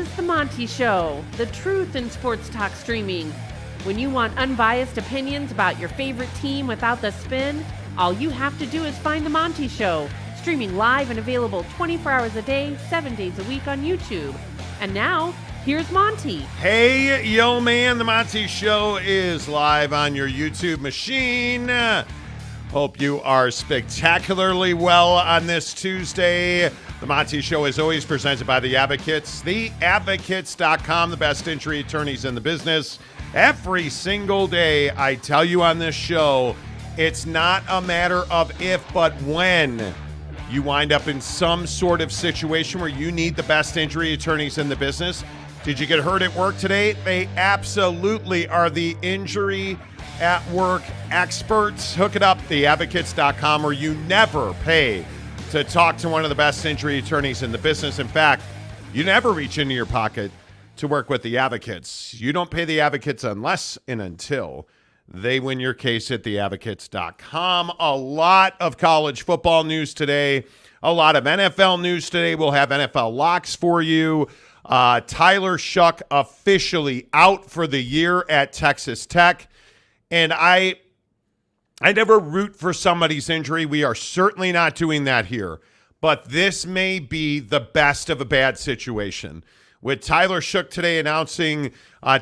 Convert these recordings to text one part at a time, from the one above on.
is the Monty Show, the truth in sports talk streaming. When you want unbiased opinions about your favorite team without the spin, all you have to do is find the Monty Show, streaming live and available 24 hours a day, 7 days a week on YouTube. And now, here's Monty. Hey, yo, man, the Monty Show is live on your YouTube machine. Hope you are spectacularly well on this Tuesday. The Monty Show is always presented by The Advocates. TheAdvocates.com, the best injury attorneys in the business. Every single day, I tell you on this show, it's not a matter of if, but when you wind up in some sort of situation where you need the best injury attorneys in the business. Did you get hurt at work today? They absolutely are the injury at work experts. Hook it up, theadvocates.com, where you never pay to talk to one of the best injury attorneys in the business. In fact, you never reach into your pocket to work with the Advocates. You don't pay the Advocates unless and until they win your case at theadvocates.com. A lot of college football news today, a lot of NFL news today. We'll have NFL locks for you. Tyler Shuck officially out for the year at Texas Tech. And I never root for somebody's injury. We are certainly not doing that here. But this may be the best of a bad situation. With Tyler Shuck today announcing,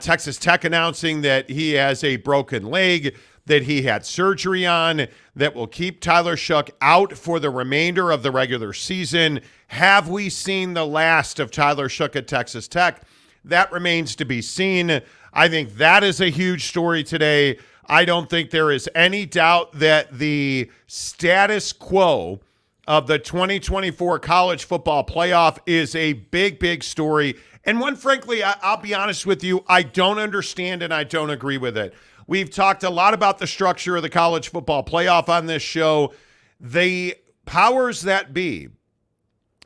Texas Tech announcing that he has a broken leg that he had surgery on that will keep Tyler Shuck out for the remainder of the regular season. Have we seen the last of Tyler Shuck at Texas Tech? That remains to be seen. I think that is a huge story today. I don't think there is any doubt that the status quo of the 2024 college football playoff is a big, big story. And one, frankly, I'll be honest with you, I don't understand and I don't agree with it. We've talked a lot about the structure of the college football playoff on this show. The powers that be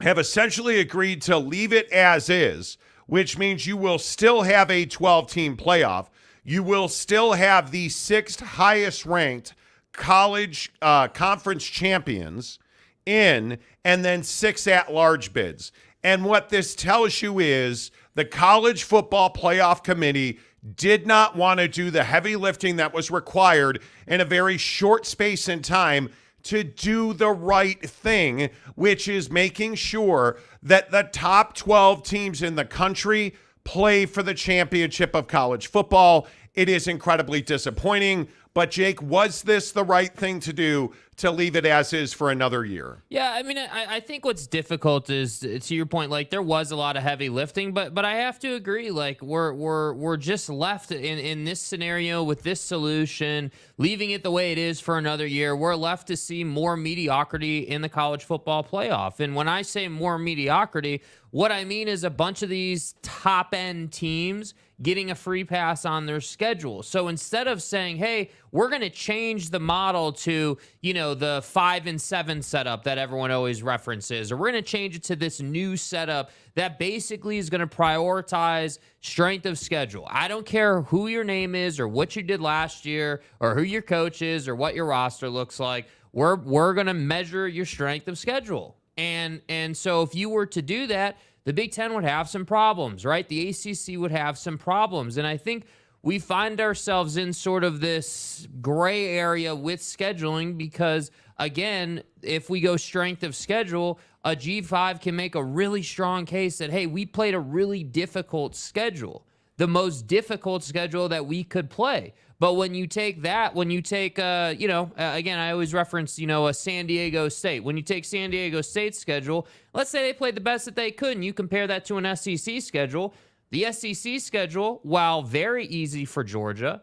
have essentially agreed to leave it as is, which means you will still have a 12-team playoff. You will still have the sixth highest ranked college conference champions in, and then 6 at-large bids. And what this tells you is the College Football Playoff Committee did not want to do the heavy lifting that was required in a very short space in time to do the right thing, which is making sure that the top 12 teams in the country play for the championship of college football. It is incredibly disappointing. But, Jake, was this the right thing to do to leave it as is for another year? Yeah, I mean, I think what's difficult is, to your point, like there was a lot of heavy lifting, but I have to agree, like we're just left in this scenario with this solution, leaving it the way it is for another year. We're left to see more mediocrity in the college football playoff. And when I say more mediocrity, what I mean is a bunch of these top-end teams getting a free pass on their schedule. So instead of saying, hey, we're going to change the model to, the 5-7 setup that everyone always references, or we're going to change it to this new setup that basically is going to prioritize strength of schedule. I don't care who your name is or what you did last year or who your coach is or what your roster looks like. We're going to measure your strength of schedule. And so if you were to do that, the Big Ten would have some problems, right? The ACC would have some problems. And I think we find ourselves in sort of this gray area with scheduling because, again, if we go strength of schedule, a G5 can make a really strong case that, hey, we played a really difficult schedule, the most difficult schedule that we could play. But when you take that, again, I always reference, a San Diego State. When you take San Diego State's schedule, let's say they played the best that they could, and you compare that to an SEC schedule. The SEC schedule, while very easy for Georgia,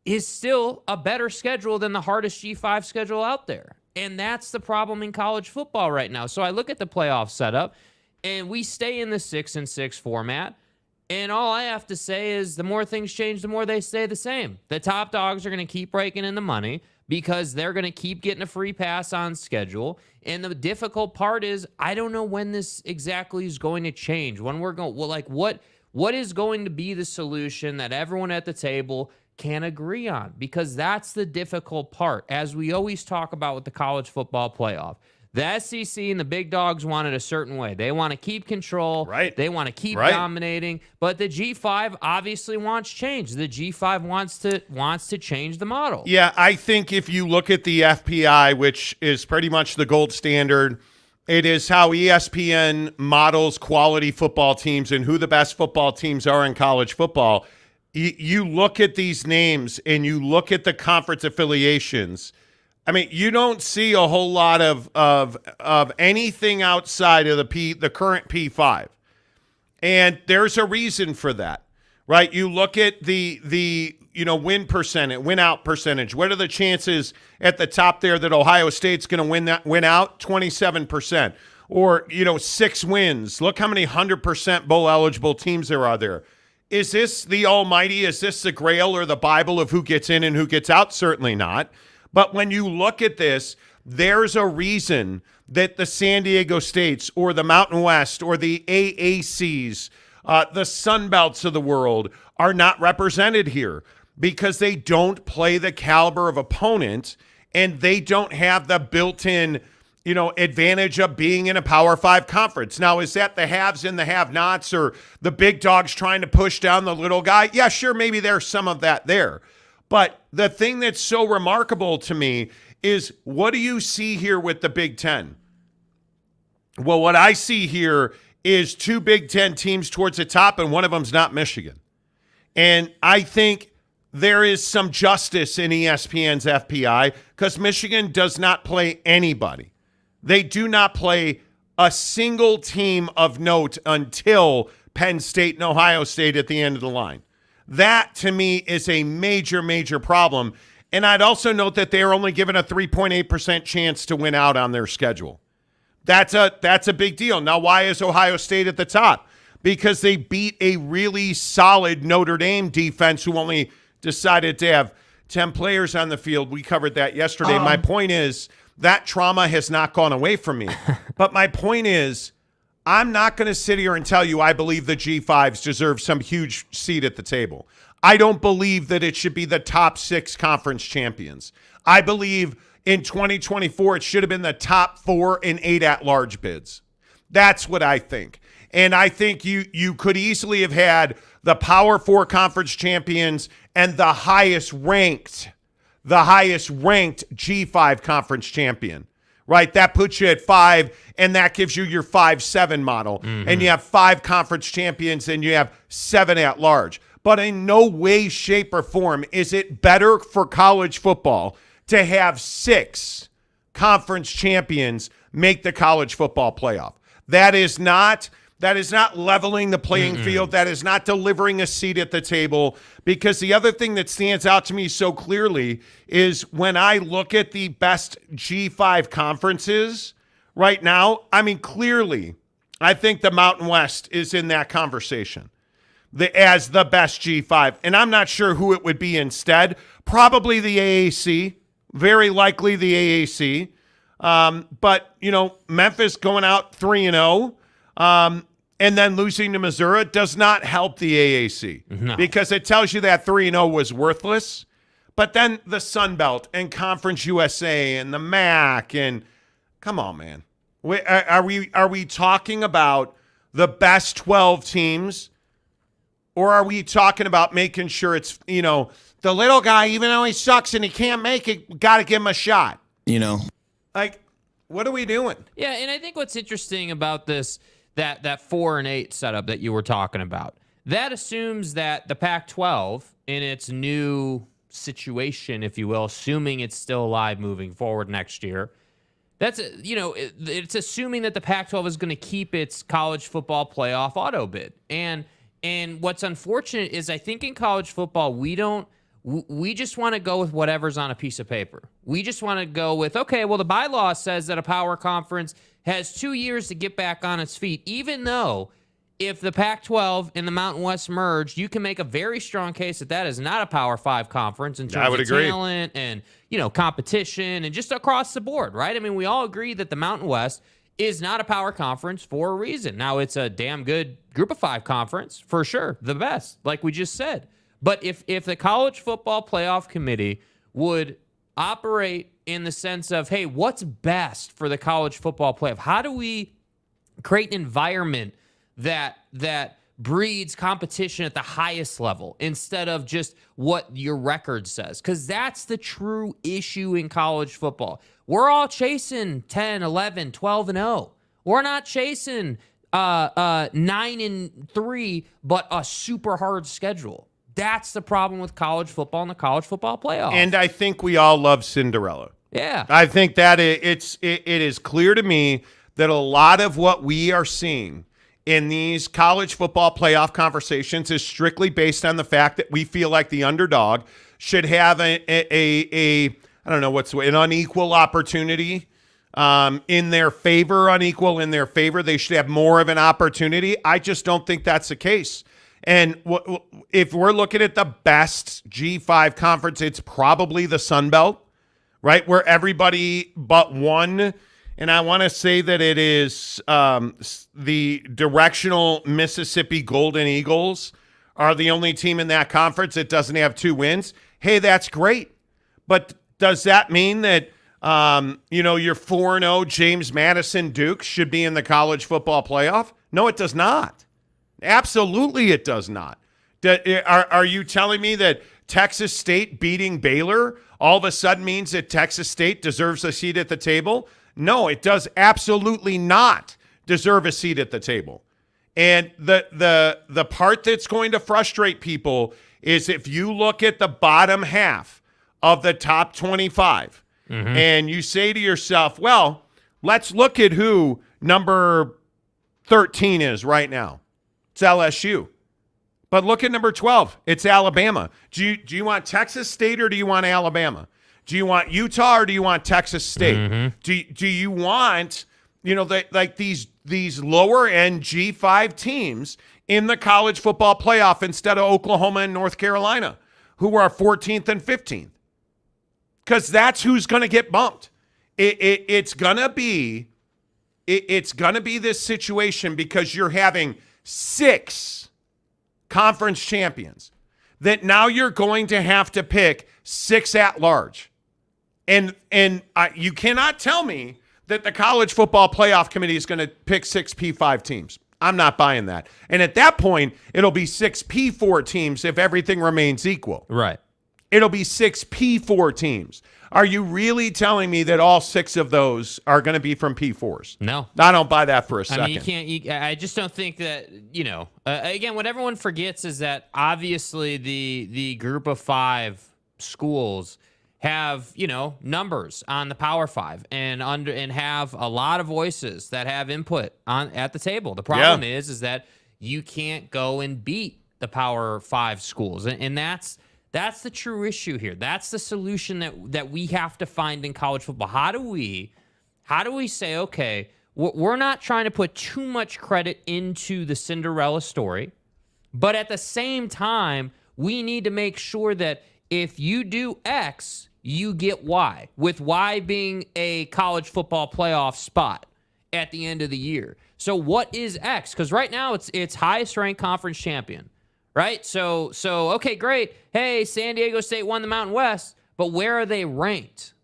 is still a better schedule than the hardest G5 schedule out there. And that's the problem in college football right now. So I look at the playoff setup, and we stay in the 6-6 format. And all I have to say is the more things change, the more they stay the same. The top dogs are going to keep raking in the money because they're going to keep getting a free pass on schedule. And the difficult part is I don't know when this exactly is going to change. When we're going, what is going to be the solution that everyone at the table can agree on? Because that's the difficult part. As we always talk about with the college football playoff, The SEC and the big dogs want it a certain way. They want to keep control. Right. They want to keep Right. dominating. But the G5 obviously wants change. The G5 wants to change the model. Yeah, I think if you look at the FPI, which is pretty much the gold standard, it is how ESPN models quality football teams and who the best football teams are in college football. You look at these names and you look at the conference affiliations. I mean, you don't see a whole lot of anything outside of the current P5. And there's a reason for that, right? You look at the win percentage, win out percentage. What are the chances at the top there that Ohio State's going to win out? 27%. Or, 6 wins. Look how many 100% bowl eligible teams there are there. Is this the almighty? Is this the grail or the Bible of who gets in and who gets out? Certainly not. But when you look at this, there's a reason that the San Diego States or the Mountain West or the AACs, the Sun Belts of the world are not represented here because they don't play the caliber of opponent and they don't have the built-in, advantage of being in a Power 5 conference. Now, is that the haves and the have-nots or the big dogs trying to push down the little guy? Yeah, sure, maybe there's some of that there. But the thing that's so remarkable to me is, what do you see here with the Big Ten? Well, what I see here is 2 Big Ten teams towards the top, and one of them's not Michigan. And I think there is some justice in ESPN's FPI because Michigan does not play anybody. They do not play a single team of note until Penn State and Ohio State at the end of the line. That, to me, is a major, major problem. And I'd also note that they are only given a 3.8% chance to win out on their schedule. That's a big deal. Now, why is Ohio State at the top? Because they beat a really solid Notre Dame defense who only decided to have 10 players on the field. We covered that yesterday. My point is that trauma has not gone away from me. But my point is, I'm not going to sit here and tell you I believe the G5s deserve some huge seat at the table. I don't believe that it should be the top 6 conference champions. I believe in 2024 it should have been the top 4 and 8 at-large bids. That's what I think. And I think you could easily have had the Power 4 conference champions and the highest ranked G5 conference champion. Right, that puts you at 5, and that gives you your 5-7 model. Mm-hmm. And you have 5 conference champions, and you have 7 at large. But in no way, shape, or form is it better for college football to have 6 conference champions make the college football playoff. That is not leveling the playing field. That is not delivering a seat at the table. Because the other thing that stands out to me so clearly is when I look at the best G5 conferences right now, I mean, clearly, I think the Mountain West is in that conversation as the best G5. And I'm not sure who it would be instead. Probably the AAC. Very likely the AAC. But, Memphis going out 3-0. And then losing to Missouri does not help the AAC because it tells you that 3-0 was worthless. But then the Sun Belt and Conference USA and the MAC and come on, man, are we talking about the best 12 teams, or are we talking about making sure it's the little guy, even though he sucks and he can't make it, got to give him a shot? Like, what are we doing? Yeah, and I think what's interesting about this. That 4 and 8 setup that you were talking about, that assumes that the Pac-12 in its new situation, if you will, assuming it's still alive moving forward next year, that's it's assuming that the Pac-12 is going to keep its college football playoff auto bid. And what's unfortunate is I think in college football we just want to go with whatever's on a piece of paper. We just want to go with, okay, well, the bylaw says that a power conference has 2 years to get back on its feet, even though if the Pac-12 and the Mountain West merge, you can make a very strong case that is not a Power 5 conference in terms of talent and, competition and just across the board, right? I mean, we all agree that the Mountain West is not a power conference for a reason. Now, it's a damn good Group of 5 conference, for sure, the best, like we just said. But if the College Football Playoff Committee would operate in the sense of, hey, what's best for the college football playoff? How do we create an environment that breeds competition at the highest level instead of just what your record says? Because that's the true issue in college football. We're all chasing 10, 11, 12, and 0. We're not chasing 9-3, but a super hard schedule. That's the problem with college football and the college football playoff. And I think we all love Cinderella. Yeah. I think that it is clear to me that a lot of what we are seeing in these college football playoff conversations is strictly based on the fact that we feel like the underdog should have an unequal opportunity in their favor, unequal in their favor. They should have more of an opportunity. I just don't think that's the case. And if we're looking at the best G5 conference, it's probably the Sun Belt, right? Where everybody but one, and I want to say that it is the directional Mississippi Golden Eagles are the only team in that conference that doesn't have 2 wins. Hey, that's great. But does that mean that your 4-0 James Madison Duke should be in the college football playoff? No, it does not. Absolutely it does not. Are you telling me that Texas State beating Baylor all of a sudden means that Texas State deserves a seat at the table? No, it does absolutely not deserve a seat at the table. And the part that's going to frustrate people is if you look at the bottom half of the top 25 and you say to yourself, well, let's look at who number 13 is right now. It's LSU. But look at number 12. It's Alabama. Do you want Texas State or do you want Alabama? Do you want Utah or do you want Texas State? Do you want, these lower end G5 teams in the college football playoff instead of Oklahoma and North Carolina, who are 14th and 15th? Because that's who's going to get bumped. It's gonna be this situation because you're having 6 conference champions that now you're going to have to pick 6 at large. And you cannot tell me that the college football playoff committee is going to pick 6 P5 teams. I'm not buying that. And at that point, it'll be 6 P4 teams if everything remains equal. Right. It'll be 6 P4 teams. Are you really telling me that all 6 of those are going to be from P4s? No. I don't buy that for a second. I mean, I just don't think that, again, what everyone forgets is that obviously the group of 5 schools have, numbers on the Power 5 and have a lot of voices that have input at the table. The problem is that you can't go and beat the Power 5 schools. And that's the true issue here. That's the solution that we have to find in college football. How do we say, okay, we're not trying to put too much credit into the Cinderella story, but at the same time, we need to make sure that if you do X, you get Y, with Y being a college football playoff spot at the end of the year. So what is X? Because right now it's highest ranked conference champion. Right? So okay, great. Hey, San Diego State won the Mountain West, but where are they ranked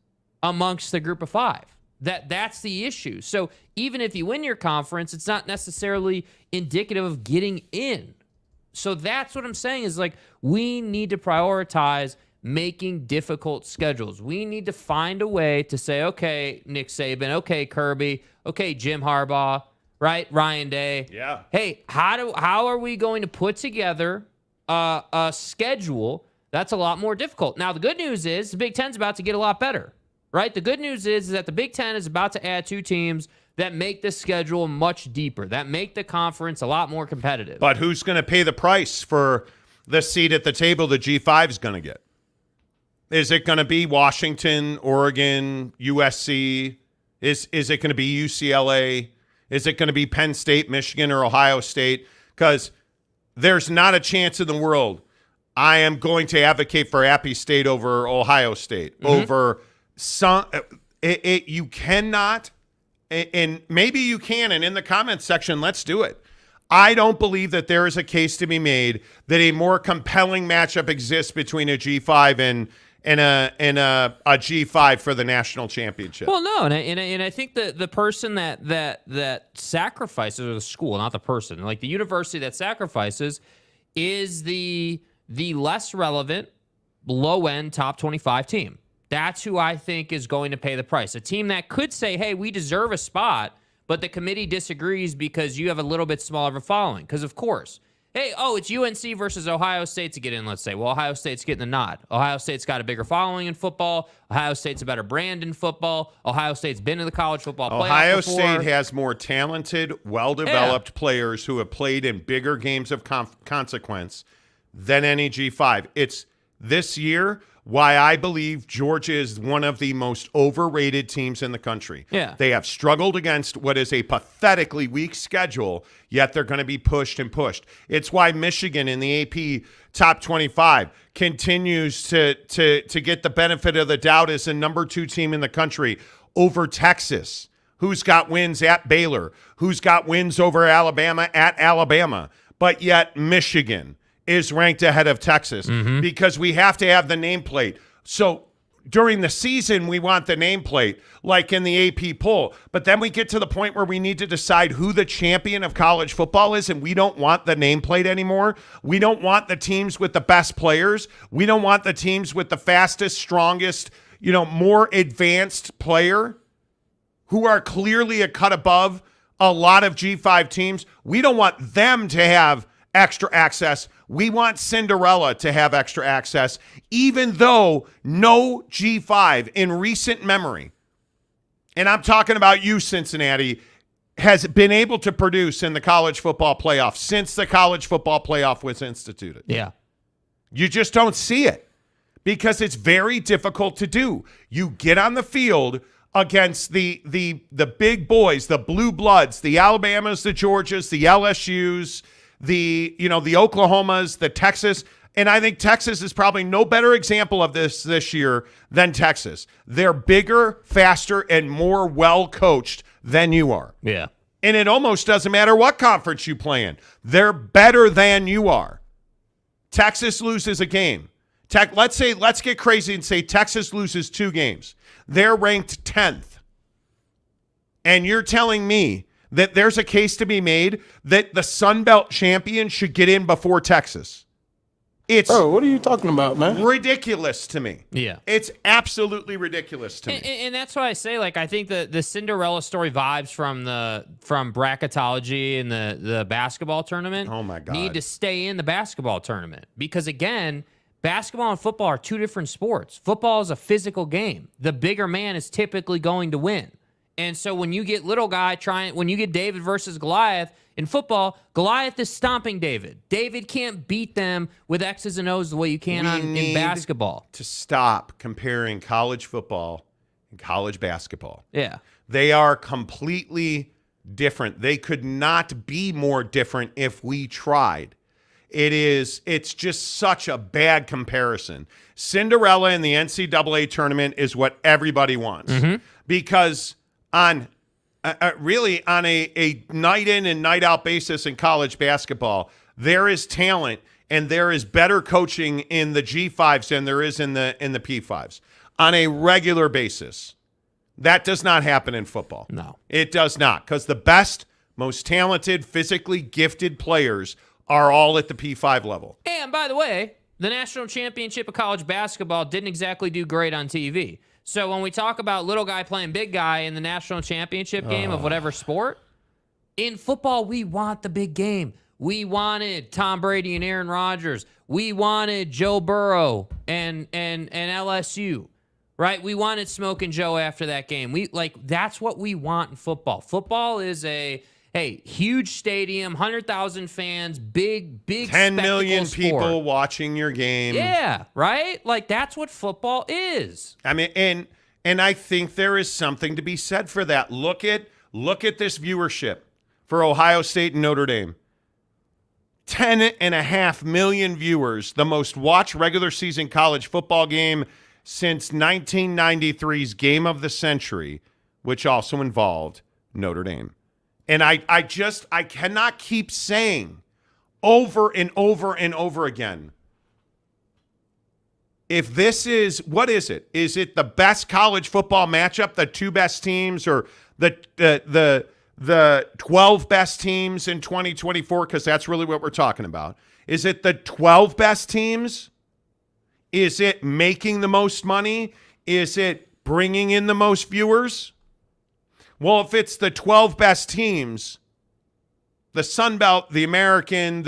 amongst the group of 5? That's the issue. So even if you win your conference, it's not necessarily indicative of getting in. So that's what I'm saying is we need to prioritize making difficult schedules. We need to find a way to say, okay, Nick Saban, okay, Kirby, okay, Jim Harbaugh, right? Ryan Day. Yeah. Hey, how are we going to put together a schedule that's a lot more difficult? Now, the good news is the Big Ten's about to get a lot better, right? The good news is that the Big Ten is about to add 2 teams that make the schedule much deeper, that make the conference a lot more competitive. But who's going to pay the price for the seat at the table the G5 is going to get? Is it going to be Washington, Oregon, USC? Is it going to be UCLA? Is it going to be Penn State, Michigan, or Ohio State? Because there's not a chance in the world I am going to advocate for Appy State over Ohio State, over some. You cannot, and maybe you can, and in the comments section, let's do it. I don't believe that there is a case to be made that a more compelling matchup exists between a G5 and a G5 for the national championship. Well, no, and I think the person that sacrifices, or the school, not the person, like the university that sacrifices, is the less relevant, low-end top 25 team. That's who I think is going to pay the price. A team that could say, hey, we deserve a spot, but the committee disagrees because you have a little bit smaller of a following. Because, of course, hey, it's UNC versus Ohio State to get in, let's say. Well, Ohio State's getting the nod. Ohio State's got a bigger following in football. Ohio State's a better brand in football. Ohio State's been in the college football playoff Ohio before. State has more talented, well-developed players who have played in bigger games of consequence than any G5. It's this year why I believe Georgia is one of the most overrated teams in the country. Yeah. They have struggled against what is a pathetically weak schedule, yet they're going to be pushed and pushed. It's why Michigan in the AP top 25 continues to get the benefit of the doubt as the number 2 team in the country over Texas, who's got wins at Baylor, who's got wins over Alabama at Alabama, but yet Michigan is ranked ahead of Texas because we have to have the nameplate. So during the season, we want the nameplate, like in the AP poll. But then we get to the point where we need to decide who the champion of college football is, and we don't want the nameplate anymore. We don't want the teams with the best players. We don't want the teams with the fastest, strongest, more advanced player who are clearly a cut above a lot of G5 teams. We don't want them to have extra access. We want Cinderella to have extra access, even though no G5 in recent memory, and I'm talking about you, Cincinnati, has been able to produce in the college football playoff since the college football playoff was instituted. Yeah. You just don't see it because it's very difficult to do. You get on the field against the big boys, the blue bloods, the Alabamas, the Georgias, the LSUs, the Oklahomas, the Texas, and I think Texas is probably no better example of this year than Texas. They're bigger, faster, and more well-coached than you are. Yeah. And it almost doesn't matter what conference you play in. They're better than you are. Texas loses a game. Let's get crazy and say Texas loses 2 games. They're ranked 10th. And you're telling me that there's a case to be made that the Sun Belt champion should get in before Texas. It's what are you talking about, man? ridiculous to me. Yeah. It's absolutely ridiculous to me. And that's why I say, I think the Cinderella story vibes from bracketology and the basketball tournament Oh, my God. need to stay in the basketball tournament. Because, again, basketball and football are 2 different sports. Football is a physical game. The bigger man is typically going to win. And so when you get little guy when you get David versus Goliath in football, Goliath is stomping David. David can't beat them with X's and O's the way you can in basketball. To stop comparing college football and college basketball. Yeah. They are completely different. They could not be more different if we tried. It's just such a bad comparison. Cinderella in the NCAA tournament is what everybody wants because on a night in and night out basis in college basketball, there is talent and there is better coaching in the G5s than there is in the P5s on a regular basis. That does not happen in football. No, it does not, because the best, most talented, physically gifted players are all at the P5 level. And by the way, the national championship of college basketball didn't exactly do great on TV. So when we talk about little guy playing big guy in the national championship game of whatever sport, in football, we want the big game. We wanted Tom Brady and Aaron Rodgers. We wanted Joe Burrow and LSU, right? We wanted Smoke and Joe after that game. That's what we want in football. Football is a huge stadium, 100,000 fans, big 10 million sport. people watching your game. Yeah, right? That's what football is. I mean, and I think there is something to be said for that. Look at this viewership for Ohio State and Notre Dame. 10.5 million viewers, the most watched regular season college football game since 1993's Game of the Century, which also involved Notre Dame. And I cannot keep saying over and over and over again, if this is, what is it? Is it the best college football matchup, the two best teams, or the 12 best teams in 2024? Because that's really what we're talking about. Is it the 12 best teams? Is it making the most money? Is it bringing in the most viewers? Well, if it's the 12 best teams, the Sun Belt, the American,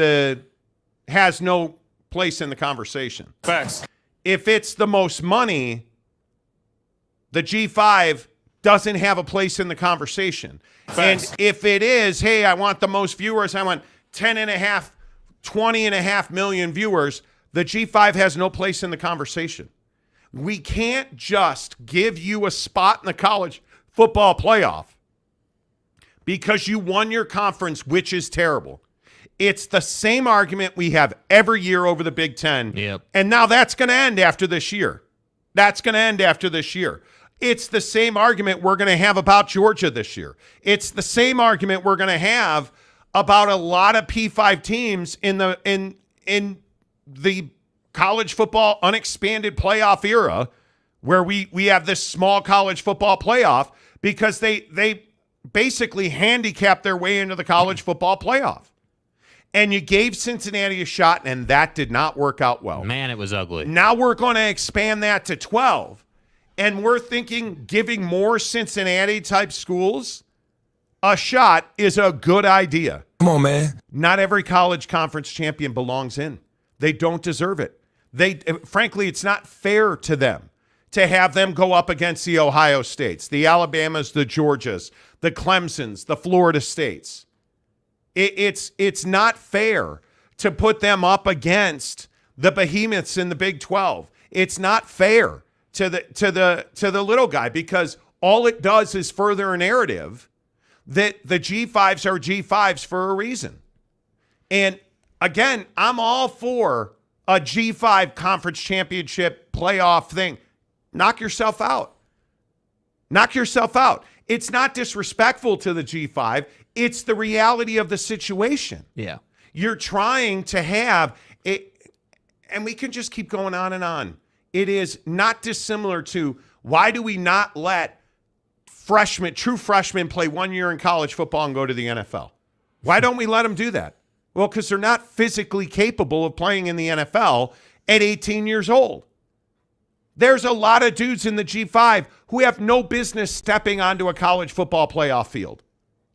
has no place in the conversation. Facts. If it's the most money, the G5 doesn't have a place in the conversation. Facts. And if it is, hey, I want the most viewers, I want 20.5 million viewers, the G5 has no place in the conversation. We can't just give you a spot in the college football playoff because you won your conference, which is terrible. It's the same argument we have every year over the Big Ten. Yep. And now that's going to end after this year. It's the same argument we're going to have about Georgia this year. It's the same argument we're going to have about a lot of P5 teams in the college football unexpanded playoff era where we have this small college football playoff because they basically handicapped their way into the college football playoff. And you gave Cincinnati a shot, and that did not work out well. Man, it was ugly. Now we're going to expand that to 12, and we're thinking giving more Cincinnati-type schools a shot is a good idea. Come on, man. Not every college conference champion belongs in. They don't deserve it. Frankly, it's not fair to them to have them go up against the Ohio States, the Alabamas, the Georgias, the Clemsons, the Florida States. It's not fair to put them up against the behemoths in the Big 12. It's not fair to the little guy because all it does is further a narrative that the G5s are G5s for a reason. And again, I'm all for a G5 conference championship playoff thing. Knock yourself out. It's not disrespectful to the G5. It's the reality of the situation. Yeah. You're trying to have it, and we can just keep going on and on. It is not dissimilar to why do we not let true freshmen play 1 year in college football and go to the NFL? Why don't we let them do that? Well, because they're not physically capable of playing in the NFL at 18 years old. There's a lot of dudes in the G5 who have no business stepping onto a college football playoff field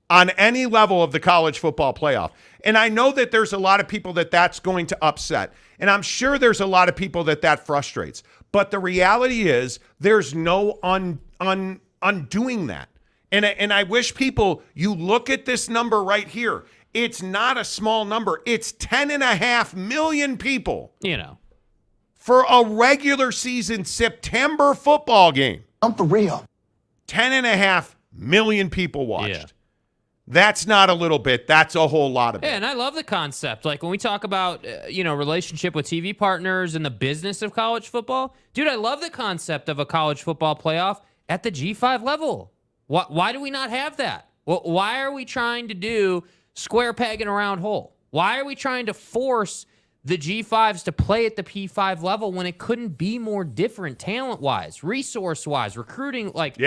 on any level of the college football playoff. And I know that there's a lot of people that's going to upset. And I'm sure there's a lot of people that frustrates. But the reality is there's no undoing that. And I wish people, you look at this number right here. It's not a small number. It's 10.5 million people. For a regular season September football game. I'm for real. 10.5 million people watched. Yeah. That's not a little bit. That's a whole lot of it. Yeah, and I love the concept. Like when we talk about, relationship with TV partners and the business of college football, dude, I love the concept of a college football playoff at the G5 level. Why do we not have that? Well, why are we trying to do square peg in a round hole? Why are we trying to force the G5s to play at the P5 level when it couldn't be more different talent-wise, resource-wise, recruiting? Like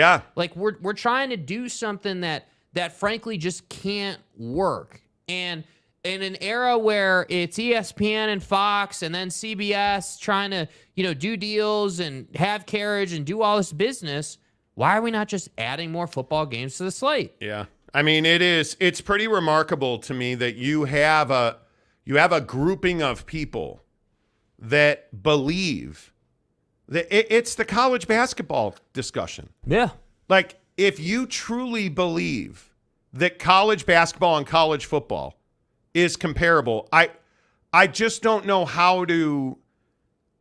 we're trying to do something that frankly just can't work. And in an era where it's ESPN and Fox and then CBS trying to, do deals and have carriage and do all this business, why are we not just adding more football games to the slate? Yeah. I mean, it's pretty remarkable to me that you have a grouping of people that believe that it's the college basketball discussion. Yeah. Like, if you truly believe that college basketball and college football is comparable, I just don't know how to.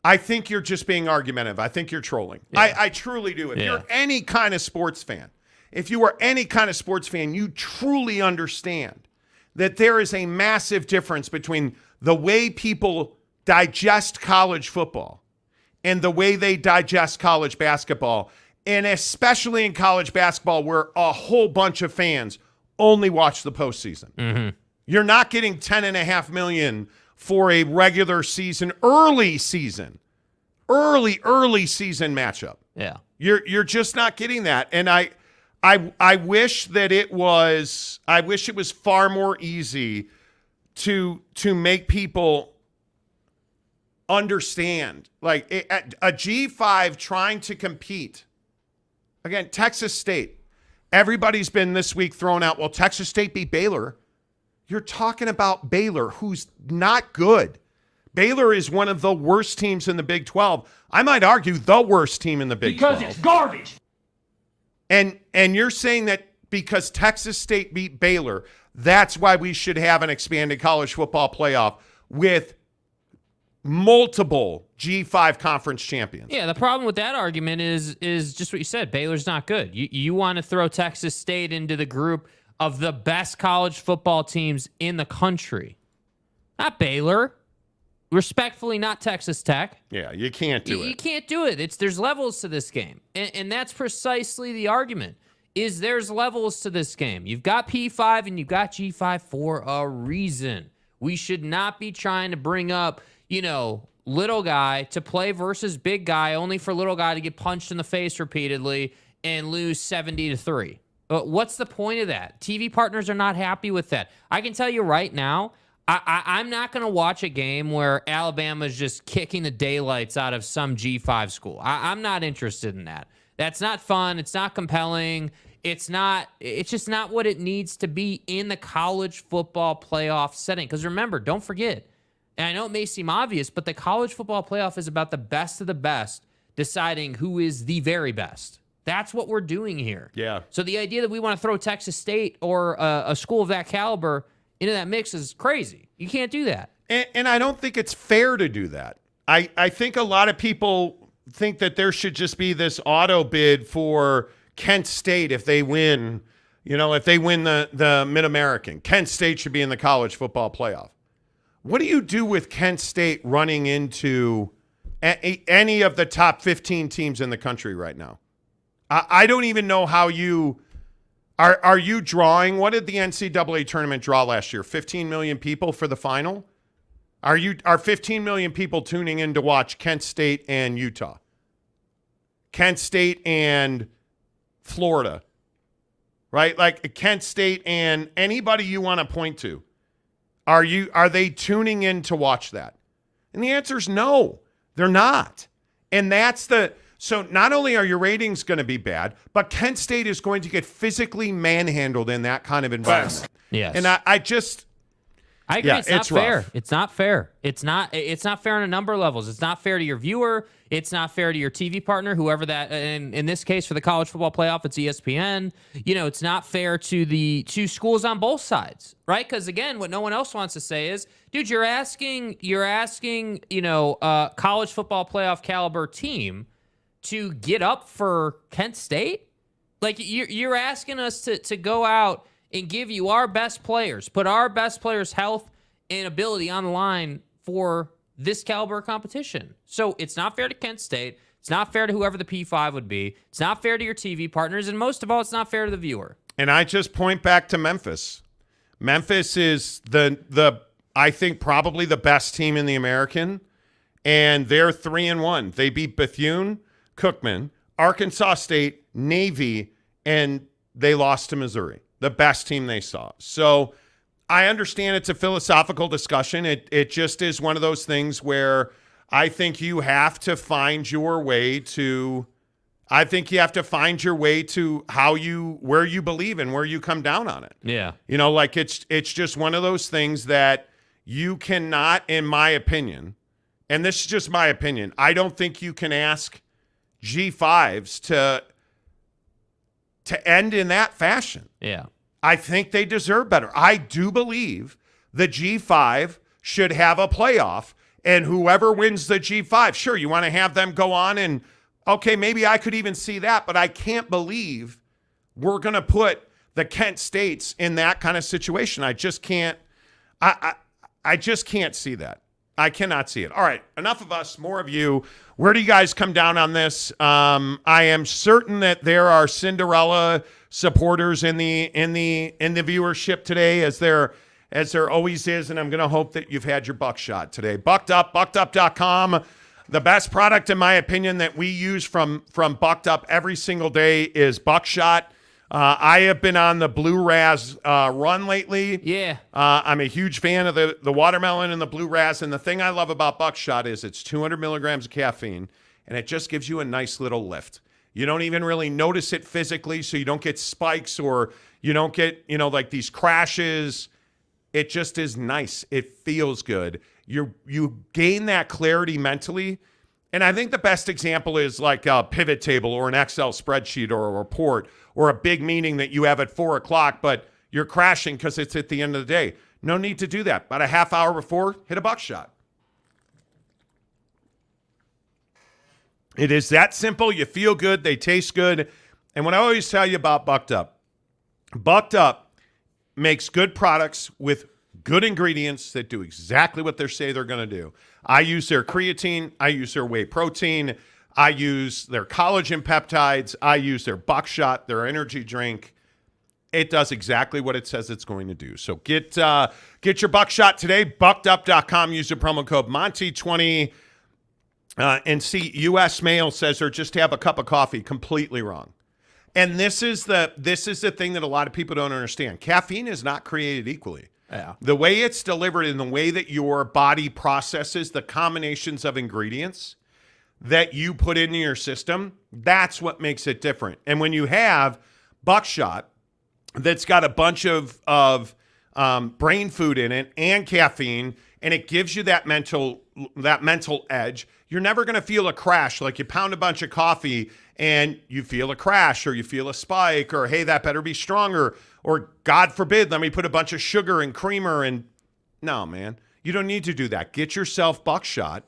I think you're just being argumentative. I think you're trolling. Yeah. I truly do. If you're any kind of sports fan, you truly understand that there is a massive difference between the way people digest college football and the way they digest college basketball, and especially in college basketball where a whole bunch of fans only watch the postseason. Mm-hmm. You're not getting 10.5 million for a regular season, early season early season matchup. Yeah. You're just not getting that. And I wish that it was far more easy to make people understand. Like a G5 trying to compete. Again, Texas State. Everybody's been this week thrown out. Well, Texas State beat Baylor. You're talking about Baylor, who's not good. Baylor is one of the worst teams in the Big 12. I might argue the worst team in the Big 12. Because it's garbage. And you're saying that because Texas State beat Baylor, that's why we should have an expanded college football playoff with multiple G5 conference champions. Yeah, the problem with that argument is just what you said. Baylor's not good. You want to throw Texas State into the group of the best college football teams in the country. Not Baylor. Respectfully, not Texas Tech. Yeah, you can't do it. You can't do it. There's levels to this game. And that's precisely the argument, is there's levels to this game. You've got P5 and you've got G5 for a reason. We should not be trying to bring up, little guy to play versus big guy only for little guy to get punched in the face repeatedly and lose 70-3. What's the point of that? TV partners are not happy with that. I can tell you right now, I'm not going to watch a game where Alabama's just kicking the daylights out of some G5 school. I'm not interested in that. That's not fun. It's not compelling. It's just not what it needs to be in the college football playoff setting. Because remember, don't forget, and I know it may seem obvious, but the college football playoff is about the best of the best deciding who is the very best. That's what we're doing here. Yeah. So the idea that we want to throw Texas State or a school of that caliber into that mix is crazy. You can't do that. And I don't think it's fair to do that. I think a lot of people think that there should just be this auto bid for Kent State if they win, if they win the Mid-American. Kent State should be in the college football playoff. What do you do with Kent State running into any of the top 15 teams in the country right now? I don't even know how you... Are you drawing? What did the NCAA tournament draw last year? 15 million people for the final? Are 15 million people tuning in to watch Kent State and Utah? Kent State and Florida. Right? Like Kent State and anybody you want to point to. Are they tuning in to watch that? And the answer is no. They're not. And so not only are your ratings going to be bad, but Kent State is going to get physically manhandled in that kind of environment. Yes. And I agree. It's not fair. Rough. It's not fair. It's not fair on a number of levels. It's not fair to your viewer. It's not fair to your TV partner, whoever that. And in this case, for the college football playoff, it's ESPN. It's not fair to the two schools on both sides, right? Because again, what no one else wants to say is, dude, you're asking, college football playoff caliber team to get up for Kent State? Like, you're asking us to go out and give you our best players, put our best players' health and ability on the line for this caliber of competition. So it's not fair to Kent State. It's not fair to whoever the P5 would be. It's not fair to your TV partners. And most of all, it's not fair to the viewer. And I just point back to Memphis. Memphis is I think, probably the best team in the American. And they're 3-1. They beat Bethune Cookman, Arkansas State, Navy, and they lost to Missouri, the best team they saw. So I understand it's a philosophical discussion. It just is one of those things where I think you have to find your way to where you believe and where you come down on it. Yeah. It's just one of those things that you cannot, in my opinion, and this is just my opinion, I don't think you can ask G5s to end in that fashion. Yeah. I think they deserve better. I do believe the G5 should have a playoff, and whoever wins the G5, sure, you want to have them go on and, okay, maybe I could even see that, but I can't believe we're going to put the Kent States in that kind of situation. I just can't. I just can't see that. I cannot see it. All right, enough of us, more of you. Where do you guys come down on this? I am certain that there are Cinderella supporters in the viewership today, as there always is, and I'm going to hope that you've had your buckshot today. Buckedup, buckedup.com. The best product, in my opinion, that we use from Bucked Up every single day is Buckshot. I have been on the Blue Raz run lately. Yeah. I'm a huge fan of the watermelon and the Blue Raz. And the thing I love about Buckshot is it's 200 milligrams of caffeine, and it just gives you a nice little lift. You don't even really notice it physically, so you don't get spikes or you don't get, like these crashes. It just is nice. It feels good. You gain that clarity mentally. And I think the best example is like a pivot table or an Excel spreadsheet or a report or a big meeting that you have at 4 o'clock, but you're crashing because it's at the end of the day. No need to do that. About a half hour before, hit a Buckshot. It is that simple. You feel good. They taste good. And what I always tell you about Bucked Up makes good products with good ingredients that do exactly what they say they're going to do. I use their creatine. I use their whey protein. I use their collagen peptides. I use their Buckshot, their energy drink. It does exactly what it says it's going to do. So get your Buckshot today. Buckedup.com. Use the promo code Monty20. And see, U.S. Mail says or just have a cup of coffee. Completely wrong. And this is the thing that a lot of people don't understand. Caffeine is not created equally. Yeah. The way it's delivered and the way that your body processes the combinations of ingredients that you put into your system, that's what makes it different. And when you have Buckshot that's got a bunch of brain food in it and caffeine, and it gives you that mental edge, you're never going to feel a crash. Like you pound a bunch of coffee and you feel a crash or you feel a spike or, hey, that better be stronger. Or God forbid, let me put a bunch of sugar and creamer and no, man, you don't need to do that. Get yourself Buckshot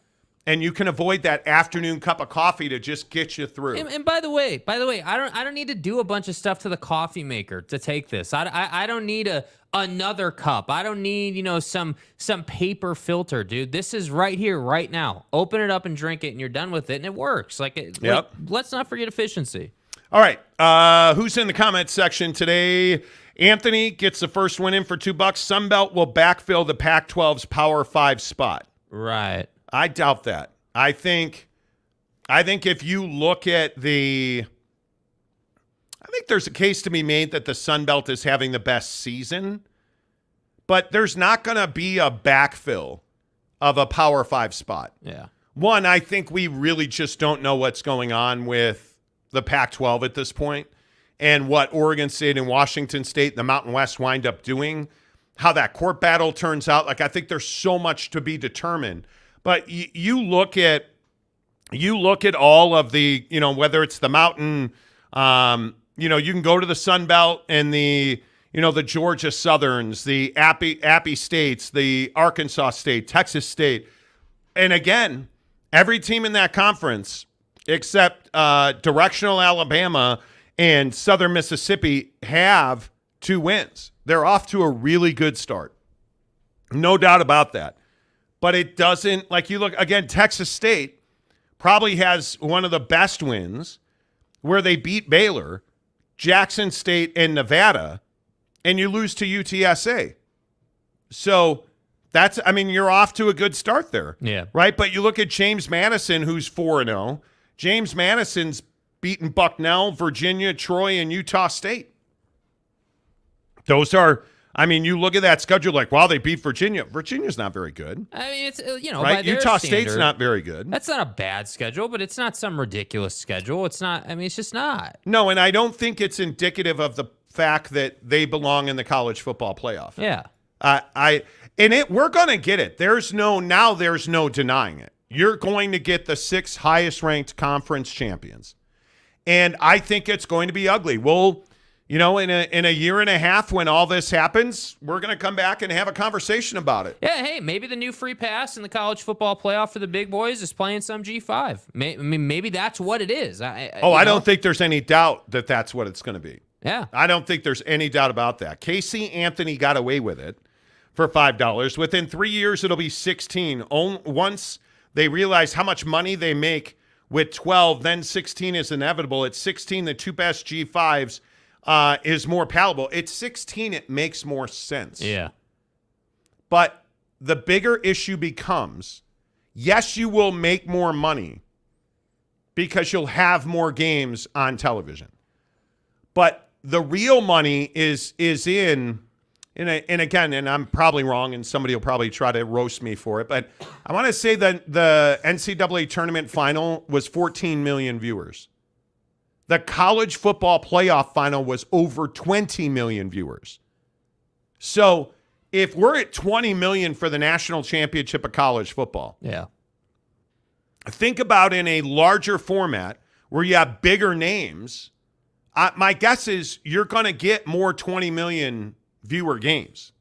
and you can avoid that afternoon cup of coffee to just get you through. And by the way, I don't need to do a bunch of stuff to the coffee maker to take this. I don't need another cup. I don't need, some paper filter, dude. This is right here, right now. Open it up and drink it, and you're done with it, and it works. Yep. Let's not forget efficiency. All right. Who's in the comments section today? Anthony gets the first win in for $2. Sunbelt will backfill the Pac-12's Power 5 spot. Right. I doubt that. I think if you look at I think there's a case to be made that the Sun Belt is having the best season, but there's not going to be a backfill of a Power 5 spot. Yeah. One, I think we really just don't know what's going on with the Pac-12 at this point and what Oregon State and Washington State and the Mountain West wind up doing, how that court battle turns out. Like, I think there's so much to be determined. But you look at all of the, whether it's the Mountain, you can go to the Sun Belt and the Georgia Southerns, the Appy States, the Arkansas State, Texas State. And again, every team in that conference except Directional Alabama and Southern Mississippi have 2 wins. They're off to a really good start. No doubt about that. But it doesn't, like you look, again, Texas State probably has one of the best wins where they beat Baylor, Jackson State, and Nevada, and you lose to UTSA. So you're off to a good start there. Yeah. Right? But you look at James Madison, who's 4-0. James Madison's beaten Bucknell, Virginia, Troy, and Utah State. Those are, you look at that schedule like, wow, they beat Virginia. Virginia's not very good. It's, right? by their Utah standard, State's not very good. That's not a bad schedule, but it's not some ridiculous schedule. It's not, it's just not. No, and I don't think it's indicative of the fact that they belong in the college football playoff. Yeah. We're going to get it. There's no denying it. You're going to get the 6 highest ranked conference champions. And I think it's going to be ugly. Well, in a year and a half when all this happens, we're going to come back and have a conversation about it. Yeah, hey, maybe the new free pass in the college football playoff for the big boys is playing some G5. Maybe that's what it is. I don't think there's any doubt that that's what it's going to be. Yeah. I don't think there's any doubt about that. Casey Anthony got away with it for $5. Within 3 years, it'll be 16. Once they realize how much money they make with 12, then 16 is inevitable. At 16, the 2 best G5s is more palatable. At 16, it makes more sense. Yeah. But the bigger issue becomes, Yes, you will make more money because you'll have more games on television. But the real money is in, and again, and I'm probably wrong, and somebody will probably try to roast me for it, but I want to say that the NCAA tournament final was 14 million viewers. The college football playoff final was over 20 million viewers. So if we're at 20 million for the national championship of college football, think about in a larger format where you have bigger names. My guess is you're going to get more 20 million viewer games.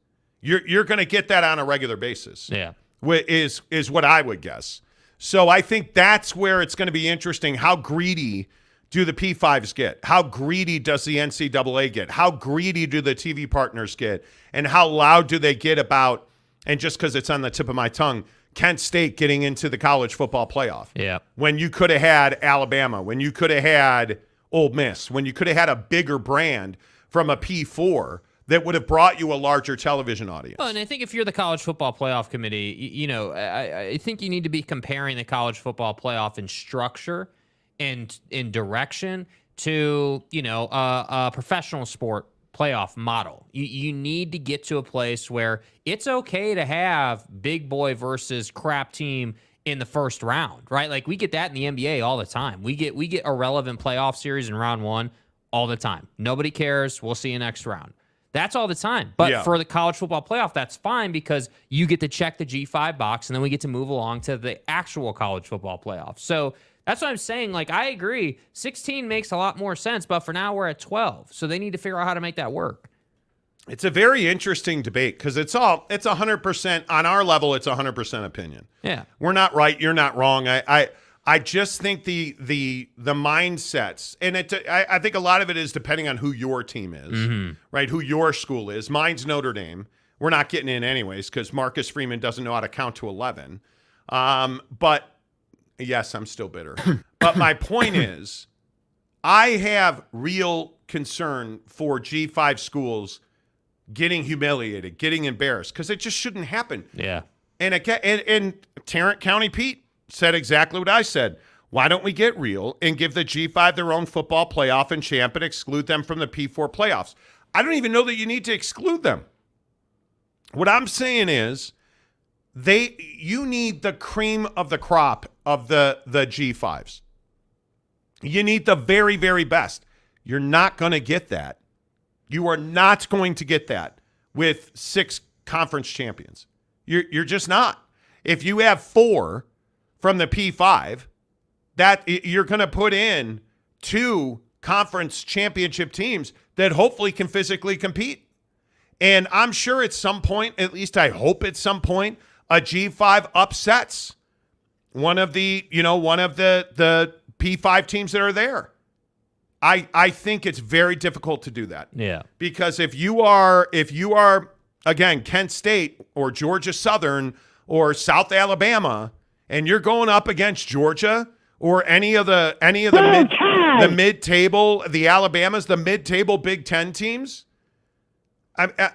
You're going to get that on a regular basis. Yeah, is what I would guess. So I think that's where it's going to be interesting. How greedy do the P5s get? How greedy does the NCAA get? How greedy do the TV partners get? And how loud do they get about, and just because it's on the tip of my tongue, Kent State getting into the college football playoff? Yeah. When you could have had Alabama, when you could have had Ole Miss, when you could have had a bigger brand from a P4 that would have brought you a larger television audience. Well, and I think if you're the college football playoff committee, I think you need to be comparing the college football playoff in structure and in direction to, a professional sport playoff model. You need to get to a place where it's okay to have big boy versus crap team in the first round, right? Like we get that in the NBA all the time. We get irrelevant playoff series in round one all the time. Nobody cares. We'll see you next round. That's all the time. But for the college football playoff, that's fine because you get to check the G5 box and then we get to move along to the actual college football playoff. So that's what I'm saying. Like, I agree. 16 makes a lot more sense, but for now we're at 12. So they need to figure out how to make that work. It's a very interesting debate because it's 100% on our level. It's 100% opinion. Yeah. We're not right. You're not wrong. I just think the mindsets, and I think a lot of it is depending on who your team is, right? Who your school is. Mine's Notre Dame. We're not getting in anyways because Marcus Freeman doesn't know how to count to 11. But yes, I'm still bitter. But my point is, I have real concern for G5 schools getting humiliated, getting embarrassed, because it just shouldn't happen. Yeah. And Tarrant County Pete said exactly what I said. Why don't we get real and give the G5 their own football playoff and champ and exclude them from the P4 playoffs? I don't even know that you need to exclude them. What I'm saying is you need the cream of the crop of the G5s. You need the very, very best. You're not going to get that. You are not going to get that with 6 conference champions. You're just not. If you have 4 from the P5, that you're going to put in 2 conference championship teams that hopefully can physically compete. And I'm sure at some point, at least I hope at some point, a G5 upsets one of the P5 teams that are there. I think it's very difficult to do that. Yeah. Because if you are again Kent State or Georgia Southern or South Alabama and you're going up against Georgia or any of the mid-table, the Alabamas, the mid-table Big Ten teams,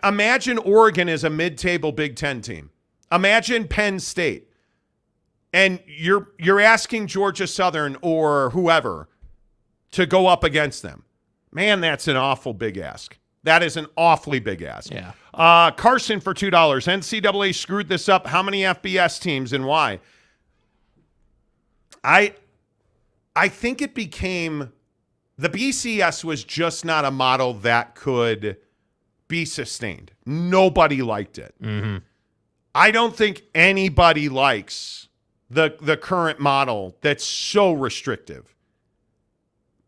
imagine Oregon is a mid-table Big Ten team. Imagine Penn State. And you're asking Georgia Southern or whoever to go up against them. Man, that's an awful big ask. That is an awfully big ask. Yeah. Carson for $2. NCAA screwed this up. How many FBS teams and why? I think it became the BCS was just not a model that could be sustained. Nobody liked it. Mm-hmm. I don't think anybody likes the current model that's so restrictive.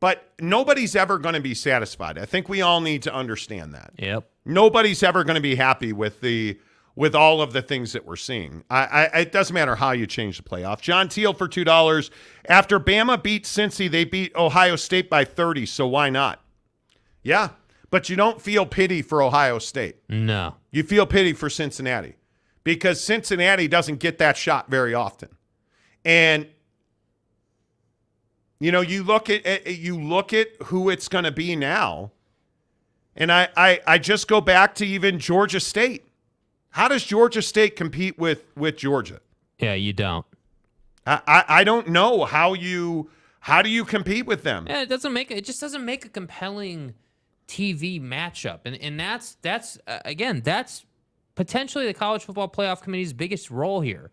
But nobody's ever going to be satisfied. I think we all need to understand that. Yep. Nobody's ever going to be happy with all of the things that we're seeing. It doesn't matter how you change the playoff. John Teal for $2. After Bama beat Cincy, they beat Ohio State by 30, so why not? Yeah, but you don't feel pity for Ohio State. No. You feel pity for Cincinnati because Cincinnati doesn't get that shot very often. And you look at who it's going to be now, and I just go back to even Georgia State. How does Georgia State compete with Georgia? Yeah, you don't. I don't know how do you compete with them? Yeah, it just doesn't make a compelling TV matchup. And that's again, that's potentially the College Football Playoff Committee's biggest role here.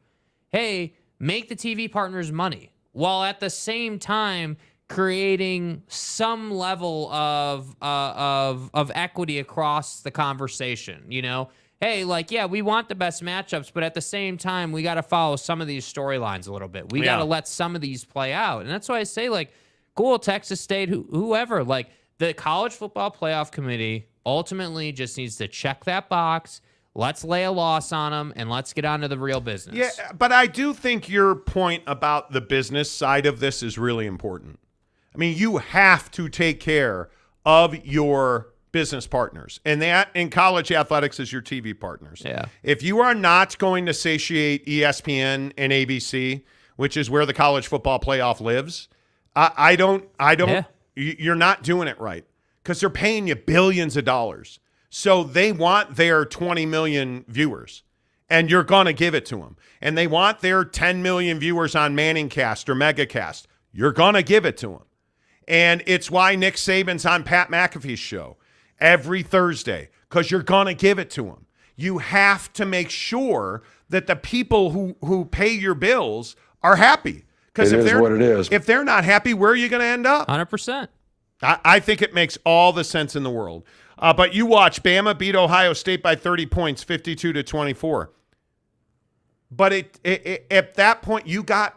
Hey, make the TV partners money while at the same time creating some level of equity across the conversation. Hey, we want the best matchups, but at the same time, we got to follow some of these storylines a little bit. We got to let some of these play out. And that's why I say, cool, Texas State, whoever, the College Football Playoff Committee ultimately just needs to check that box. Let's lay a loss on them, and let's get on to the real business. Yeah, but I do think your point about the business side of this is really important. I mean, you have to take care of your business partners, and that in college athletics is your TV partners. Yeah. If you are not going to satiate ESPN and ABC, which is where the college football playoff lives, I don't. Yeah. You're not doing it right because they're paying you billions of dollars. So they want their 20 million viewers, and you're going to give it to them. And they want their 10 million viewers on Manningcast or Megacast. You're going to give it to them. And it's why Nick Saban's on Pat McAfee's show every Thursday, because you're going to give it to him. You have to make sure that the people who pay your bills are happy. Because if they're not happy, where are you going to end up? 100%. I think it makes all the sense in the world. But you watch Bama beat Ohio State by 30 points, 52-24. But at that point, you got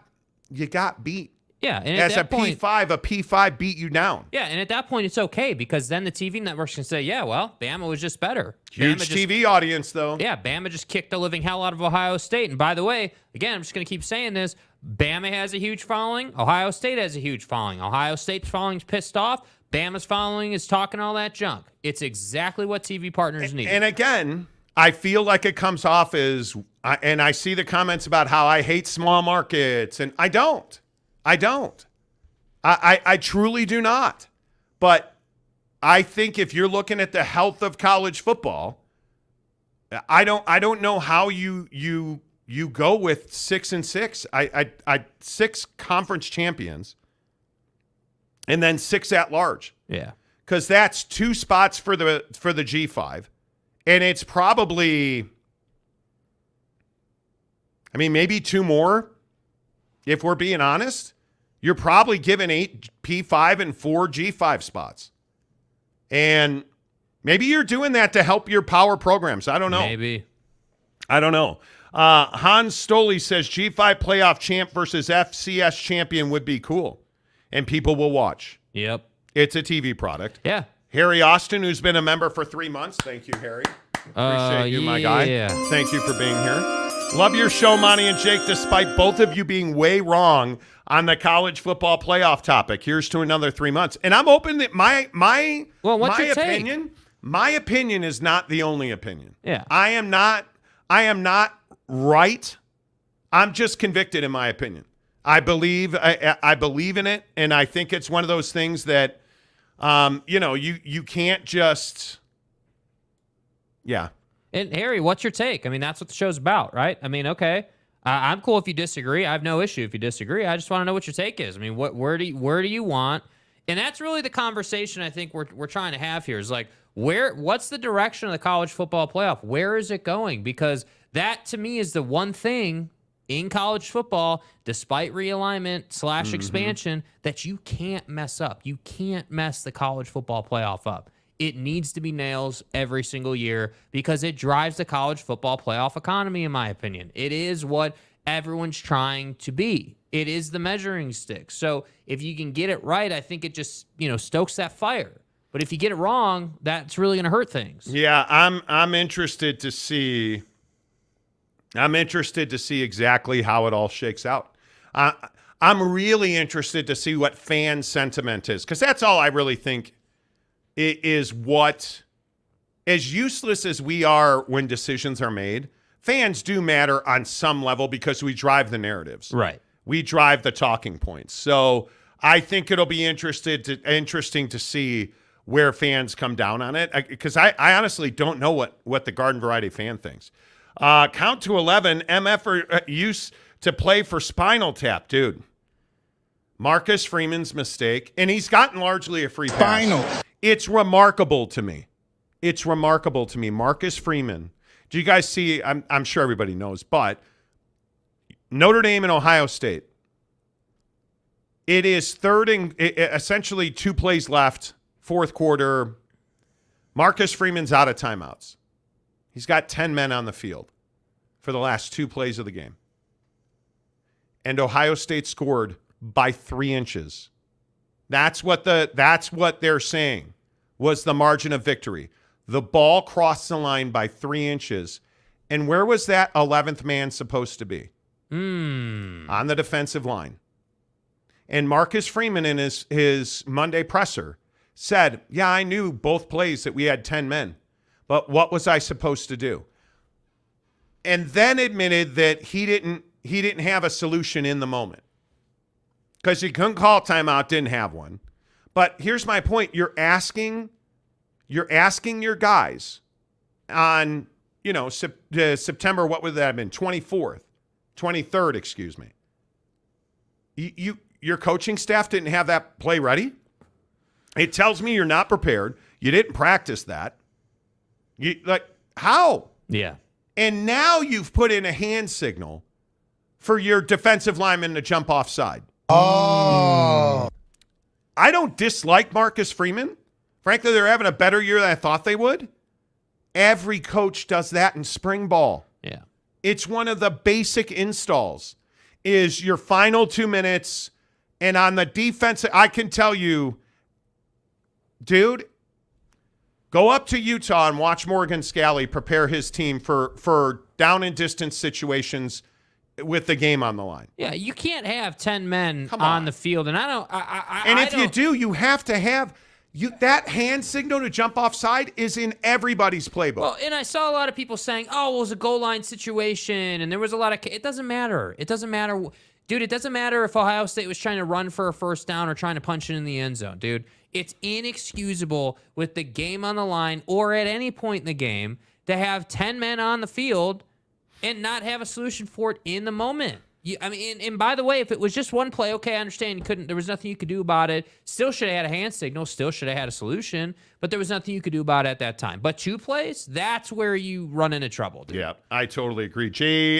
beat. Yeah, and as a P5 beat you down. Yeah, and at that point, it's okay because then the TV networks can say, yeah, well, Bama was just better. Huge TV audience, though. Yeah, Bama just kicked the living hell out of Ohio State. And by the way, again, I'm just going to keep saying this. Bama has a huge following. Ohio State has a huge following. Ohio State's following's pissed off. Bama's following is talking all that junk. It's exactly what TV partners need. And again, I feel like it comes off as, and I see the comments about how I hate small markets, and I don't. I truly do not. But I think if you're looking at the health of college football, I don't know how you go with 6-6. I 6 conference champions. And then 6 at large. Yeah. Because that's 2 spots for the G5. And it's probably, maybe 2 more. If we're being honest, you're probably given 8 P5 and 4 G5 spots. And maybe you're doing that to help your power programs. I don't know. Maybe. I don't know. Hans Stoley says G5 playoff champ versus FCS champion would be cool. And people will watch. Yep. It's a TV product. Yeah. Harry Austin, who's been a member for 3 months. Thank you, Harry. Appreciate you, my guy. Thank you for being here. Love your show, Monty and Jake, despite both of you being way wrong on the college football playoff topic. Here's to another 3 months. And I'm open that what's your opinion. Take? My opinion is not the only opinion. Yeah. I am not right. I'm just convicted in my opinion. I believe in it, and I think it's one of those things that, you can't just, yeah. And Harry, what's your take? That's what the show's about, right? Okay, I'm cool if you disagree. I have no issue if you disagree. I just want to know what your take is. Where do you want? And that's really the conversation I think we're trying to have here. Is what's the direction of the college football playoff? Where is it going? Because that to me is the one thing in college football, despite realignment / expansion, that you can't mess up. You can't mess the college football playoff up. It needs to be nails every single year because it drives the college football playoff economy, in my opinion. It is what everyone's trying to be. It is the measuring stick. So if you can get it right, I think it just, stokes that fire. But if you get it wrong, that's really going to hurt things. Yeah, I'm interested to see exactly how it all shakes out. I'm really interested to see what fan sentiment is, because that's all I really think is what, as useless as we are when decisions are made, fans do matter on some level because we drive the narratives. Right. We drive the talking points. So I think it'll be interesting to see where fans come down on it, because I honestly don't know what the garden variety fan thinks. Count to 11. MF are used to play for Spinal Tap, dude. Marcus Freeman's mistake, and he's gotten largely a free pass. It's remarkable to me. Marcus Freeman. Do you guys see? I'm sure everybody knows, but Notre Dame and Ohio State. It is third and essentially 2 plays left, fourth quarter. Marcus Freeman's out of timeouts. He's got 10 men on the field for the last 2 plays of the game. And Ohio State scored by 3 inches. That's what they're saying was the margin of victory. The ball crossed the line by 3 inches. And where was that 11th man supposed to be? On the defensive line. And Marcus Freeman in his Monday presser said, yeah, I knew both plays that we had 10 men. But what was I supposed to do? And then admitted that he didn't have a solution in the moment. Because he couldn't call timeout, didn't have one. But here's my point. You're asking your guys on, September, what would that have been? 23rd, excuse me. Your coaching staff didn't have that play ready? It tells me you're not prepared. You didn't practice that. How? Yeah. And now you've put in a hand signal for your defensive lineman to jump offside. Oh. I don't dislike Marcus Freeman. Frankly, they're having a better year than I thought they would. Every coach does that in spring ball. Yeah. It's one of the basic installs is your final 2 minutes. And on the defense, I can tell you, dude, go up to Utah and watch Morgan Scalley prepare his team for down and distance situations with the game on the line. Yeah, you can't have 10 men on the field. And you do, you have to have that hand signal to jump offside is in everybody's playbook. Well, and I saw a lot of people saying, it was a goal line situation, and there was a lot of – it doesn't matter. It doesn't matter. Dude, it doesn't matter if Ohio State was trying to run for a first down or trying to punch it in the end zone, dude. It's inexcusable with the game on the line or at any point in the game to have 10 men on the field and not have a solution for it in the moment. And by the way, if it was just one play, okay, I understand there was nothing you could do about it. Still should have had a hand signal, still should have had a solution, but there was nothing you could do about it at that time. But 2 plays, that's where you run into trouble, dude. Yeah, I totally agree.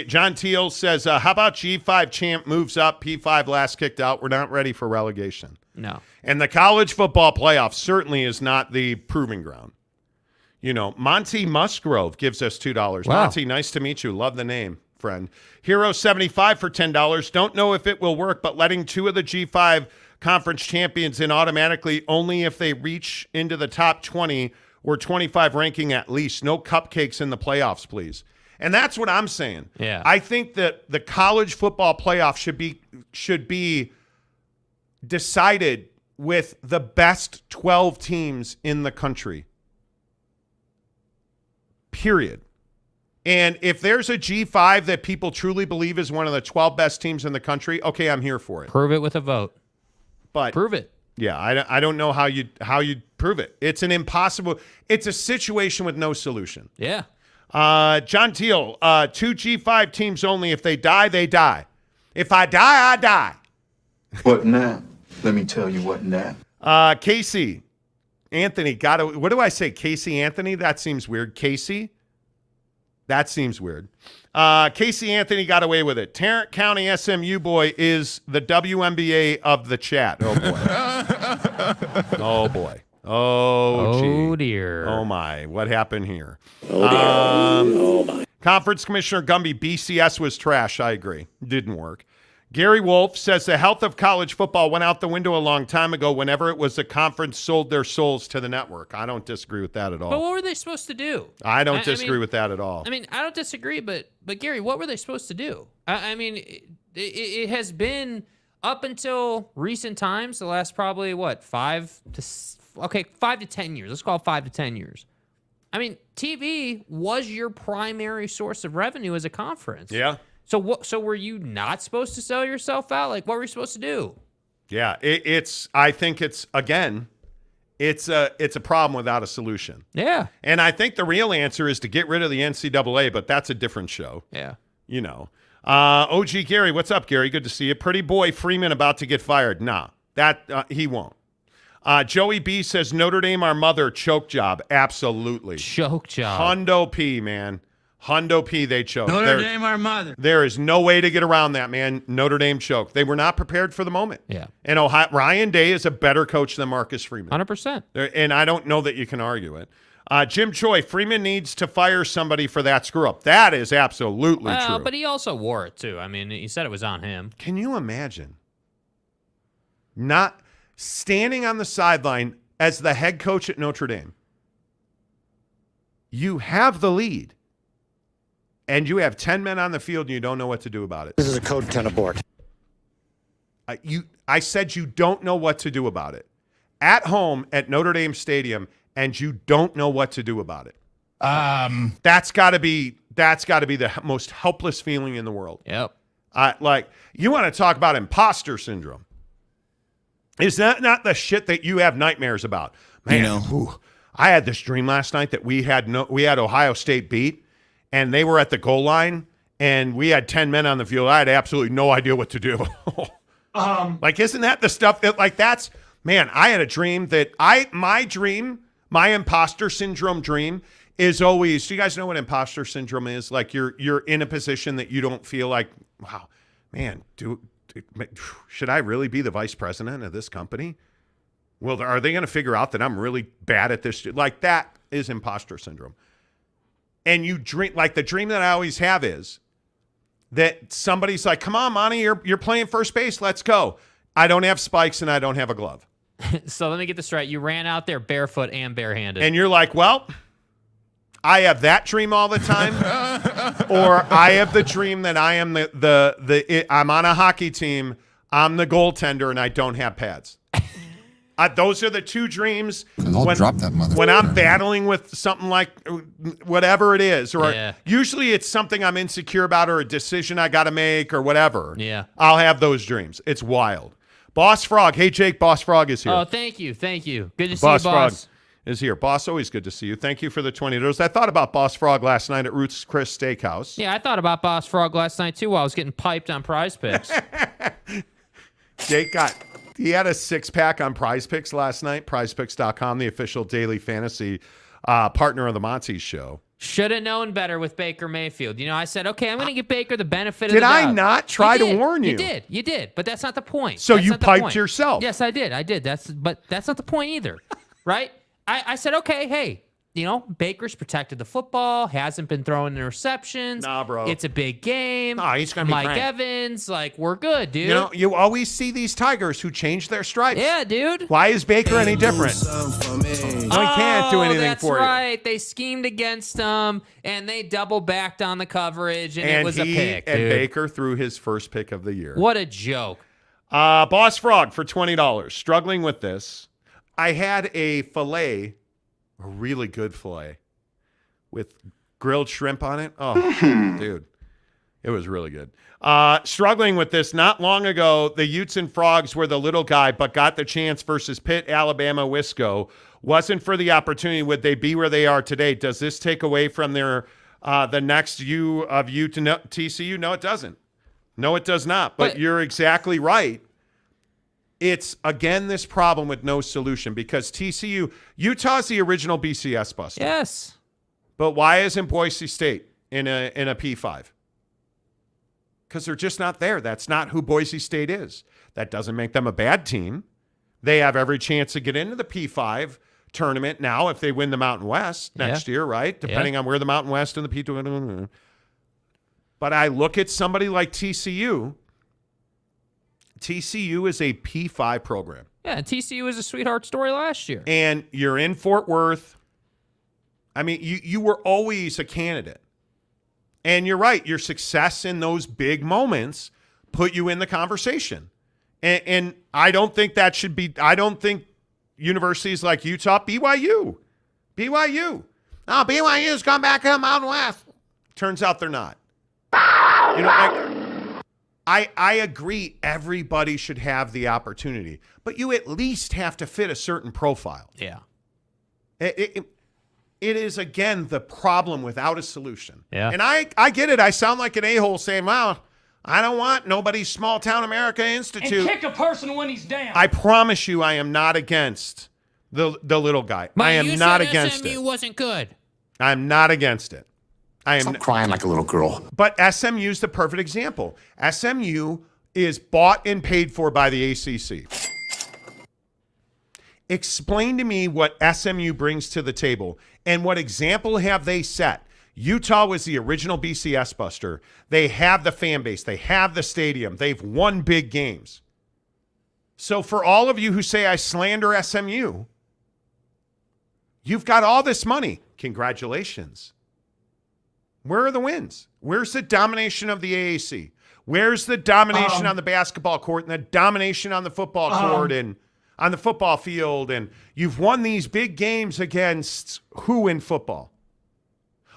John Teal says, how about G5 champ moves up, P5 last kicked out? We're not ready for relegation. No. And the college football playoff certainly is not the proving ground. Monty Musgrove gives us $2. Wow. Monty, nice to meet you. Love the name, friend. Hero 75 for $10. Don't know if it will work, but letting 2 of the G5 conference champions in automatically only if they reach into the top 20 or 25 ranking at least. No cupcakes in the playoffs, please. And that's what I'm saying. Yeah. I think that the college football playoff should be decided with the best 12 teams in the country. Period. And if there's a G5 that people truly believe is one of the 12 best teams in the country, okay, I'm here for it. Prove it with a vote. But prove it. Yeah, I don't know how you prove it. It's a situation with no solution. Yeah. John Teal, 2 G5 teams only. If they die, they die. If I die, I die. What now? Let me tell you what now. Casey Anthony what do I say? Casey Anthony? That seems weird. Casey? That seems weird. Casey Anthony got away with it. Tarrant County SMU boy is the WNBA of the chat. Oh, boy. Oh, boy. Oh, dear. Oh, my. What happened here? Oh, dear. Oh, my. Conference Commissioner Gumby, BCS was trash. I agree. Didn't work. Gary Wolf says the health of college football went out the window a long time ago whenever it was the conference sold their souls to the network. I don't disagree with that at all. But what were they supposed to do? I don't disagree with that at all. I don't disagree, but Gary, what were they supposed to do? It has been up until recent times, the last probably, 5 to 10 years. Let's call it 5 to 10 years. TV was your primary source of revenue as a conference. Yeah. So were you not supposed to sell yourself out? What were you supposed to do? Yeah, I think it's a problem without a solution. Yeah. And I think the real answer is to get rid of the NCAA, but that's a different show. Yeah. OG Gary, what's up, Gary? Good to see you. Pretty boy Freeman about to get fired. Nah, that he won't. Joey B says Notre Dame, our mother, choke job. Absolutely. Choke job. Hundo P, man. Hundo P, they choke. Notre Dame, our mother. There is no way to get around that, man. Notre Dame choke. They were not prepared for the moment. Yeah. And Ryan Day is a better coach than Marcus Freeman. 100%. And I don't know that you can argue it. Jim Choi, Freeman needs to fire somebody for that screw-up. That is absolutely true. But he also wore it, too. I mean, he said it was on him. Can you imagine not standing on the sideline as the head coach at Notre Dame? You have the lead, and you have 10 men on the field, and you don't know what to do about it. This is a code 10 abort. I said you don't know what to do about it. At home at Notre Dame Stadium, and you don't know what to do about it. That's got to be the most helpless feeling in the world. Yep. Like, you want to talk about imposter syndrome. Is that not the shit that you have nightmares about? Man, I had this dream last night that we had Ohio State beat, and they were at the goal line, and we had 10 men on the field. I had absolutely no idea what to do. Like, isn't that the stuff that, like, that's, man, I had a dream that my imposter syndrome dream is always, do you guys know what imposter syndrome is? Like, you're in a position that you don't feel like, wow, man, should I really be the vice president of this company? Well, are they going to figure out that I'm really bad at this? Like, that is imposter syndrome. And you dream, like, the dream that I always have is that somebody's like, come on, Monty, you're playing first base. Let's go. I don't have spikes and I don't have a glove. So let me get this right. You ran out there barefoot and barehanded. And you're like, well, I have that dream all the time, or I have the dream that I am I'm on a hockey team, I'm the goaltender, and I don't have pads. Those are the two dreams. And I'll drop that mother. When I'm battling with something like whatever it is, or usually it's something I'm insecure about, or a decision I got to make, or whatever. Yeah, I'll have those dreams. It's wild. Boss Frog, hey Jake, Boss Frog is here. Oh, thank you. Good to see you, Boss. Boss Frog is here. Boss, always good to see you. Thank you for the $20. I thought about Boss Frog last night at Ruth's Chris Steakhouse. Yeah, I thought about Boss Frog last night, too, while I was getting piped on Prize Picks. Jake he had a 6-pack on Prize Picks last night, prizepicks.com, the official daily fantasy partner of the Monty Show. Should have known better with Baker Mayfield. You know, I said, okay, I'm going to give Baker the benefit of the doubt. Did I not try to warn you? You did, but that's not the point. So you piped yourself. Yes, I did. But that's not the point either, right? I said, okay, hey, you know, Baker's protected the football, hasn't been throwing interceptions. Nah, bro. It's a big game. Nah, he's going to be Mike great. Evans, like, we're good, dude. You know, you always see these Tigers who change their stripes. Yeah, dude. Why is Baker any different? He can't do anything for you. That's right. They schemed against him, and they double backed on the coverage, and it was a pick, dude. And Baker threw his first pick of the year. What a joke. Boss Frog for $20. Struggling with this. I had a filet, a really good filet, with grilled shrimp on it. Oh, dude. It was really good. Struggling with this. Not long ago, the Utes and Frogs were the little guy, but got the chance versus Pitt, Alabama, Wisco. Wasn't for the opportunity. Would they be where they are today? Does this take away from their the next U of U to TCU? No, it doesn't. No, it does not. But you're exactly right. It's, again, this problem with no solution because TCU, Utah's the original BCS buster. Yes. But why isn't Boise State in a P5? Because they're just not there. That's not who Boise State is. That doesn't make them a bad team. They have every chance to get into the P5 tournament now if they win the Mountain West next year, right? Depending on where the Mountain West and the P2. But I look at somebody like TCU. TCU is a P5 program. Yeah, TCU was a sweetheart story last year. And you're in Fort Worth. I mean, you were always a candidate. And you're right. Your success in those big moments put you in the conversation. And I don't think that should be – I don't think universities like Utah, BYU. Oh, BYU's gone back to the Mountain West. Turns out they're not. You know, I agree everybody should have the opportunity, but you at least have to fit a certain profile. Yeah. It is, again, the problem without a solution. Yeah. And I get it. I sound like an a-hole saying, well, I don't want nobody's small town America Institute. And kick a person when he's down. I promise you, I am not against the little guy. But I am not against SMU it. wasn't good. I'm not against it. Stop crying like a little girl. But SMU is the perfect example. SMU is bought and paid for by the ACC. Explain to me what SMU brings to the table and what example have they set. Utah was the original BCS buster. They have the fan base. They have the stadium. They've won big games. So for all of you who say I slander SMU, you've got all this money. Congratulations. Where are the wins? Where's the domination of the AAC? Where's the domination on the basketball court and the domination on the football court and on the football field? And you've won these big games against who in football?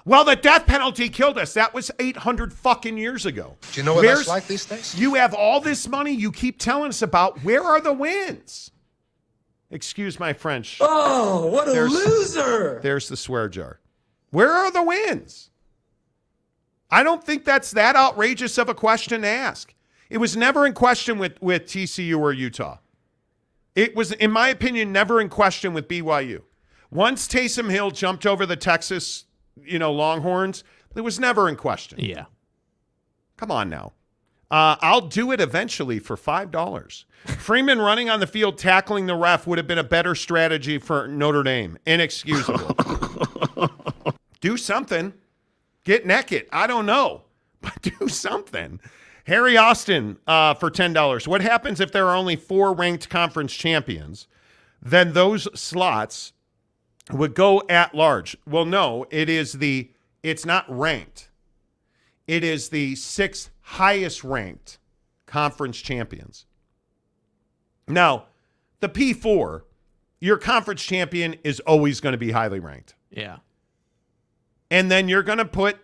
Well, the death penalty killed us. That was 800 fucking years ago. Do you know what that's like these days? You have all this money you keep telling us about. Where are the wins? Excuse my French. Oh, what a loser. There's the swear jar. Where are the wins? I don't think that's that outrageous of a question to ask. It was never in question with TCU or Utah. It was, in my opinion, never in question with BYU. Once Taysom Hill jumped over the Texas, Longhorns, it was never in question. Yeah. Come on now. I'll do it eventually for $5. Freeman running on the field tackling the ref would have been a better strategy for Notre Dame. Inexcusable. Do something. Get naked. I don't know. But do something. Harry Austin for $10. What happens if there are only 4 ranked conference champions? Then those slots would go at large. Well, no, it's not ranked. It is the 6 highest ranked conference champions. Now, the P4, your conference champion is always going to be highly ranked. Yeah. And then you're going to put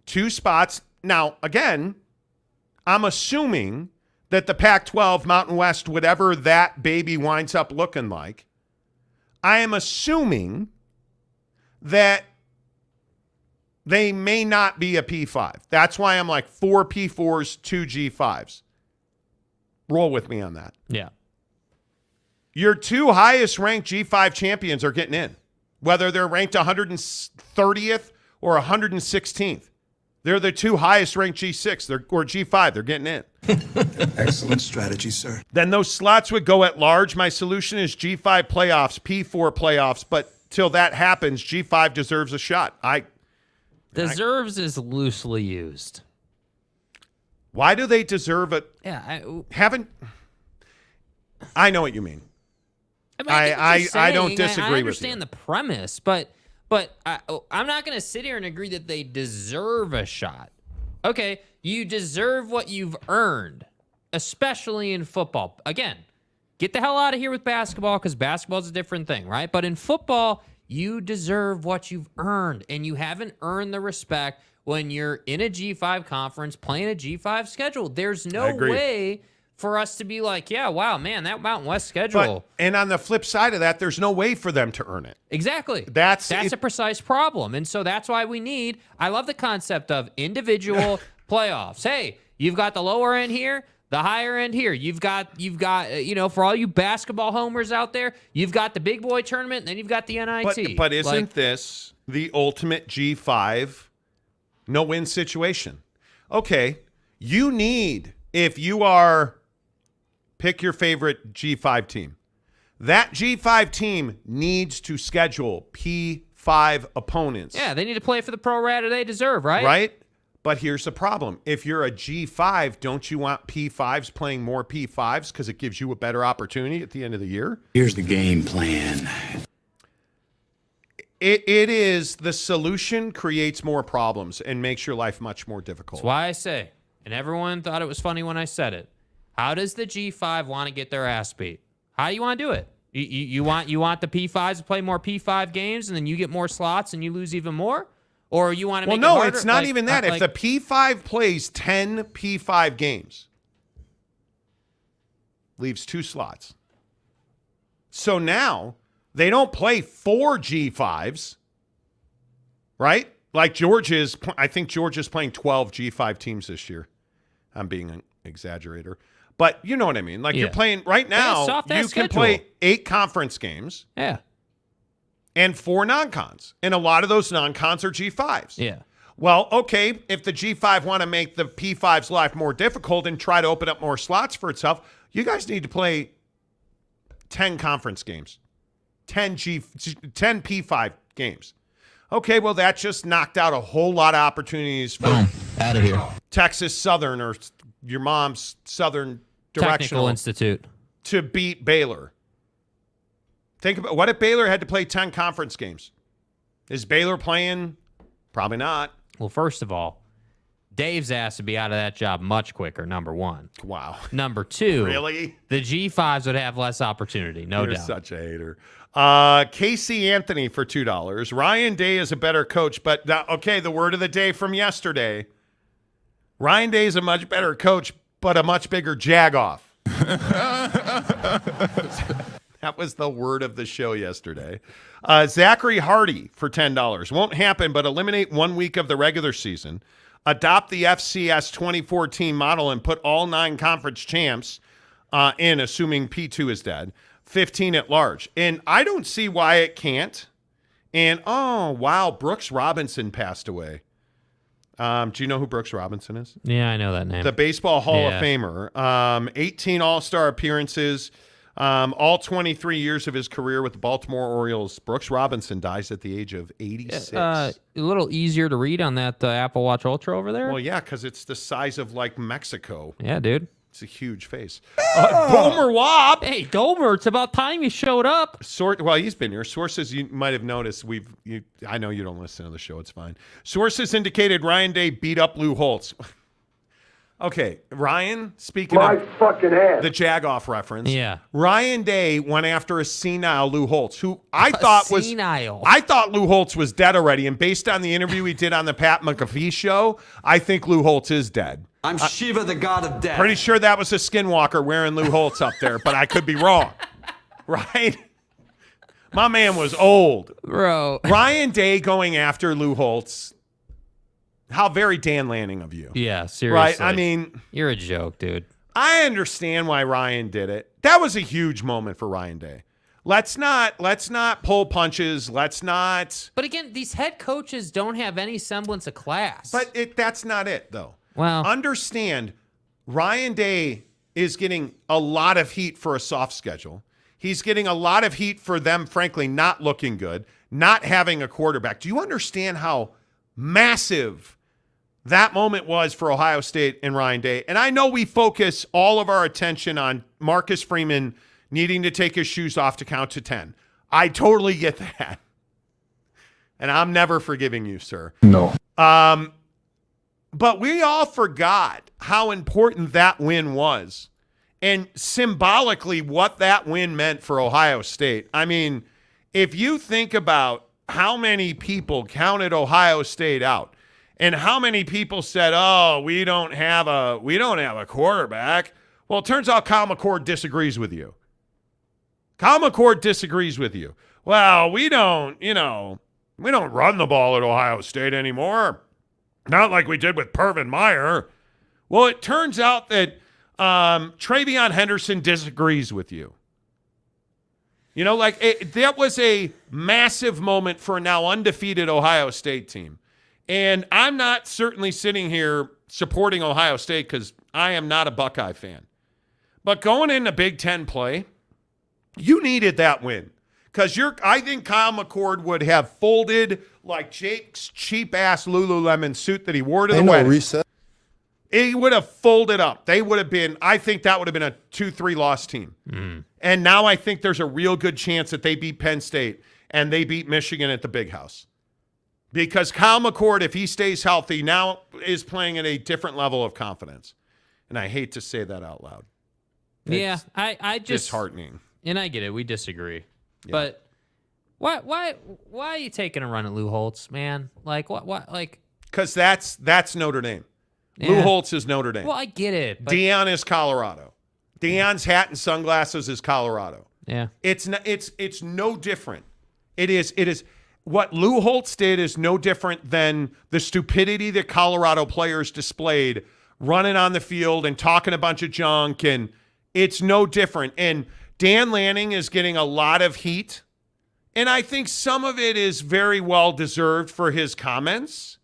2 spots. Now, again, I'm assuming that the Pac-12, Mountain West, whatever that baby winds up looking like, I am assuming that they may not be a P5. That's why I'm like 4 P4s, 2 G5s. Roll with me on that. Yeah. Your 2 highest ranked G5 champions are getting in, whether they're ranked 130th or 116th. They're the 2 highest ranked G6 or G5. They're getting in. Excellent strategy, sir. Then those slots would go at large. My solution is G5 playoffs, P4 playoffs. But till that happens, G5 deserves a shot. Deserves is loosely used. Why do they deserve it? Yeah. I know what you mean. I don't disagree with you. I understand the premise, but I'm not going to sit here and agree that they deserve a shot. Okay, you deserve what you've earned, especially in football. Again, get the hell out of here with basketball because basketball's a different thing, right? But in football, you deserve what you've earned, and you haven't earned the respect when you're in a G5 conference playing a G5 schedule. There's no way for us to be like, yeah, wow, man, that Mountain West schedule. And on the flip side of that, there's no way for them to earn it. Exactly. That's a precise problem. And so that's why I love the concept of individual playoffs. Hey, you've got the lower end here, the higher end here. You've got, for all you basketball homers out there, you've got the big boy tournament, and then you've got the NIT. But isn't this the ultimate G5 no-win situation? Okay, you need, if you are... Pick your favorite G5 team. That G5 team needs to schedule P5 opponents. Yeah, they need to play for the pro rata they deserve, right? Right? But here's the problem. If you're a G5, don't you want P5s playing more P5s because it gives you a better opportunity at the end of the year? Here's the game plan. It is the solution creates more problems and makes your life much more difficult. That's why I say, and everyone thought it was funny when I said it, how does the G5 want to get their ass beat? How do you want to do it? You want the P5s to play more P5 games and then you get more slots and you lose even more? Or you want to make it harder? It's not even that. If the P5 plays 10 P5 games, leaves 2 slots. So now they don't play 4 G5s, right? Like I think Georgia's playing 12 G5 teams this year. I'm being an exaggerator. But you know what I mean. Like you're Yeah. playing right now, you can play 8 conference games Yeah. and 4 non-cons. And a lot of those non-cons are G5s. Yeah. Well, okay, if the G5 want to make the P5's life more difficult and try to open up more slots for itself, you guys need to play 10 conference games, 10 P5 games. Okay, well, that just knocked out a whole lot of opportunities for Out of here. Texas Southern or your mom's Southern Technical Directional Institute. to beat Baylor. Think about what if Baylor had to play 10 conference games? Is Baylor playing? Probably not. Well, first of all, Dave's ass would be out of that job much quicker, number one. Wow. Number two, Really? the G5s would have less opportunity, no You're doubt. such a hater. Casey Anthony for $2. Ryan Day is a better coach, but okay, the word of the day from yesterday. Ryan Day is a much better coach, but a much bigger jagoff. That was the word of the show yesterday. Zachary Hardy for $10. Won't happen, but eliminate 1 week of the regular season. Adopt the FCS 2014 model and put all 9 conference champs in, assuming P2 is dead. 15 at large. And I don't see why it can't. And, oh, wow, Brooks Robinson passed away. Do you know who Brooks Robinson is? Yeah, I know that name. The Baseball Hall of Yeah. Famer. 18 All-Star appearances. All 23 years of his career with the Baltimore Orioles. Brooks Robinson dies at the age of 86. A little easier to read on that Apple Watch Ultra over there. Well, yeah, because it's the size of, like, Mexico. Yeah, dude. It's a huge face. Boomer Wop. Hey, Gomer, it's about time you showed up. Well, he's been here. Sources you might have noticed. I know you don't listen to the show. It's fine. Sources indicated Ryan Day beat up Lou Holtz. Okay, Ryan, speaking of fucking ass. the Jagoff reference. Yeah. Ryan Day went after a senile Lou Holtz, who I thought senile. I thought Lou Holtz was dead already. And based on the interview we did on the Pat McAfee show, I think Lou Holtz is dead. I'm Shiva, the god of death. Pretty sure that was a skinwalker wearing Lou Holtz up there, but I could be wrong. Right? My man was old. Bro. Ryan Day going after Lou Holtz. How very Dan Lanning of you. Yeah, seriously. Right? I mean, you're a joke, dude. I understand why Ryan did it. That was a huge moment for Ryan Day. Let's not pull punches. Let's not. But again, these head coaches don't have any semblance of class. But that's not it, though. Well, Understand, Ryan Day is getting a lot of heat for a soft schedule. He's getting a lot of heat for them, frankly, not looking good, not having a quarterback. Do you understand how massive that moment was for Ohio State and Ryan Day? And I know we focus all of our attention on Marcus Freeman needing to take his shoes off to count to 10. I totally get that. And I'm never forgiving you, sir. No. But we all forgot how important that win was and symbolically what that win meant for Ohio State. I mean, if you think about how many people counted Ohio State out and how many people said, "Oh, we don't have a quarterback." Well, it turns out Kyle McCord disagrees with you. Kyle McCord disagrees with you. Well, we don't run the ball at Ohio State anymore. Not like we did with Pervin Meyer. Well, it turns out that Travion Henderson disagrees with you. You know, that was a massive moment for a now undefeated Ohio State team. And I'm not certainly sitting here supporting Ohio State because I am not a Buckeye fan. But going into Big Ten play, you needed that win. Because I think Kyle McCord would have folded like Jake's cheap-ass Lululemon suit that he wore to the wedding. Reset. He would have folded up. I think that would have been a 2-3 loss team. And now I think there's a real good chance that they beat Penn State and they beat Michigan at the Big House. Because Kyle McCord, if he stays healthy, now is playing at a different level of confidence. And I hate to say that out loud. yeah, I just Disheartening. and I get it. We disagree, but why are you taking a run at Lou Holtz, man? Like what? Like Because that's Notre Dame. Yeah. Lou Holtz is Notre Dame. Well, I get it. But, Deion is Colorado. Deion's hat and sunglasses is Colorado. yeah. It's no different. It is what Lou Holtz did is no different than the stupidity that Colorado players displayed running on the field and talking a bunch of junk, and it's no different. And Dan Lanning is getting a lot of heat, and I think some of it is very well deserved for his comments.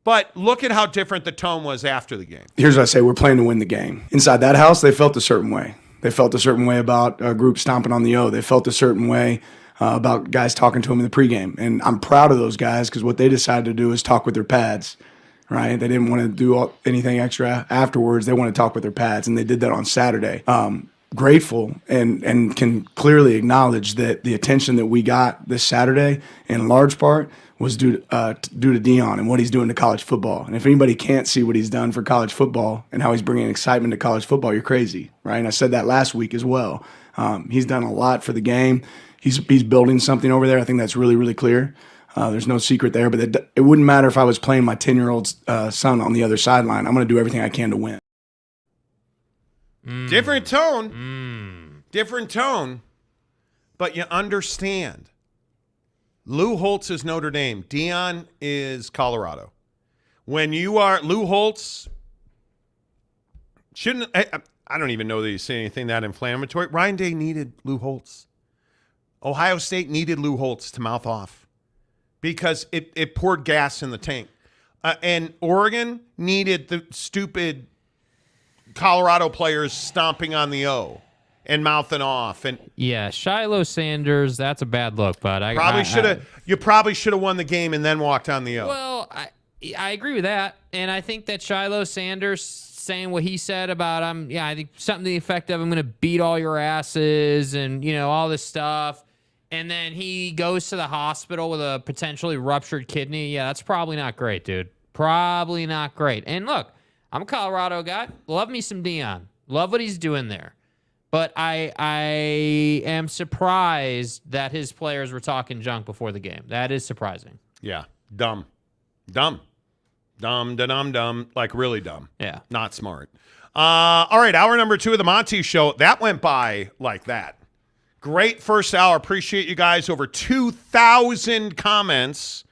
But look at how different the tone was after the game. Here's what I say. We're playing to win the game. Inside that house, they felt a certain way. They felt a certain way about a group stomping on the O. They felt a certain way about guys talking to him in the pregame. And I'm proud of those guys because what they decided to do is talk with their pads, right? They didn't want to do anything extra afterwards. They want to talk with their pads, and they did that on Saturday. Grateful and can clearly acknowledge that the attention that we got this Saturday, in large part, was due to Dion and what he's doing to college football. And if anybody can't see what he's done for college football and how he's bringing excitement to college football, you're crazy, right? And I said that last week as well. He's done a lot for the game. He's building something over there. I think that's really, really clear. There's no secret there. But it wouldn't matter if I was playing my 10-year-old son on the other sideline. I'm going to do everything I can to win. Different tone. Different tone. But you understand. Lou Holtz is Notre Dame. Dion is Colorado. When you are Lou Holtz, shouldn't I don't even know that you say anything that inflammatory. Ryan Day needed Lou Holtz. Ohio State needed Lou Holtz to mouth off because it poured gas in the tank. And Oregon needed the stupid Colorado players stomping on the O and mouthing off. And yeah, Shiloh Sanders, that's a bad look, but you probably should have won the game and then walked on the O. Well, I agree with that, and I think that Shiloh Sanders saying what he said about I think something to the effect of I'm going to beat all your asses and all this stuff, and then he goes to the hospital with a potentially ruptured kidney. Yeah, that's probably not great, dude. Probably not great. And look, I'm a Colorado guy. Love me some Dion. Love what he's doing there. But I am surprised that his players were talking junk before the game. That is surprising. Yeah. Dumb. Like really dumb. Yeah. Not smart. All right, hour number 2 of the Monty Show. That went by like that. Great first hour. Appreciate you guys. Over 2,000 comments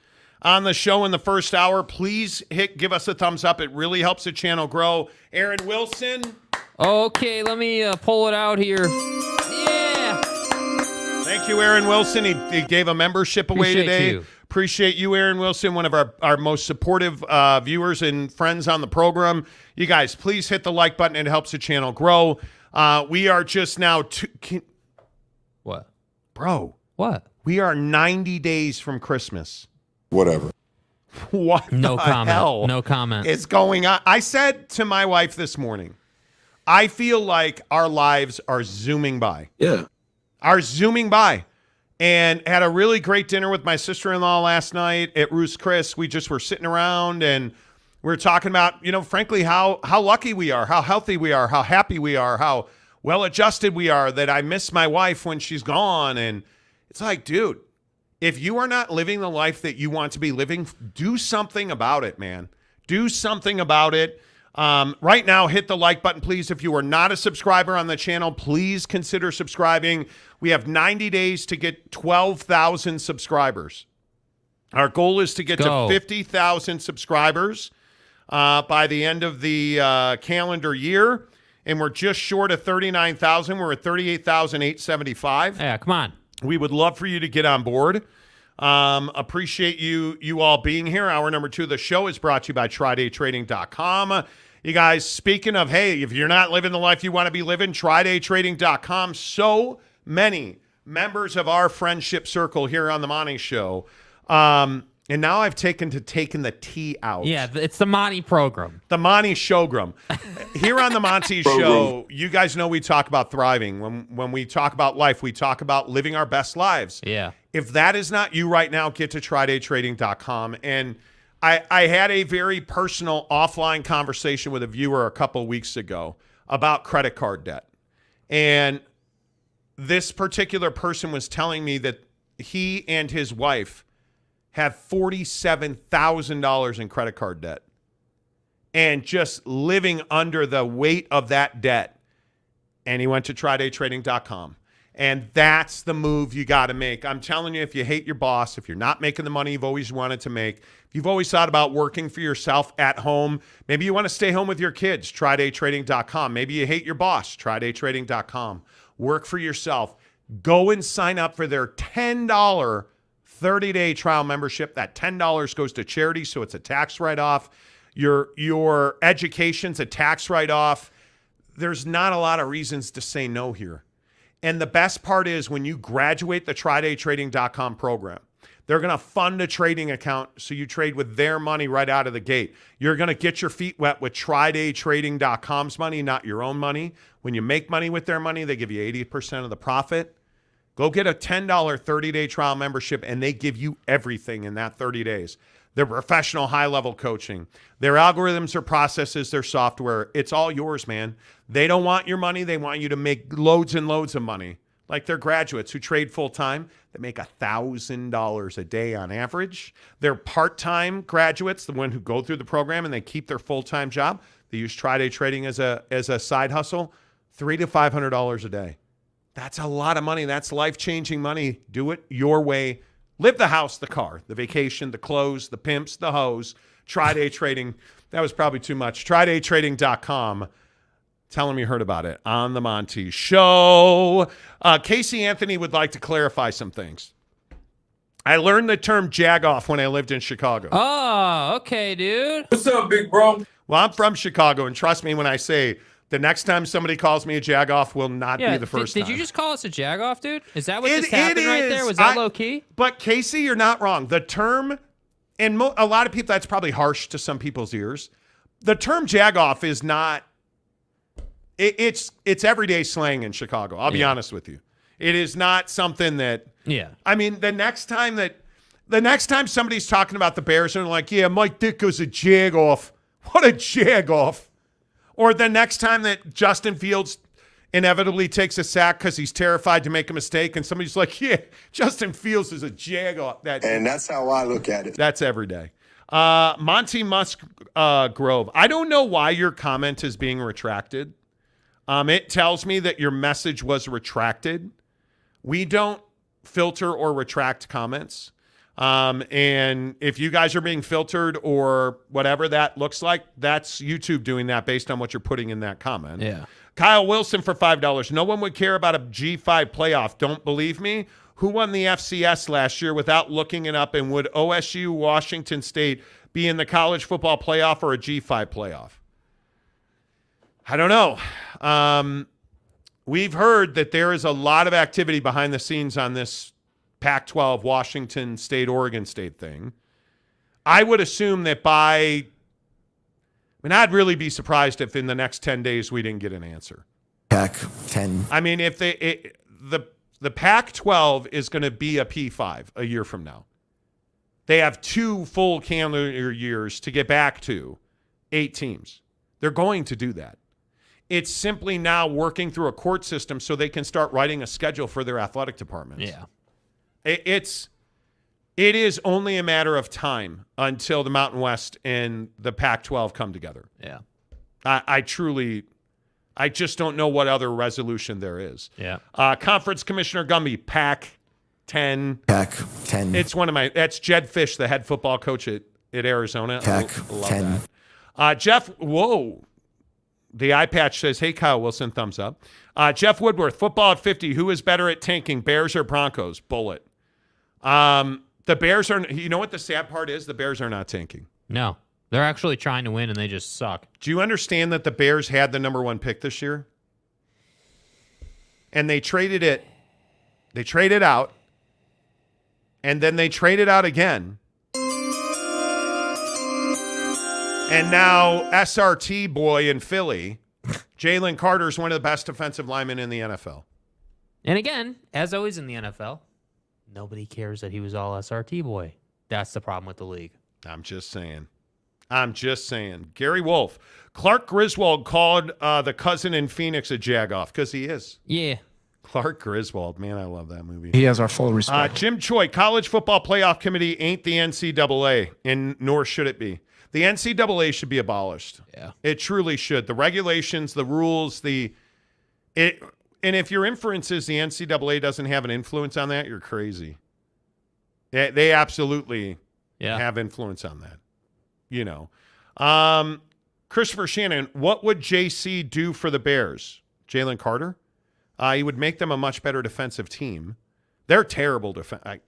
on the show in the first hour. Please give us a thumbs up. It really helps the channel grow. Aaron Wilson. Okay, let me pull it out here. Yeah. Thank you, Aaron Wilson. He gave a membership away today. Appreciate you, Aaron Wilson, one of our most supportive viewers and friends on the program. You guys, please hit the like button. It helps the channel grow. We are just now... What? Bro. What? We are 90 days from Christmas. Whatever. What No the comment. hell No comment. is going on? I said to my wife this morning, I feel like our lives are zooming by. Yeah. Are zooming by. And had a really great dinner with my sister-in-law last night at Ruth's Chris. We just were sitting around and we were talking about, frankly, how lucky we are, how healthy we are, how happy we are, how well-adjusted we are, that I miss my wife when she's gone. And it's like, dude, if you are not living the life that you want to be living, do something about it, man. Do something about it. Right now, hit the like button, please. If you are not a subscriber on the channel, please consider subscribing. We have 90 days to get 12,000 subscribers. Our goal is to get to 50,000 subscribers by the end of the calendar year, and we're just short of 39,000. We're at 38,875. Yeah, come on. We would love for you to get on board. Appreciate you all being here. Hour number 2 of the show is brought to you by TryDayTrading.com. You guys, speaking of, hey, if you're not living the life you want to be living, TryDayTrading.com. So many members of our friendship circle here on the Monty Show. And now I've taken the T out. Yeah, it's the Monty program. The Monty Showgram. Here on the Monty Show, you guys know we talk about thriving. When we talk about life, we talk about living our best lives. Yeah. If that is not you right now, get to TryDayTrading.com. And I had a very personal offline conversation with a viewer a couple of weeks ago about credit card debt. And this particular person was telling me that he and his wife have $47,000 in credit card debt and just living under the weight of that debt. And he went to TryDayTrading.com. And that's the move you got to make. I'm telling you, if you hate your boss, if you're not making the money you've always wanted to make, if you've always thought about working for yourself at home, maybe you want to stay home with your kids, trydaytrading.com. Maybe you hate your boss, trydaytrading.com. Work for yourself. Go and sign up for their $10 30-day trial membership. That $10 goes to charity, so it's a tax write-off. Your education's a tax write-off. There's not a lot of reasons to say no here. And the best part is when you graduate the trydaytrading.com program, they're going to fund a trading account so you trade with their money right out of the gate. You're going to get your feet wet with trydaytrading.com's money, not your own money. When you make money with their money, they give you 80% of the profit. Go get a $10 30-day trial membership, and they give you everything in that 30 days. Their professional high-level coaching, their algorithms, their processes, their software. It's all yours, man. They don't want your money. They want you to make loads and loads of money. Like their graduates who trade full-time, they make $1,000 a day on average. Their part-time graduates, the one who go through the program and they keep their full-time job, they use Tri-Day trading as a side hustle, $300 to $500 a day. That's a lot of money. That's life-changing money. Do it your way. Live the house, the car, the vacation, the clothes, the pimps, the hoes. Tri-Day trading. That was probably too much. TriDayTrading.com. Tell them you heard about it on the Monty Show. Casey Anthony would like to clarify some things. I learned the term jagoff when I lived in Chicago. Oh, okay, dude. What's up, big bro? Well, I'm from Chicago, and trust me when I say the next time somebody calls me a jagoff will not be the first time. Did you just call us a jagoff, dude? Is that what just happened right there? Was that low key? But Casey, you're not wrong. The term, and a lot of people, that's probably harsh to some people's ears. The term jagoff is not, it's everyday slang in Chicago. I'll be honest with you. It is not something that, I mean, the next time somebody's talking about the Bears and they're like, yeah, Mike Ditko's a jagoff. What a jagoff. Or the next time that Justin Fields inevitably takes a sack because he's terrified to make a mistake, and somebody's like, yeah, Justin Fields is a jagoff. And that's how I look at it. That's every day. Monty Musgrove, I don't know why your comment is being retracted. It tells me that your message was retracted. We don't filter or retract comments. And if you guys are being filtered or whatever that looks like, that's YouTube doing that based on what you're putting in that comment. Yeah. Kyle Wilson for $5. No one would care about a G5 playoff. Don't believe me? Who won the FCS last year without looking it up? And would OSU, Washington State be in the college football playoff or a G5 playoff? I don't know. We've heard that there is a lot of activity behind the scenes on this Pac-12, Washington State, Oregon State thing. I would assume that I'd really be surprised if in the next 10 days we didn't get an answer. Pac-10. I mean, if the Pac-12 is going to be a P5 a year from now. They have 2 full calendar years to get back to 8 teams. They're going to do that. It's simply now working through a court system so they can start writing a schedule for their athletic departments. Yeah. It is only a matter of time until the Mountain West and the Pac-12 come together. Yeah. I just don't know what other resolution there is. Yeah. Conference Commissioner Gumby, Pac-10. Pac-10. That's Jed Fish, the head football coach at Arizona. Pac-10. Jeff, whoa. The eye patch says, hey, Kyle Wilson, thumbs up. Jeff Woodworth, football at 50. Who is better at tanking, Bears or Broncos? Bullet. The Bears are, you know what the sad part is? The Bears are not tanking. No. They're actually trying to win, and they just suck. Do you understand that the Bears had the number 1 pick this year? And they traded it. They traded out. And then they traded out again. And now SRT boy in Philly, Jalen Carter is one of the best defensive linemen in the NFL. And again, as always in the NFL, nobody cares that he was all SRT boy. That's the problem with the league. I'm just saying. Gary Wolf. Clark Griswold called the cousin in Phoenix a jagoff because he is. Yeah. Clark Griswold. Man, I love that movie. He has our full respect. Jim Choi, College Football Playoff Committee ain't the NCAA, and nor should it be. The NCAA should be abolished. Yeah. It truly should. The regulations, the rules, it if your inference is the NCAA doesn't have an influence on that, you're crazy. They absolutely have influence on that. Christopher Shannon, what would JC do for the Bears? Jalen Carter? He would make them a much better defensive team. They're terrible defense.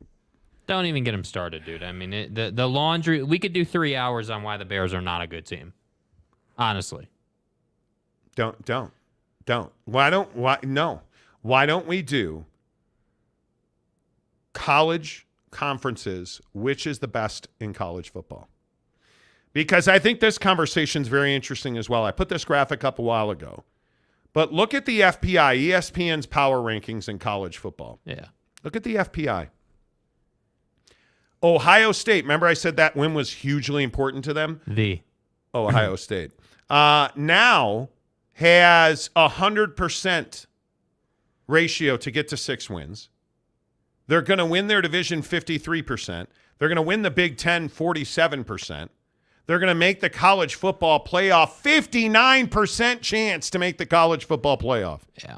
Don't even get him started, dude. I mean, the laundry. We could do 3 hours on why the Bears are not a good team. Honestly, don't. Why don't we do college conferences? Which is the best in college football? Because I think this conversation is very interesting as well. I put this graphic up a while ago, but look at the FPI, ESPN's power rankings in college football. Yeah, look at the FPI. Ohio State, remember I said that win was hugely important to them? Ohio State. Now has 100% ratio to get to 6 wins. They're going to win their division 53%. They're going to win the Big Ten 47%. They're going to make the college football playoff, 59% chance to make the college football playoff. Yeah.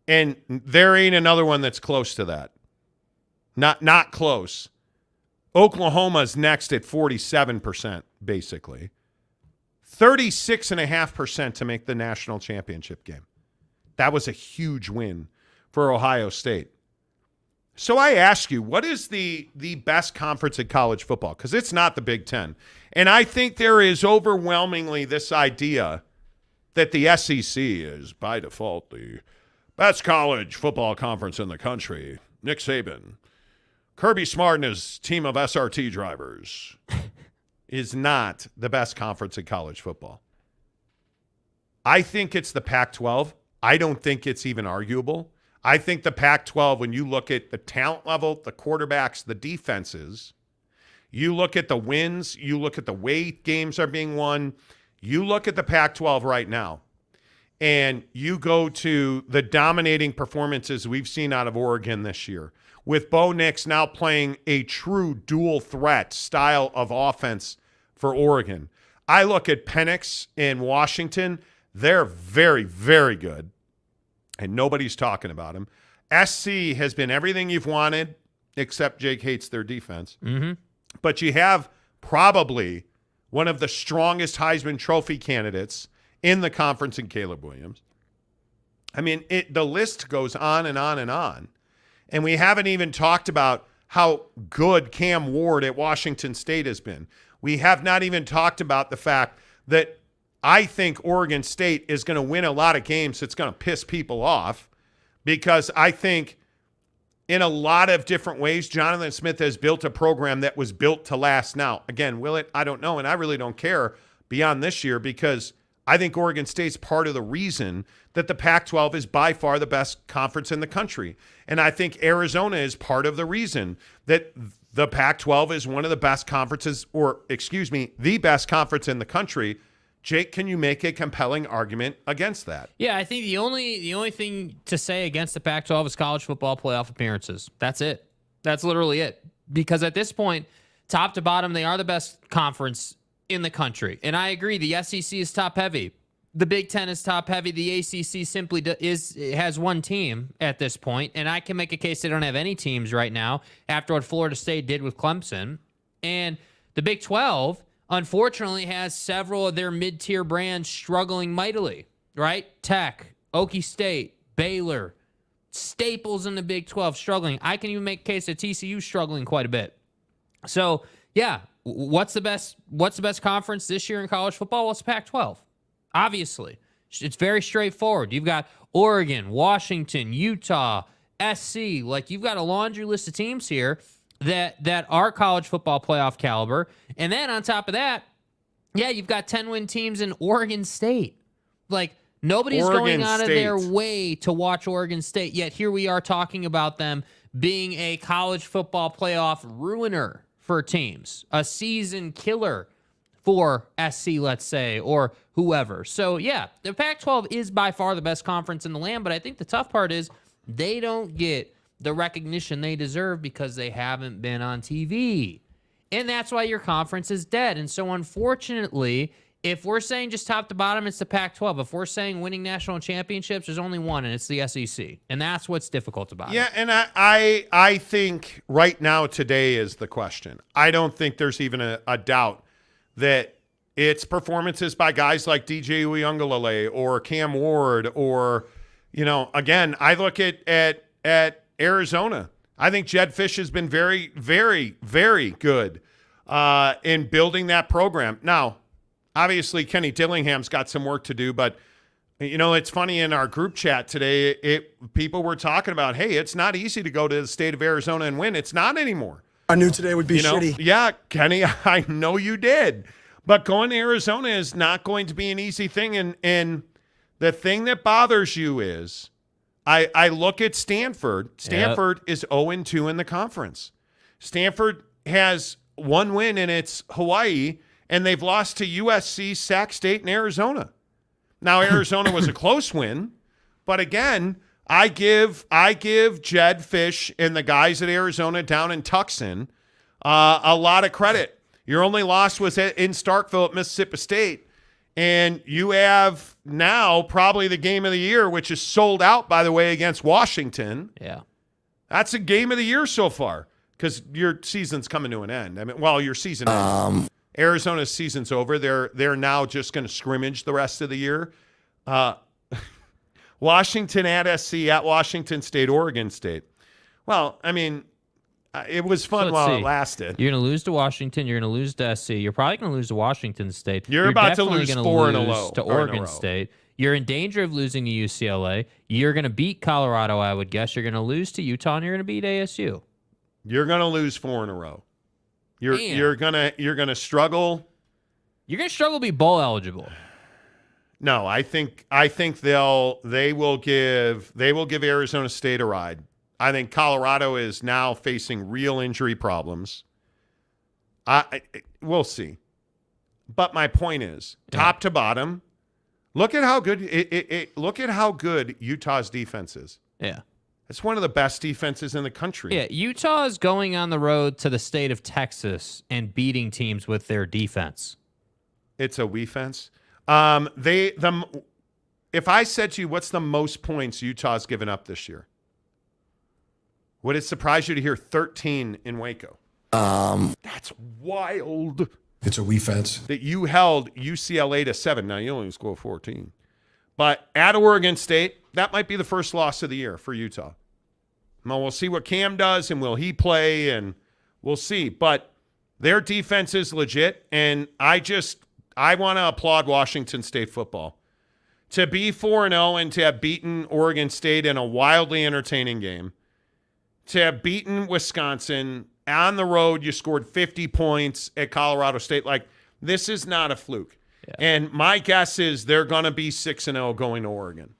And there ain't another one that's close to that. Not close. Oklahoma's next at 47%, basically. 36.5% to make the national championship game. That was a huge win for Ohio State. So I ask you, what is the best conference in college football? Because it's not the Big Ten. And I think there is overwhelmingly this idea that the SEC is, by default, the best college football conference in the country. Nick Saban, Kirby Smart and his team of SRT drivers is not the best conference in college football. I think it's the Pac-12. I don't think it's even arguable. I think the Pac-12, when you look at the talent level, the quarterbacks, the defenses, you look at the wins, you look at the way games are being won, you look at the Pac-12 right now, and you go to the dominating performances we've seen out of Oregon this year, with Bo Nix now playing a true dual threat style of offense for Oregon. I look at Penix in Washington. They're very, very good, and nobody's talking about them. SC has been everything you've wanted, except Jake hates their defense. Mm-hmm. But you have probably one of the strongest Heisman Trophy candidates in the conference in Caleb Williams. I mean, the list goes on and on and on. And we haven't even talked about how good Cam Ward at Washington State has been. We have not even talked about the fact that I think Oregon State is going to win a lot of games that's going to piss people off, because I think in a lot of different ways, Jonathan Smith has built a program that was built to last now. Again, will it? I don't know, and I really don't care beyond this year, because I think Oregon State's part of the reason that the Pac-12 is by far the best conference in the country. And I think Arizona is part of the reason that the Pac-12 is one of the best conferences, or excuse me, the best conference in the country. Jake, can you make a compelling argument against that? Yeah, I think the only thing to say against the Pac-12 is college football playoff appearances. That's it. That's literally it. Because at this point, top to bottom, they are the best conference in the country. And I agree, the SEC is top heavy. The Big Ten is top heavy. The ACC simply has one team at this point, and I can make a case they don't have any teams right now after what Florida State did with Clemson. And the Big 12, unfortunately, has several of their mid-tier brands struggling mightily, right? Tech, Okie State, Baylor, staples in the Big 12 struggling. I can even make a case that TCU struggling quite a bit. So, yeah, what's the best conference this year in college football? Well, it's Pac-12. Obviously, it's very straightforward. You've got Oregon, Washington, Utah, SC. Like, you've got a laundry list of teams here that are college football playoff caliber. And then on top of that, yeah, you've got 10-win teams in Oregon State. Like, nobody's going out of their way to watch Oregon State. Yet here we are talking about them being a college football playoff ruiner for teams, a season killer for SC, let's say, or whoever. So, yeah, the Pac-12 is by far the best conference in the land, but I think the tough part is they don't get the recognition they deserve because they haven't been on TV. And that's why your conference is dead. And so, unfortunately, If we're saying just top to bottom, it's the Pac-12. If we're saying winning national championships, there's only one, and it's the SEC. And that's what's difficult about it. Yeah, and I think right now today is the question. I don't think there's even a doubt that it's performances by guys like DJ Uiagalelei or Cam Ward or, again, I look at Arizona. I think Jedd Fish has been very, very, very good in building that program. Now, obviously, Kenny Dillingham's got some work to do, but, it's funny in our group chat today, people were talking about, hey, it's not easy to go to the state of Arizona and win. It's not anymore. I knew today would be shitty. Yeah, Kenny, I know you did. But going to Arizona is not going to be an easy thing. And the thing that bothers you is I look at Stanford. Stanford is 0-2 in the conference. Stanford has one win, and it's Hawaii, and they've lost to USC, Sac State, and Arizona. Now, Arizona was a close win, but again, I give Jedd Fish and the guys at Arizona down in Tucson a lot of credit. Your only loss was in Starkville at Mississippi State, and you have now probably the game of the year, which is sold out, by the way, against Washington. Yeah. That's a game of the year so far because your season's coming to an end. I mean, well, your season ends. Arizona's season's over. They're now just going to scrimmage the rest of the year. Washington at SC, at Washington State, Oregon State. Well, I mean, it was fun while it lasted. You're going to lose to Washington. You're going to lose to SC. You're probably going to lose to Washington State. You're about to lose gonna 4 in a lose row. To Oregon State. You're in danger of losing to UCLA. You're going to beat Colorado, I would guess. You're going to lose to Utah, and you're going to beat ASU. You're going to lose 4 in a row. You're gonna struggle. You're going to struggle to be bowl eligible. No, I think they will give Arizona State a ride. I think Colorado is now facing real injury problems. We'll see. But my point is, top to bottom, look at how good look at how good Utah's defense is. Yeah. It's one of the best defenses in the country. Yeah, Utah is going on the road to the state of Texas and beating teams with their defense. It's a we-fence. If I said to you, what's the most points Utah's given up this year? Would it surprise you to hear 13 in Waco? That's wild. It's a we-fence. That you held UCLA to 7. Now, you only scored 14. But at Oregon State, that might be the first loss of the year for Utah. Now, we'll see what Cam does, and will he play, and we'll see. But their defense is legit, and I want to applaud Washington State football. To be 4-0 and to have beaten Oregon State in a wildly entertaining game, to have beaten Wisconsin on the road, you scored 50 points at Colorado State. Like, this is not a fluke. Yeah. And my guess is they're going to be 6-0 going to Oregon.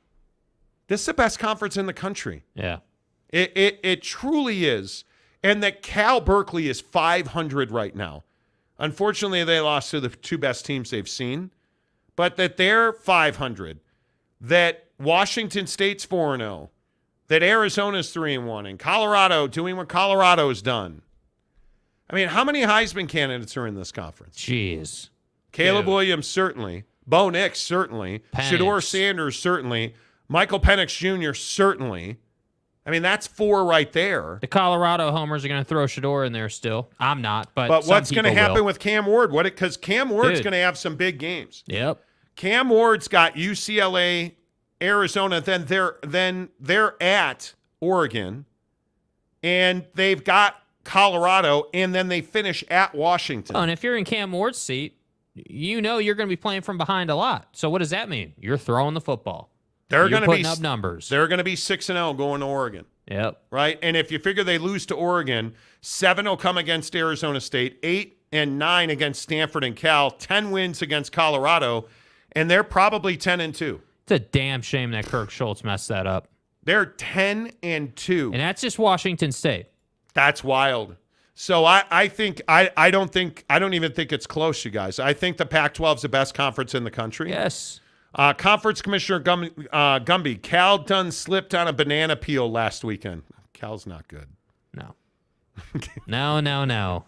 This is the best conference in the country. Yeah. It truly is. And that Cal Berkeley is 500 right now. Unfortunately, they lost to the two best teams they've seen. But that they're 500. That Washington State's 4-0. That Arizona's 3-1. And Colorado doing what Colorado's done. I mean, how many Heisman candidates are in this conference? Jeez. Caleb Williams, certainly. Bo Nix, certainly. Shedeur Sanders, certainly. Michael Penix Jr., certainly. I mean, that's 4 right there. The Colorado homers are going to throw Shedeur in there still. I'm not, but what's going to happen with Cam Ward? Because Cam Ward's going to have some big games. Yep. Cam Ward's got UCLA, Arizona, then they're at Oregon, and they've got Colorado, and then they finish at Washington. Oh, and if you're in Cam Ward's seat, you know you're going to be playing from behind a lot. So what does that mean? You're throwing the football. They're going to be up numbers. They're going to be 6-0 going to Oregon. Yep. Right? And if you figure they lose to Oregon, 7 will come against Arizona State, 8 and 9 against Stanford and Cal, 10 wins against Colorado, and they're probably 10-2. It's a damn shame that Kirk Schultz messed that up. They're 10-2. And that's just Washington State. That's wild. So I don't even think it's close, you guys. I think the Pac-12 is the best conference in the country. Yes. Conference Commissioner Gumby, Cal done slipped on a banana peel last weekend. Cal's not good. No. No.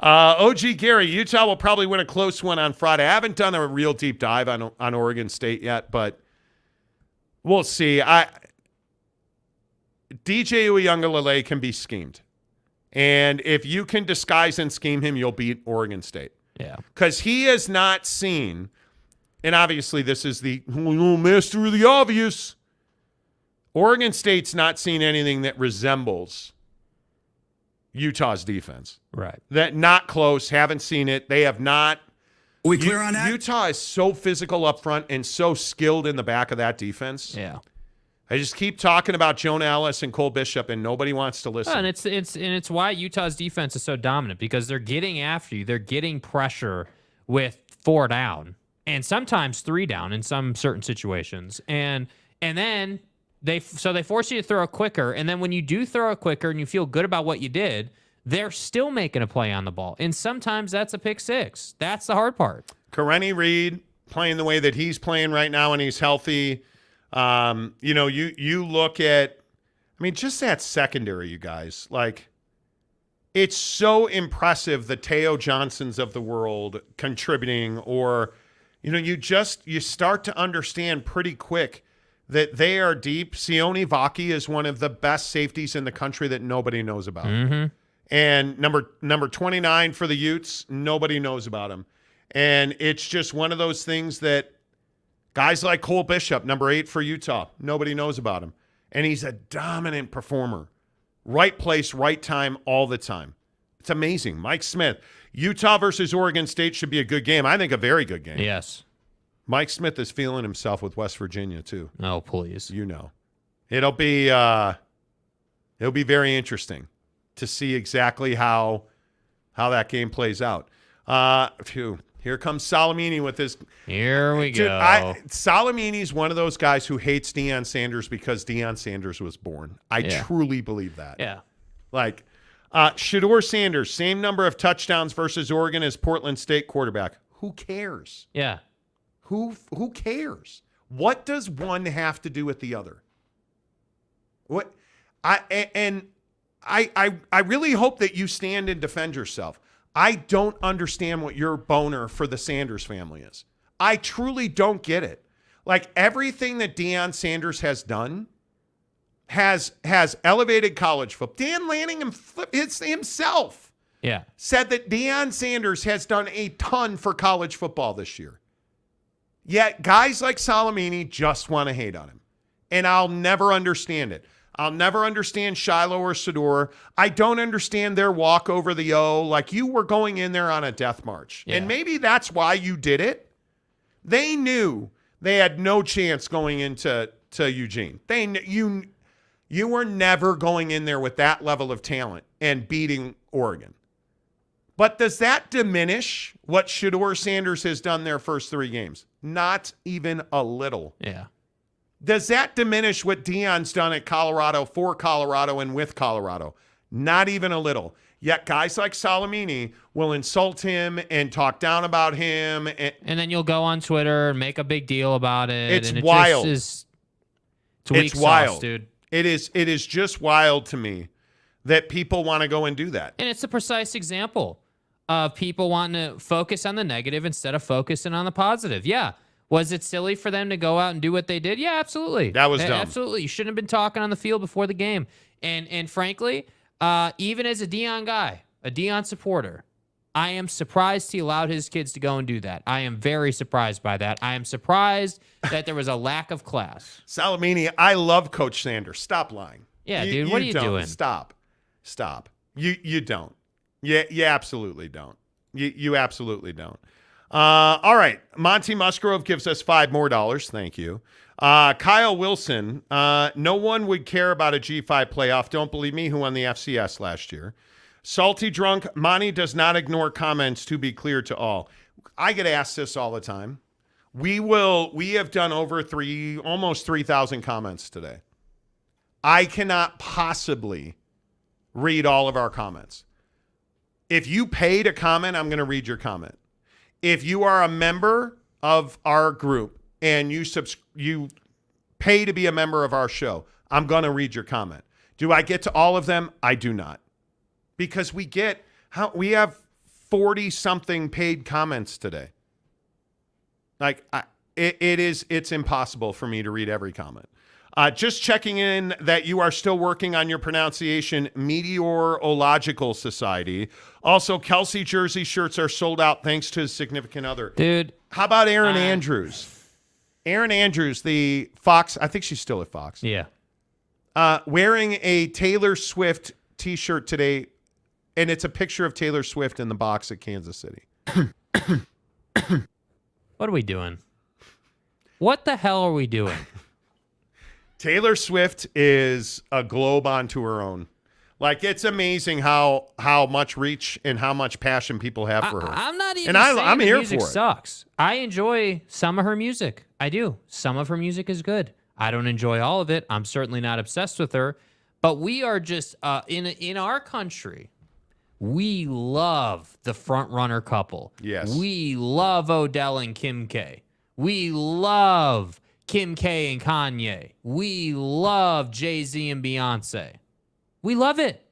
OG Gary, Utah will probably win a close one on Friday. I haven't done a real deep dive on Oregon State yet, but we'll see. DJ Uiagalelei can be schemed. And if you can disguise and scheme him, you'll beat Oregon State. Yeah. Because he has not seen, and obviously this is the master of the obvious, Oregon State's not seen anything that resembles Utah's defense. Right. That not close, haven't seen it. They have not. We clear on that? Utah is so physical up front and so skilled in the back of that defense. Yeah. I just keep talking about Jonah Ellis and Cole Bishop, and nobody wants to listen. And it's why Utah's defense is so dominant, because they're getting after you. They're getting pressure with 4 down and sometimes 3 down in some certain situations. And then they force you to throw it quicker. And then when you do throw it quicker and you feel good about what you did, they're still making a play on the ball. And sometimes that's a pick six. That's the hard part. Kareni Reed playing the way that he's playing right now and he's healthy. You look at, just that secondary, you guys, like, it's so impressive the Teo Johnsons of the world contributing, or, you start to understand pretty quick that they are deep. Sione Vaki is one of the best safeties in the country that nobody knows about. Mm-hmm. And number 29 for the Utes, nobody knows about him. And it's just one of those things that guys like Cole Bishop, number 8 for Utah, nobody knows about him. And he's a dominant performer. Right place, right time, all the time. It's amazing. Mike Smith, Utah versus Oregon State should be a good game. I think a very good game. Yes. Mike Smith is feeling himself with West Virginia, too. Oh, please. It'll be very interesting to see exactly how that game plays out. Here comes Salamini with his. Here we go. Salamini's one of those guys who hates Deion Sanders because Deion Sanders was born. I truly believe that. Yeah. Like, Shedeur Sanders, same number of touchdowns versus Oregon as Portland State quarterback. Who cares? Yeah. Who cares? What does one have to do with the other? What? I really hope that you stand and defend yourself. I don't understand what your boner for the Sanders family is. I truly don't get it. Like, everything that Deion Sanders has done has elevated college football. Dan Lanning himself said that Deion Sanders has done a ton for college football this year. Yet guys like Salamini just want to hate on him. And I'll never understand it. I'll never understand Shiloh or Shedeur. I don't understand their walk over the O. Like, you were going in there on a death march. Yeah. And maybe that's why you did it. They knew they had no chance going into Eugene. You were never going in there with that level of talent and beating Oregon. But does that diminish what Shedeur Sanders has done their first 3 games? Not even a little. Yeah. Does that diminish what Deion's done at Colorado, for Colorado, and with Colorado? Not even a little. Yet guys like Salamini will insult him and talk down about him. And then you'll go on Twitter and make a big deal about it. It's and wild. It's weak wild, sauce, dude. It is just wild to me that people want to go and do that. And it's a precise example of people wanting to focus on the negative instead of focusing on the positive. Yeah. Was it silly for them to go out and do what they did? Yeah, absolutely. That was dumb. Absolutely. You shouldn't have been talking on the field before the game. And frankly, even as a Deion guy, a Deion supporter, I am surprised he allowed his kids to go and do that. I am very surprised by that. I am surprised that there was a lack of class. Salamini, I love Coach Sanders. Stop lying. Yeah, dude, what are you doing? Stop. You don't. You absolutely don't. You absolutely don't. All right. Monty Musgrove gives us $5 more. Thank you. Kyle Wilson. No one would care about a G5 playoff. Don't believe me, who won the FCS last year. Salty Drunk. Monty does not ignore comments, to be clear to all. I get asked this all the time. We have done over almost 3,000 comments today. I cannot possibly read all of our comments. If you pay to comment, I'm going to read your comment. If you are a member of our group and you pay to be a member of our show, I'm going to read your comment. Do I get to all of them? I do not. Because we get We have 40-something paid comments today. Like, it's impossible for me to read every comment. Just checking in that you are still working on your pronunciation, Meteorological Society. Also, Kelsey jersey shirts are sold out thanks to his significant other. Dude. How about Erin Andrews? Erin Andrews, the Fox, I think she's still at Fox. Yeah. Wearing a Taylor Swift t-shirt today, and it's a picture of Taylor Swift in the box at Kansas City. What are we doing? What the hell are we doing? Taylor Swift is a globe onto her own. Like, it's amazing how much reach and how much passion people have for her. I'm not even and saying I'm the here music for it. sucks. I enjoy some of her music. I do. Some of her music is good. I don't enjoy all of it. I'm certainly not obsessed with her. But we are just, in our country, we love the front runner couple. Yes. We love Odell and Kim K. We love Kim K and Kanye. We love Jay-Z and Beyonce. We love it.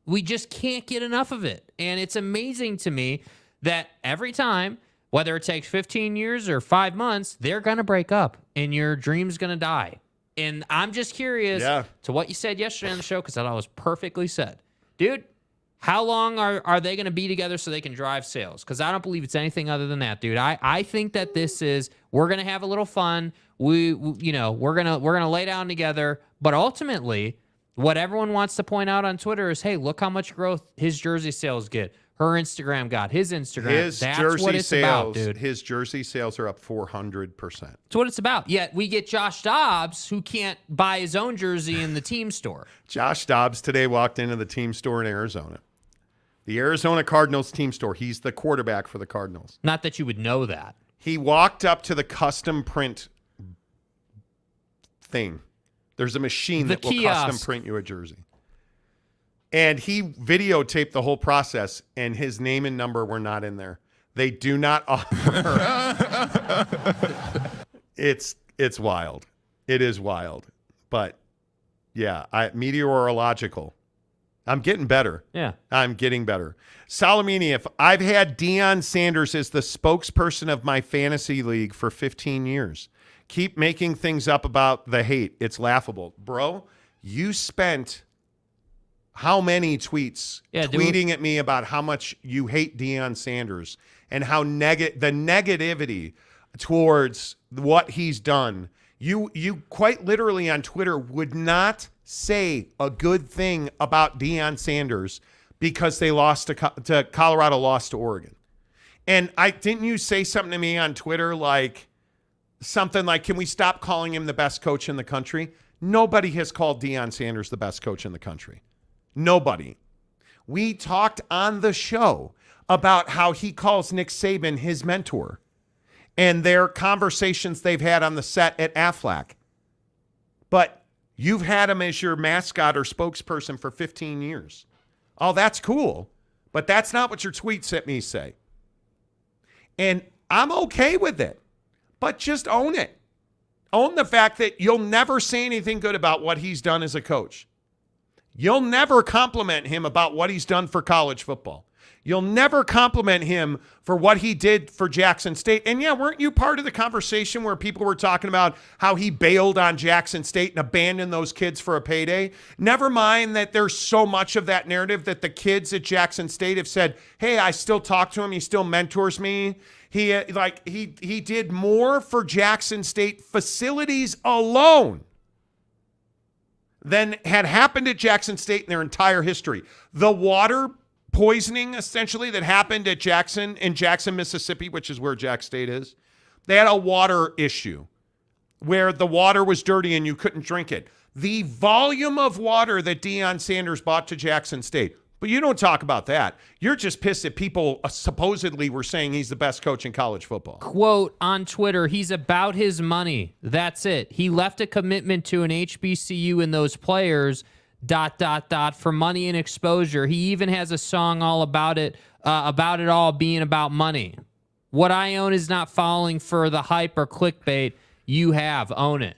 We just can't get enough of it. And it's amazing to me that every time, whether it takes 15 years or 5 months, they're going to break up and your dream's going to die. And I'm just curious to what you said yesterday on the show, because I thought it was perfectly said. Dude, how long are they going to be together so they can drive sales? Because I don't believe it's anything other than that, dude. I think that this is, we're going to have a little fun. We're gonna lay down together. But ultimately, what everyone wants to point out on Twitter is, hey, look how much growth his jersey sales get. Her Instagram got. His Instagram. That's what it's about, dude. His jersey sales are up 400%. That's what it's about. Yet we get Josh Dobbs, who can't buy his own jersey in the team store. Josh Dobbs today walked into the team store in Arizona. The Arizona Cardinals team store. He's the quarterback for the Cardinals. Not that you would know that. He walked up to the custom print thing. There's a machine that will custom print you a jersey. And he videotaped the whole process, and his name and number were not in there. They do not offer. It's wild. It is wild. But, yeah, meteorological. I'm getting better. Yeah. I'm getting better. Salamini, if I've had Deion Sanders as the spokesperson of my fantasy league for 15 years. Keep making things up about the hate. It's laughable. Bro, you spent how many tweets tweeting at me about how much you hate Deion Sanders and how the negativity towards what he's done. You quite literally on Twitter would not say a good thing about Deion Sanders because they lost to Colorado, lost to Oregon. And didn't you say something to me on Twitter like something like, can we stop calling him the best coach in the country? Nobody has called Deion Sanders the best coach in the country. Nobody. We talked on the show about how he calls Nick Saban his mentor and their conversations they've had on the set at Aflac. But you've had him as your mascot or spokesperson for 15 years. Oh, that's cool. But that's not what your tweets at me say. And I'm okay with it. But just own it. Own the fact that you'll never say anything good about what he's done as a coach. You'll never compliment him about what he's done for college football. You'll never compliment him for what he did for Jackson State. And yeah, weren't you part of the conversation where people were talking about how he bailed on Jackson State and abandoned those kids for a payday? Never mind that there's so much of that narrative that the kids at Jackson State have said, hey, I still talk to him. He still mentors me. He did more for Jackson State facilities alone than had happened at Jackson State in their entire history. The water poisoning, essentially, that happened at Jackson, Mississippi, which is where Jack State is, they had a water issue where the water was dirty and you couldn't drink it. The volume of water that Deion Sanders bought to Jackson State, but you don't talk about that. You're just pissed that people supposedly were saying he's the best coach in college football. Quote on Twitter, he's about his money. That's it. He left a commitment to an HBCU and those players, ... for money and exposure. He even has a song all about it all being about money. What I own is not falling for the hype or clickbait. You have. Own it.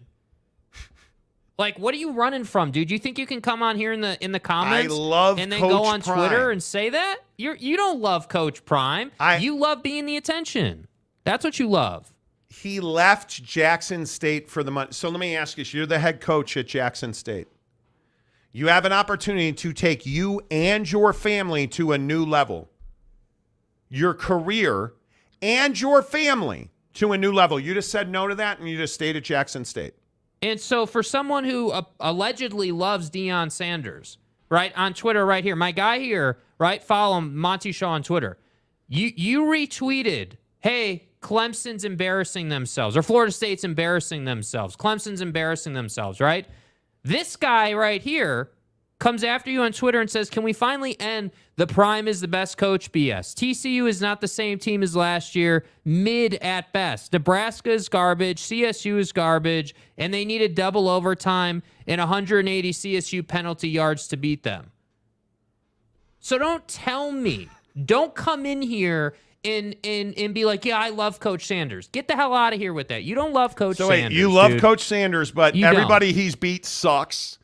Like, what are you running from, dude? You think you can come on here in the comments and then Coach go on Prime. Twitter and say that? You don't love Coach Prime. You love being the attention. That's what you love. He left Jackson State for the money. So let me ask you, you're the head coach at Jackson State. You have an opportunity to take you and your family to a new level. Your career and your family to a new level. You just said no to that, and you just stayed at Jackson State. And so for someone who allegedly loves Deion Sanders, right, on Twitter right here, my guy here, right, follow him, Monty Show on Twitter, you retweeted, hey, Clemson's embarrassing themselves, or Florida State's embarrassing themselves. Clemson's embarrassing themselves, right? This guy right here comes after you on Twitter and says, can we finally end the Prime is the best coach BS? TCU is not the same team as last year, mid at best. Nebraska is garbage, CSU is garbage, and they needed double overtime and 180 CSU penalty yards to beat them. So don't tell me, don't come in here and be like, yeah, I love Coach Sanders. Get the hell out of here with that. You don't love Coach Sanders. So wait, you love dude. Coach Sanders, but You everybody he's beat sucks.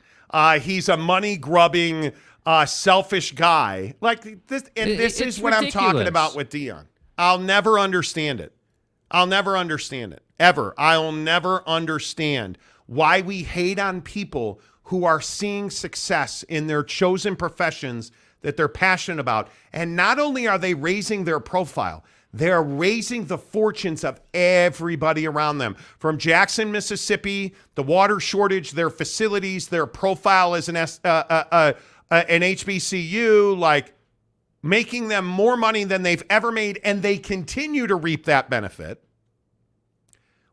He's a money-grubbing, selfish guy. Like this, and this is what ridiculous. I'm talking about with Deion. I'll never understand it. I'll never understand it. Ever. I'll never understand why we hate on people who are seeing success in their chosen professions that they're passionate about. And not only are they raising their profile, they're raising the fortunes of everybody around them. From Jackson, Mississippi, the water shortage, their facilities, their profile as an HBCU, like making them more money than they've ever made, and they continue to reap that benefit.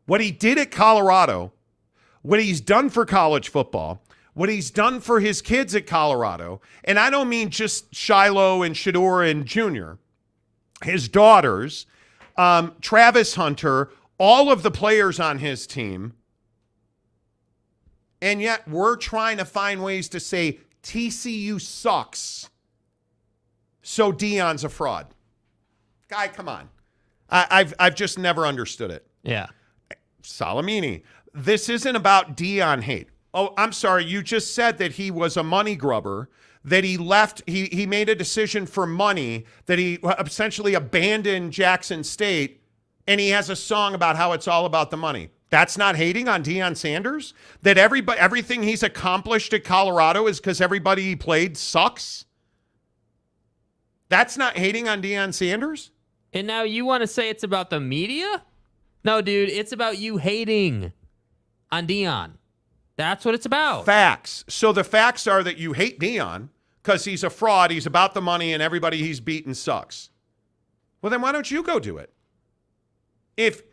What he did at Colorado, what he's done for college football, what he's done for his kids at Colorado, and I don't mean just Shiloh and Shador and Jr., his daughters, Travis Hunter, all of the players on his team, and yet we're trying to find ways to say TCU sucks, so Deion's a fraud. Guy, come on. I've just never understood it. Yeah. Salamini, this isn't about Deion hate. Oh, I'm sorry. You just said that he was a money grubber, that he left. He made a decision for money, that he essentially abandoned Jackson State, and he has a song about how it's all about the money. That's not hating on Deion Sanders? That everything he's accomplished at Colorado is because everybody he played sucks? That's not hating on Deion Sanders? And now you want to say it's about the media? No, dude, it's about you hating on Deion. That's what it's about. Facts. So the facts are that you hate Deion because he's a fraud, he's about the money, and everybody he's beaten sucks. Well, then why don't you go do it? If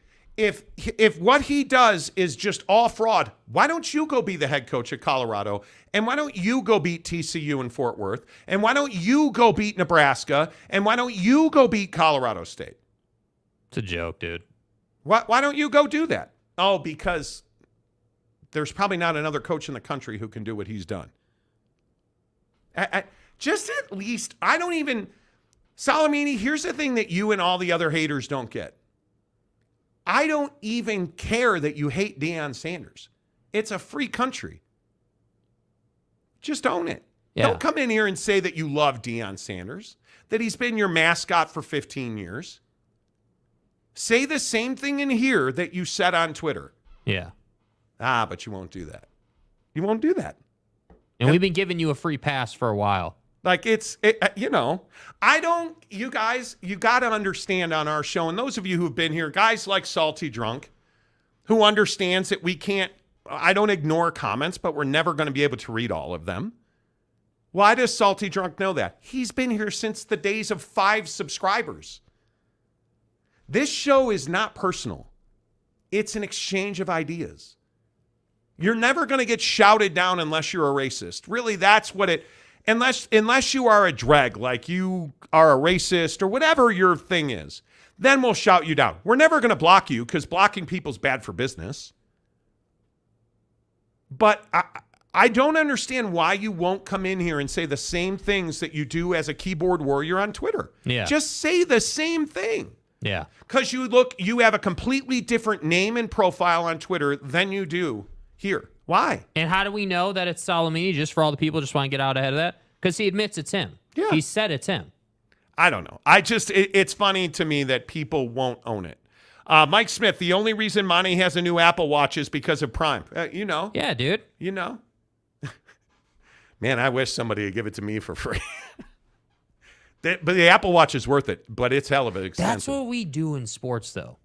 what he does is just all fraud, why don't you go be the head coach at Colorado? And why don't you go beat TCU in Fort Worth? And why don't you go beat Nebraska? And why don't you go beat Colorado State? It's a joke, dude. Why don't you go do that? Oh, because there's probably not another coach in the country who can do what he's done. Just at least, I don't even, Salamini, here's the thing that you and all the other haters don't get. I don't even care that you hate Deion Sanders. It's a free country. Just own it. Yeah. Don't come in here and say that you love Deion Sanders, that he's been your mascot for 15 years. Say the same thing in here that you said on Twitter. Yeah. But you won't do that. You won't do that. And we've been giving you a free pass for a while. Like you guys, you got to understand on our show, and those of you who've been here, guys like Salty Drunk, who understands that I don't ignore comments, but we're never going to be able to read all of them. Why does Salty Drunk know that? He's been here since the days of 5 subscribers. This show is not personal. It's an exchange of ideas. You're never going to get shouted down unless you're a racist. Really, that's what it... Unless you are a dreg, like you are a racist or whatever your thing is, then we'll shout you down. We're never going to block you because blocking people's bad for business. But I don't understand why you won't come in here and say the same things that you do as a keyboard warrior on Twitter. Yeah. Just say the same thing. Yeah. Because you have a completely different name and profile on Twitter than you do here. Why? And how do we know that it's Salamini? Just for all the people just want to get out ahead of that? Because he admits it's him. Yeah. He said it's him. I don't know. It's funny to me that people won't own it. Mike Smith, the only reason Monty has a new Apple Watch is because of Prime. You know. Yeah, dude. You know. Man, I wish somebody would give it to me for free. But the Apple Watch is worth it, but it's hell of an expensive. That's what we do in sports, though.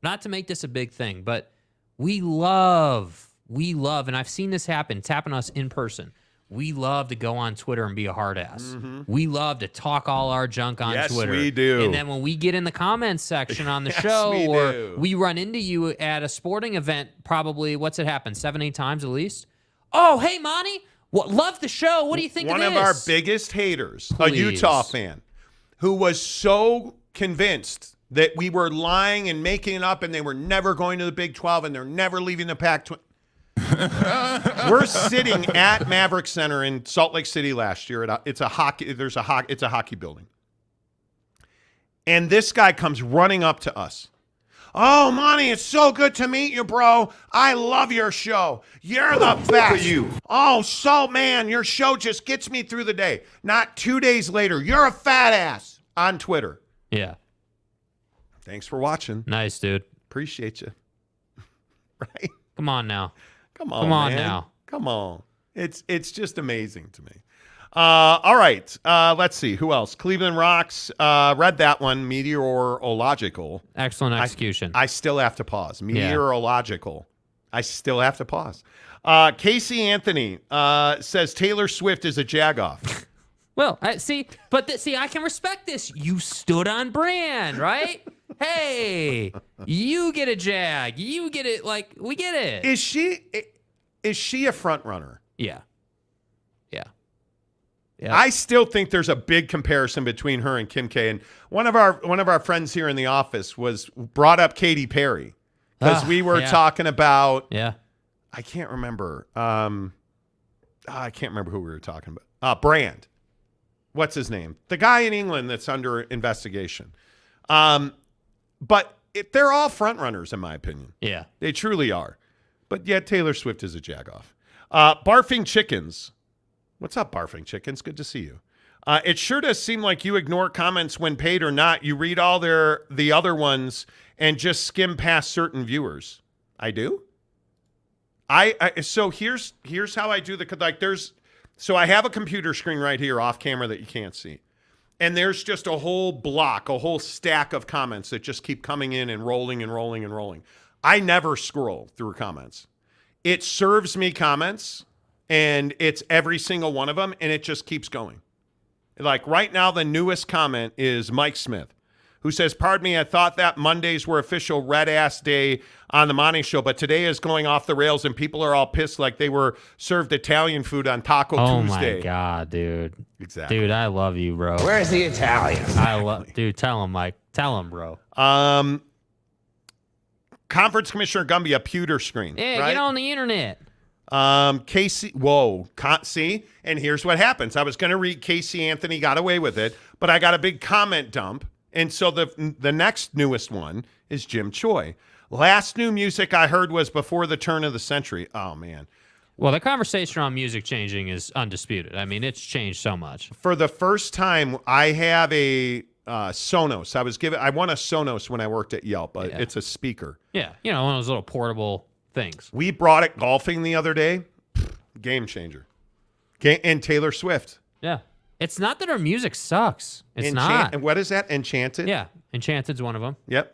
Not to make this a big thing, but we love, and I've seen this happen. It's happened to us in person. We love to go on Twitter and be a hard ass. Mm-hmm. We love to talk all our junk on Twitter. Yes, we do. And then when we get in the comments section on the show, we run into you at a sporting event, probably, what's it happened, 7-8 times at least? Oh, hey, Monty. Love the show. What do you think of this? One of our biggest haters, Please. a Utah fan, who was so convinced that we were lying and making it up and they were never going to the Big 12 and they're never leaving the Pac-12. We're sitting at Maverick Center in Salt Lake City last year. It's a hockey building. And this guy comes running up to us. Oh, Monty, it's so good to meet you, bro. I love your show. You're the best. you. Oh, man, your show just gets me through the day. Not 2 days later, you're a fat ass on Twitter. Yeah. Thanks for watching. Nice, dude. Appreciate you. Right? Come on now. Come on man. now. Come on. It's just amazing to me. All right. Let's see. Who else? Cleveland Rocks. Read that one. Meteorological. Excellent execution. I still have to pause. Meteorological. I still have to pause. Casey Anthony says Taylor Swift is a jagoff. Well, I can respect this. You stood on brand, right? Hey, you get a jag. You get it. Like, we get it. Is she a front runner? Yeah. I still think there's a big comparison between her and Kim K. And one of our friends here in the office brought up Katy Perry because we were talking about. Yeah. I can't remember. I can't remember who we were talking about. Brand. What's his name? The guy in England that's under investigation. But they're all front runners, in my opinion. Yeah. They truly are. But yet Taylor Swift is a jagoff. Barfing Chickens. What's up, Barfing Chickens? Good to see you. It sure does seem like you ignore comments when paid or not. You read all the other ones and just skim past certain viewers. I do. So here's how I do so I have a computer screen right here off camera that you can't see. And there's just a whole stack of comments that just keep coming in and rolling and rolling and rolling. I never scroll through comments. It serves me comments, and it's every single one of them, and it just keeps going. Like right now, the newest comment is Mike Smith, who says, pardon me, I thought that Mondays were official red-ass day on the Monty Show, but today is going off the rails, and people are all pissed like they were served Italian food on Taco Tuesday. Oh, my God, dude. Exactly. Dude, I love you, bro. Where's the Italian? Dude, tell him, Mike. Tell him, bro. Conference Commissioner Gumby, a pewter screen. Yeah, right? get on the internet. Casey, see? And here's what happens. I was going to read Casey Anthony got away with it, but I got a big comment dump. And so the next newest one is Jim Choi. Last new music I heard was before the turn of the century. Oh, man. Well, the conversation on music changing is undisputed. I mean, it's changed so much. For the first time, I have a Sonos. I won a Sonos when I worked at Yelp. It's a speaker. Yeah, one of those little portable things. We brought it golfing the other day. Game changer. And Taylor Swift. Yeah. It's not that her music sucks. It's not. And what is that? Enchanted? Yeah. Enchanted's one of them. Yep.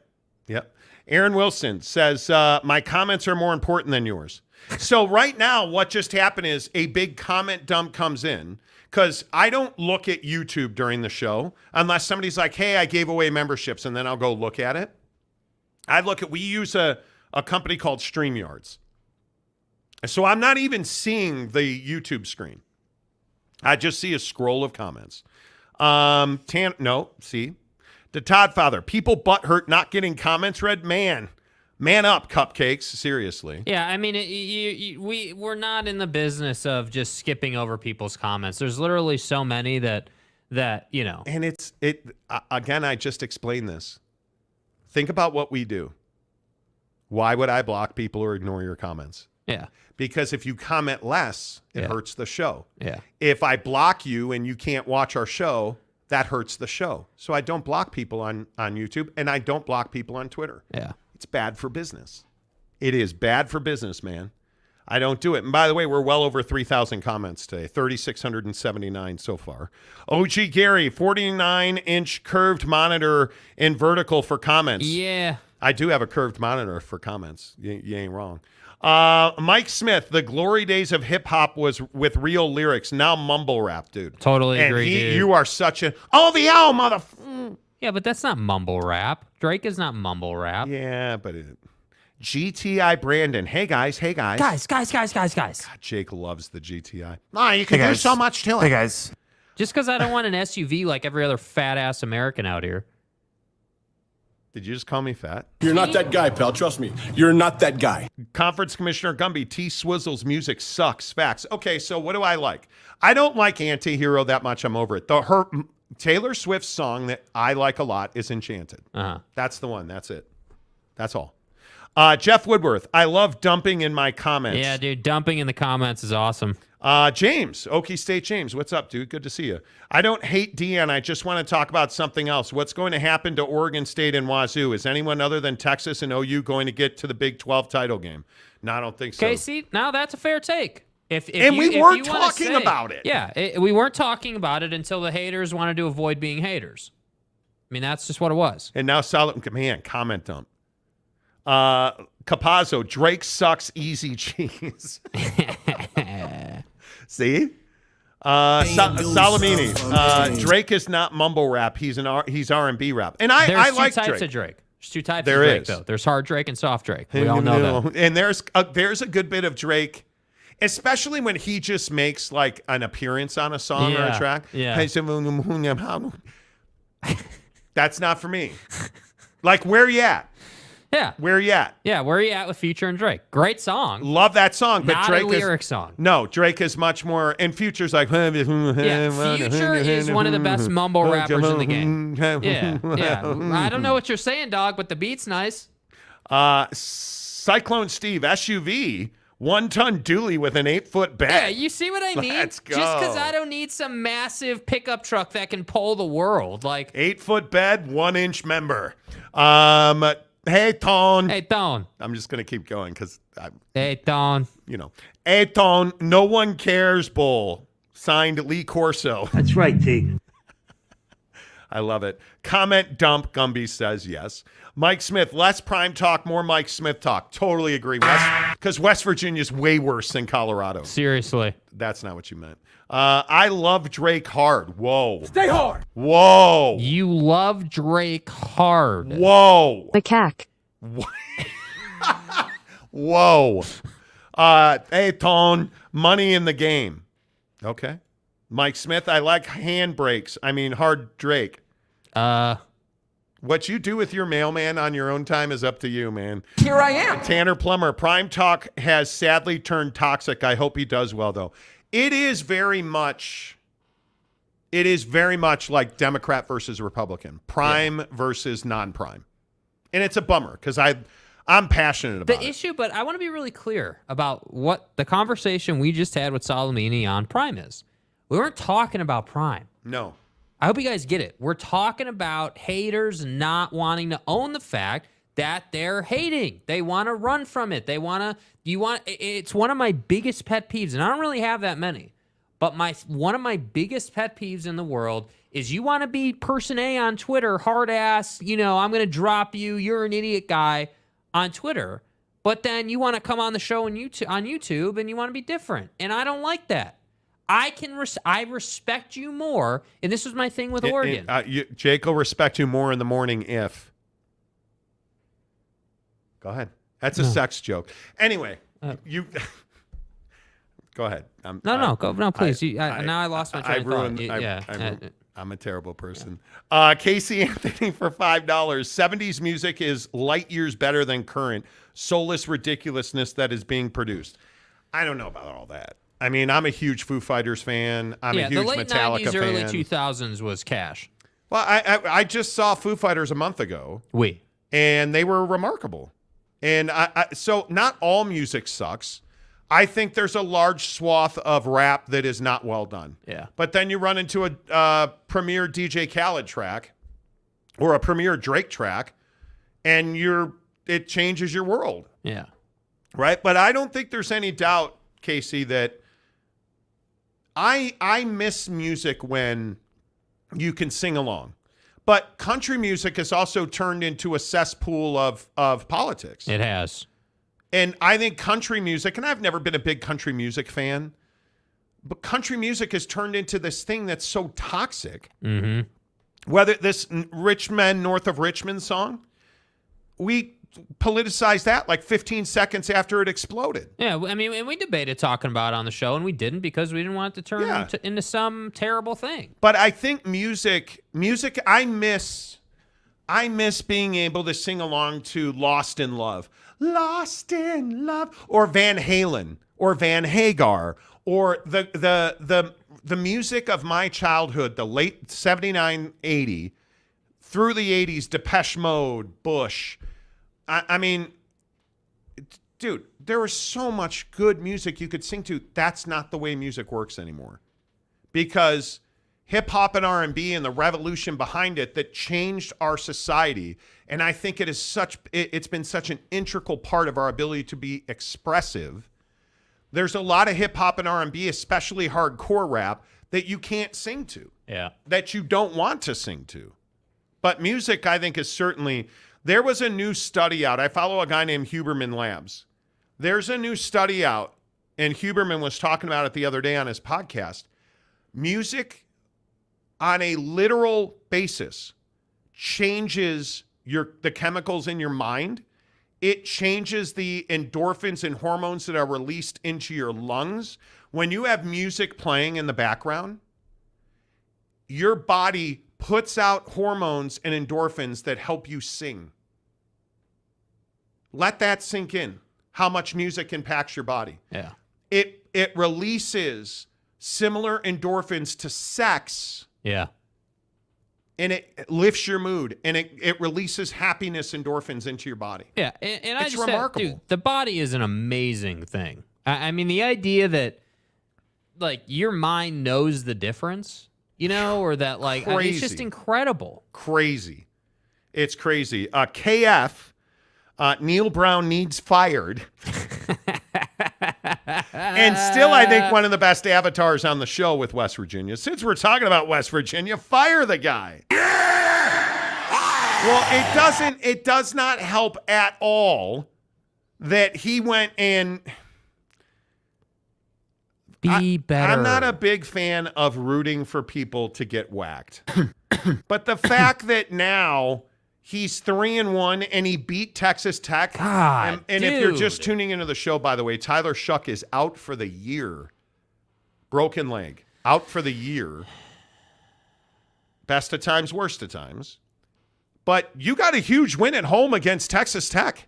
Aaron Wilson says, my comments are more important than yours. So right now, what just happened is a big comment dump comes in because I don't look at YouTube during the show unless somebody's like, hey, I gave away memberships, and then I'll go look at it. We use a company called StreamYards. So I'm not even seeing the YouTube screen. I just see a scroll of comments. The Todd Father, people butthurt not getting comments read. Man up, Cupcakes. Seriously. Yeah, I mean, we're not in the business of just skipping over people's comments. There's literally so many that. And again, I just explained this. Think about what we do. Why would I block people or ignore your comments? Yeah. Because if you comment less, it hurts the show. Yeah. If I block you and you can't watch our show, that hurts the show. So I don't block people on YouTube, and I don't block people on Twitter. Yeah. It's bad for business. It is bad for business, man. I don't do it. And by the way, we're well over 3,000 comments today, 3,679 so far. OG Gary, 49-inch curved monitor in vertical for comments. Yeah. I do have a curved monitor for comments. You ain't wrong. Mike Smith, the glory days of hip-hop was with real lyrics. Now mumble rap, dude. Totally agree, dude. You are such a OVO, mother... Yeah, but that's not mumble rap. Drake is not mumble rap. Yeah, but GTI Brandon. Hey, guys. Guys. God, Jake loves the GTI. You can do so much to it. Hey, guys. Just because I don't want an SUV like every other fat-ass American out here. Did you just call me fat? You're not that guy, pal. Trust me. You're not that guy. Conference Commissioner Gumby, T. Swizzle's music sucks. Facts. Okay, so what do I like? I don't like Anti-Hero that much. I'm over it. Her Taylor Swift's song that I like a lot is Enchanted. That's the one. That's it. That's all. Jeff Woodworth, I love dumping in my comments. Yeah, dude, dumping in the comments is awesome. James, Okie State James, what's up, dude? Good to see you. I don't hate Deion. I just want to talk about something else. What's going to happen to Oregon State and Wazoo? Is anyone other than Texas and OU going to get to the Big 12 title game? No, I don't think so. Okay, see, now that's a fair take. We weren't talking about it. Yeah, we weren't talking about it until the haters wanted to avoid being haters. I mean, that's just what it was. And now, comment dump. Capazzo, Drake sucks easy cheese. See? Salamini, Drake is not mumble rap. He's R&B rap. And I like Drake. There's two types of Drake. There's two types of Drake, though. There's hard Drake and soft Drake. We all know that. And there's a good bit of Drake, especially when he just makes like an appearance on a song or a track. Yeah. That's not for me. Like, where you at? Yeah. Where you at? Yeah, where are you at with Future and Drake? Great song. Love that song, but not Drake a lyric song. No, Drake is much more, and Future's like... Yeah, Future is one of the best mumble rappers in the game. Yeah. I don't know what you're saying, dog, but the beat's nice. Cyclone Steve, SUV, 1-ton dually with an 8-foot bed. Yeah, you see what I mean? Let's go. Just because I don't need some massive pickup truck that can pull the world. Like 8-foot bed, 1-inch member. Hey, Tone. Hey, Tone. I'm just going to keep going because Hey, Tone. Hey, Tone, no one cares, bull. Signed, Lee Corso. That's right, T. I love it. Comment dump, Gumby says yes. Mike Smith, less prime talk, more Mike Smith talk. Totally agree. Because West Virginia's way worse than Colorado. Seriously. That's not what you meant. I love Drake hard. Whoa. Stay hard. Whoa. You love Drake hard. Whoa. Macaque. Whoa. Hey, Tone, money in the game. Okay. Mike Smith, I like handbrakes. I mean, hard Drake. What you do with your mailman on your own time is up to you, man. Here I am. Tanner Plummer, Prime Talk has sadly turned toxic. I hope he does well, though. It is very much like Democrat versus Republican, prime versus non-prime. And it's a bummer because I'm passionate about the issue, but I want to be really clear about what the conversation we just had with Salamini on prime is. We weren't talking about prime. No. I hope you guys get it. We're talking about haters not wanting to own the fact that they're hating. They want to run from it. It's one of my biggest pet peeves, and I don't really have that many. But one of my biggest pet peeves in the world is you want to be person A on Twitter, hard ass, I'm going to drop you, you're an idiot guy on Twitter. But then you want to come on the show on YouTube and you want to be different. And I don't like that. I respect you more, and this was my thing with Oregon. Jake will respect you more in the morning if. Go ahead. That's a sex joke. Anyway, you go ahead. Please. Now I lost my train of thought. I'm a terrible person. Casey Anthony for $5. 70s music is light years better than current soulless ridiculousness that is being produced. I don't know about all that. I mean, I'm a huge Foo Fighters fan. I'm a huge Metallica fan. The late 90s, early 2000s was cash. Well, I just saw Foo Fighters a month ago. And they were remarkable. And so not all music sucks. I think there's a large swath of rap that is not well done. Yeah. But then you run into a premier DJ Khaled track or a premier Drake track, and it changes your world. Yeah. Right? But I don't think there's any doubt, Casey, that I miss music when you can sing along. But country music has also turned into a cesspool of politics. It has. And I think country music, and I've never been a big country music fan, but country music has turned into this thing that's so toxic. Mm-hmm. Whether this Rich Men North of Richmond song, we politicized that like 15 seconds after it exploded. Yeah, I mean, and we debated talking about it on the show, and we didn't because we didn't want it to turn into some terrible thing. But I think music, I miss being able to sing along to Lost in Love. Lost in Love, or Van Halen, or Van Hagar, or the music of my childhood, the late 79, 80, through the 80s, Depeche Mode, Bush. I mean, dude, there was so much good music you could sing to. That's not the way music works anymore, because hip hop and R&B and the revolution behind it that changed our society. And I think it's been such an integral part of our ability to be expressive. There's a lot of hip hop and R&B, especially hardcore rap, that you can't sing to. Yeah. That you don't want to sing to. But music, I think, is certainly, there was a new study out. I follow a guy named Huberman Labs. There's a new study out, and Huberman was talking about it the other day on his podcast. Music, on a literal basis, changes the chemicals in your mind. It changes the endorphins and hormones that are released into your lungs. When you have music playing in the background, your body puts out hormones and endorphins that help you sing. Let that sink in, how much music impacts your body. Yeah. It releases similar endorphins to sex. Yeah. And it lifts your mood, and it releases happiness endorphins into your body. Yeah, and I it's just remarkable. Dude, the body is an amazing thing. I mean, the idea that like your mind knows the difference, or that like I mean, it's just incredible. Crazy. It's crazy. KF, Neil Brown needs fired. And still, I think one of the best avatars on the show with West Virginia. Since we're talking about West Virginia, fire the guy. Well, it does not help at all that he went and be better. I'm not a big fan of rooting for people to get whacked. But the fact that now he's 3-1 and he beat Texas Tech. God, and if you're just tuning into the show, by the way, Tyler Shuck is out for the year. Broken leg. Out for the year. Best of times, worst of times. But you got a huge win at home against Texas Tech.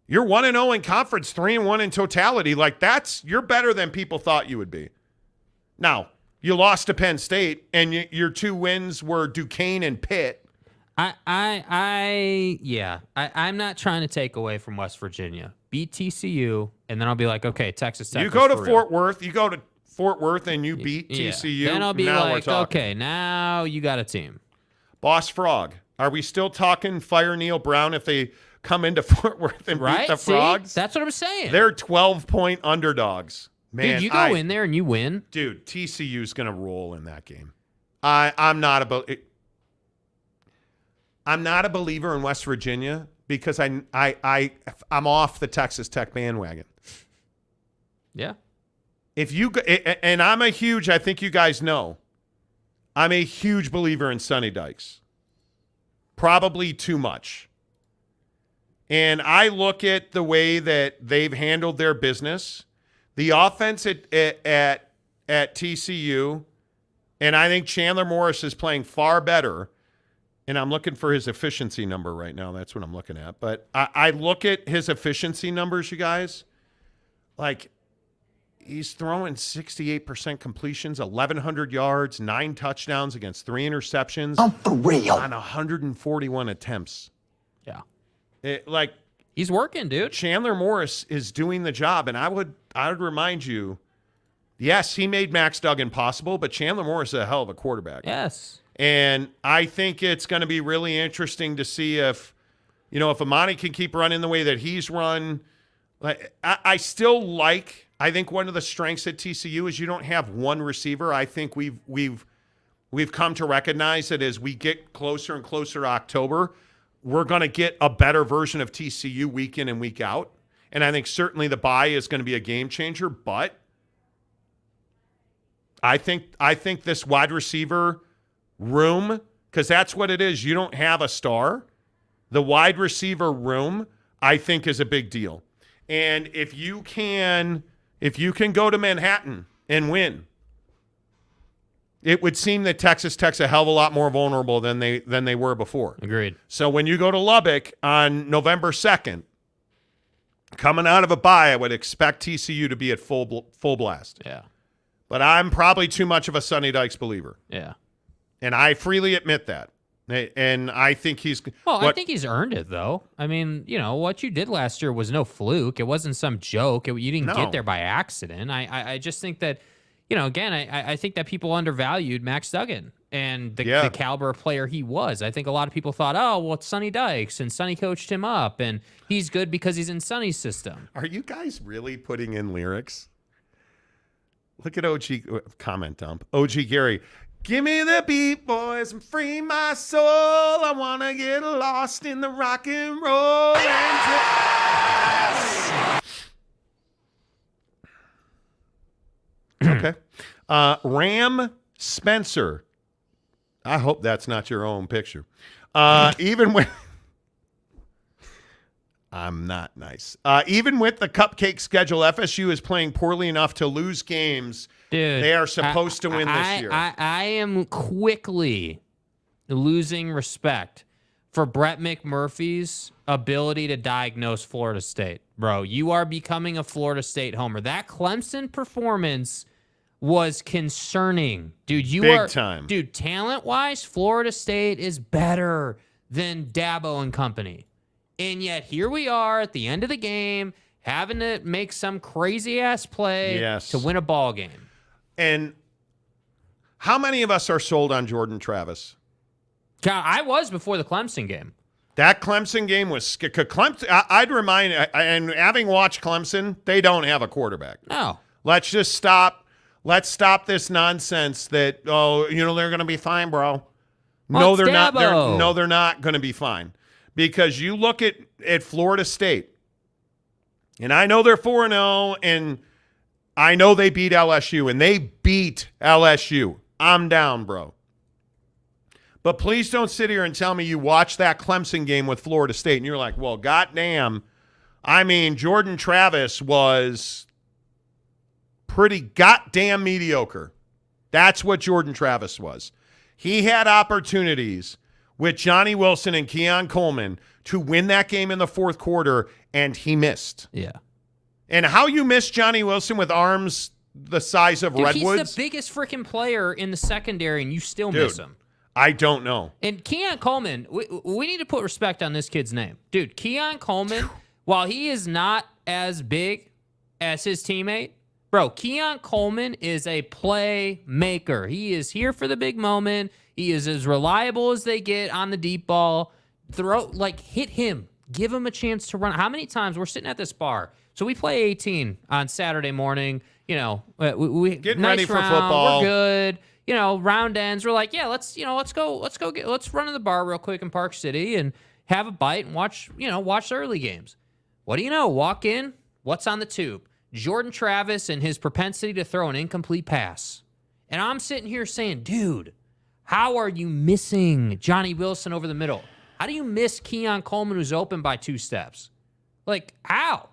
You're 1-0 in conference, 3-1 in totality. Like you're better than people thought you would be. Now, you lost to Penn State, and your two wins were Duquesne and Pitt. I'm not trying to take away from West Virginia. Beat TCU, and then I'll be like, okay, Texas Tech. You go to Fort Worth. You go to Fort Worth, and you beat TCU. Then I'll be now like, okay, now you got a team. Boss Frog, are we still talking fire Neil Brown if they come into Fort Worth and beat the Frogs? That's what I'm saying. They're 12-point underdogs. Man, dude, you go in there and you win. Dude, TCU's going to roll in that game. I'm not a believer in West Virginia because I'm off the Texas Tech bandwagon. Yeah. And I'm I think you guys know, I'm a huge believer in Sonny Dykes. Probably too much. And I look at the way that they've handled their business, the offense at TCU, and I think Chandler Morris is playing far better. And I'm looking for his efficiency number right now. That's what I'm looking at. But I look at his efficiency numbers, you guys. Like, he's throwing 68% completions, 1,100 yards, 9 touchdowns against 3 interceptions. I'm for real. On 141 attempts. Yeah. He's working, dude. Chandler Morris is doing the job, and I would remind you, yes, he made Max Duggan possible, but Chandler Morris is a hell of a quarterback. Yes. And I think it's going to be really interesting to see if Amani can keep running the way that he's run. I think one of the strengths at TCU is you don't have one receiver. I think we've come to recognize that as we get closer and closer to October, we're going to get a better version of TCU week in and week out. And I think certainly the bye is going to be a game changer, but I think this wide receiver room, because that's what it is. You don't have a star. The wide receiver room, I think, is a big deal. And if you can go to Manhattan and win, it would seem that Texas Tech's a hell of a lot more vulnerable than they were before. Agreed. So when you go to Lubbock on November 2nd, coming out of a bye, I would expect TCU to be at full blast. Yeah. But I'm probably too much of a Sonny Dykes believer. Yeah. And I freely admit that. And I think he's... I think he's earned it, though. I mean, what you did last year was no fluke. It wasn't some joke. You didn't get there by accident. I just think that, again, I think that people undervalued Max Duggan and the caliber of player he was. I think a lot of people thought, oh, well, it's Sonny Dykes, and Sonny coached him up, and he's good because he's in Sonny's system. Are you guys really putting in lyrics? Look at OG comment dump. OG Gary, give me the beat, boys, and free my soul. I want to get lost in the rock and roll. Okay. Ram Spencer. I hope that's not your own picture. Even when... I'm not nice. Even with the cupcake schedule, FSU is playing poorly enough to lose games. Dude, they are supposed to win this year. I am quickly losing respect for Brett McMurphy's ability to diagnose Florida State. Bro, you are becoming a Florida State homer. That Clemson performance was concerning. Dude, Big time. Dude, talent-wise, Florida State is better than Dabo and company. And yet here we are at the end of the game having to make some crazy-ass play to win a ball game. And how many of us are sold on Jordan Travis? God, I was before the Clemson game. That Clemson game was Clemson. I'd remind, and having watched Clemson, they don't have a quarterback. No. Let's just stop. Let's stop this nonsense that, they're going to be fine, bro. No, they're not. They're not going to be fine. Because you look at Florida State, and I know they're 4-0, and I know they beat LSU, and they beat LSU. I'm down, bro. But please don't sit here and tell me you watched that Clemson game with Florida State, and you're like, well, goddamn. I mean, Jordan Travis was pretty goddamn mediocre. That's what Jordan Travis was. He had opportunities with Johnny Wilson and Keon Coleman to win that game in the fourth quarter, and he missed. Yeah. And how you miss Johnny Wilson with arms the size of redwoods? He's the biggest freaking player in the secondary, and you still miss him. I don't know. And Keon Coleman, we need to put respect on this kid's name. Dude, Keon Coleman, while he is not as big as his teammate, bro, Keon Coleman is a playmaker. He is here for the big moment. He is as reliable as they get on the deep ball. Hit him. Give him a chance to run. How many times we're sitting at this bar? So we play 18 on Saturday morning. We getting nice ready for round, football. We're good. Round ends. We're like, yeah, let's run to the bar real quick in Park City and have a bite and watch the early games. What do you know? Walk in. What's on the tube? Jordan Travis and his propensity to throw an incomplete pass. And I'm sitting here saying, dude, how are you missing Johnny Wilson over the middle? How do you miss Keon Coleman, who's open by 2 steps? Like, how?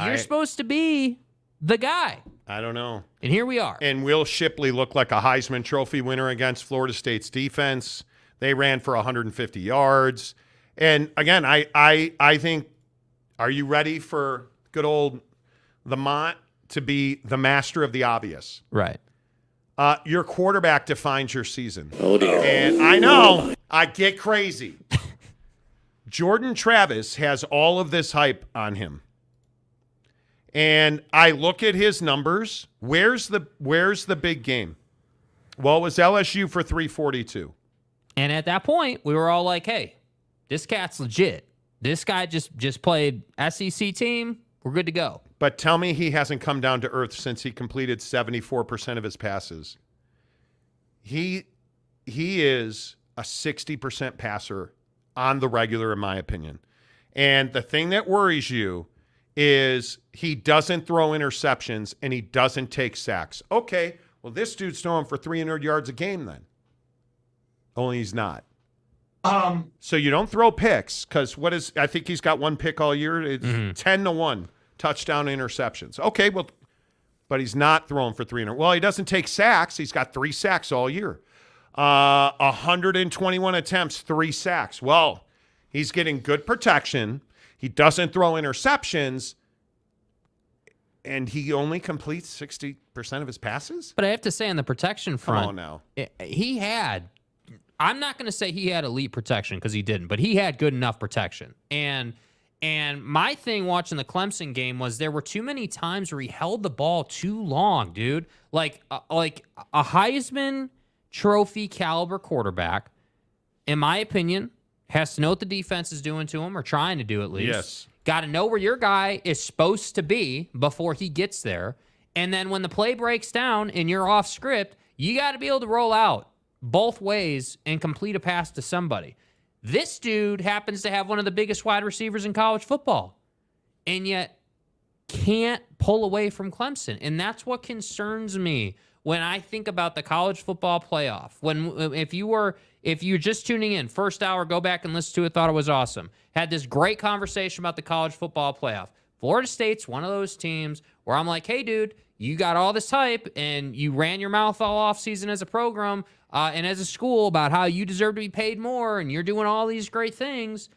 You're supposed to be the guy. I don't know. And here we are. And Will Shipley looked like a Heisman Trophy winner against Florida State's defense. They ran for 150 yards. And, again, I think, are you ready for good old the Mont to be the master of the obvious? Right. Your quarterback defines your season. Oh, dear. And I know, I get crazy. Jordan Travis has all of this hype on him. And I look at his numbers. Where's the big game? Well, it was LSU for 342. And at that point, we were all like, hey, this cat's legit. This guy just played SEC team. We're good to go. But tell me he hasn't come down to earth since he completed 74% of his passes. He is a 60% passer on the regular, in my opinion. And the thing that worries you is he doesn't throw interceptions and he doesn't take sacks. Okay, well, this dude's throwing for 300 yards a game then. Only he's not. So you don't throw picks because I think he's got one pick all year. It's 10-1 touchdown interceptions. Okay, well, but he's not throwing for 300. Well, he doesn't take sacks. He's got 3 sacks all year. 121 attempts, 3 sacks. Well, he's getting good protection. He doesn't throw interceptions, and he only completes 60% of his passes? But I have to say, on the protection front, Come on now. He had, I'm not going to say he had elite protection because he didn't, but he had good enough protection. And my thing watching the Clemson game was there were too many times where he held the ball too long, dude. Like a Heisman Trophy caliber quarterback, in my opinion, has to know what the defense is doing to him, or trying to do at least. Yes. Got to know where your guy is supposed to be before he gets there. And then when the play breaks down and you're off script, you got to be able to roll out both ways and complete a pass to somebody. This dude happens to have one of the biggest wide receivers in college football, and yet can't pull away from Clemson. And that's what concerns me when I think about the college football playoff. If you're just tuning in, first hour, go back and listen to it, thought it was awesome. Had this great conversation about the college football playoff. Florida State's one of those teams where I'm like, hey, dude, you got all this hype and you ran your mouth all off season as a program and as a school about how you deserve to be paid more and you're doing all these great things.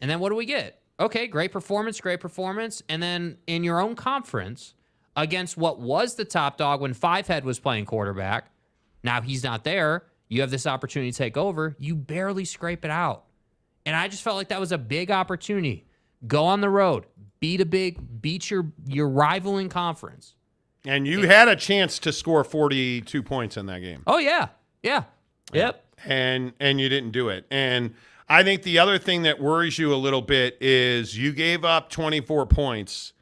And then what do we get? Okay, great performance. And then in your own conference against what was the top dog when Fivehead was playing quarterback, now he's not there. You have this opportunity to take over. You barely scrape it out. And I just felt like that was a big opportunity. Go on the road. Beat your rival in conference. And you had a chance to score 42 points in that game. Oh, yeah. Yep. And you didn't do it. And I think the other thing that worries you a little bit is you gave up 24 points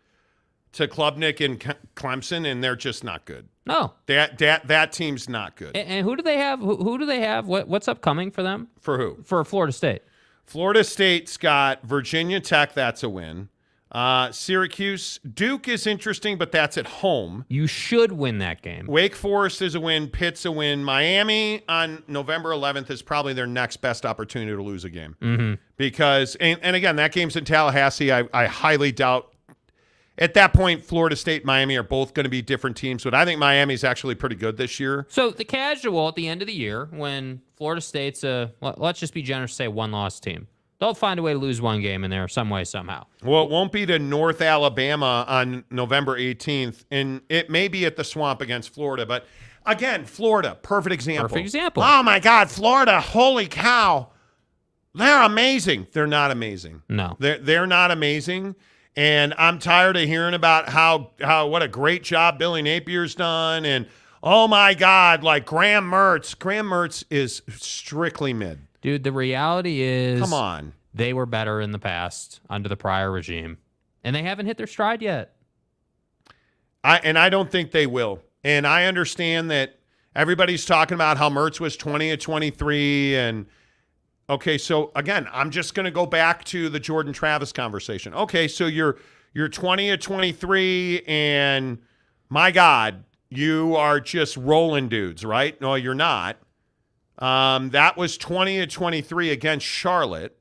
to Klubnik and Clemson, and they're just not good. No. That team's not good. And who do they have? Who do they have? What's upcoming for them? For who? For Florida State. Florida State's got Virginia Tech. That's a win. Syracuse. Duke is interesting, but that's at home. You should win that game. Wake Forest is a win. Pitt's a win. Miami on November 11th is probably their next best opportunity to lose a game. Mm-hmm. Because, and again, that game's in Tallahassee. I highly doubt at that point Florida State and Miami are both going to be different teams, but I think Miami's actually pretty good this year. So the casual at the end of the year, when Florida State's let's just be generous, say one-loss team, they'll find a way to lose one game in there some way, somehow. Well, it won't be to North Alabama on November 18th, and it may be at the Swamp against Florida. But, again, Florida, perfect example. Oh, my God, Florida, holy cow. They're amazing. They're not amazing. No. They're not amazing, and I'm tired of hearing about how what a great job Billy Napier's done, and, oh, my God, like Graham Mertz. Graham Mertz is strictly mid. Dude, the reality is, come on, they were better in the past under the prior regime, and they haven't hit their stride yet. I don't think they will. And I understand that everybody's talking about how Mertz was 20-23, and okay, so again, I'm just going to go back to the Jordan Travis conversation. Okay, so you're 20-23, and my God, you are just rolling dudes, right? No, you're not. That was 20-23 against Charlotte,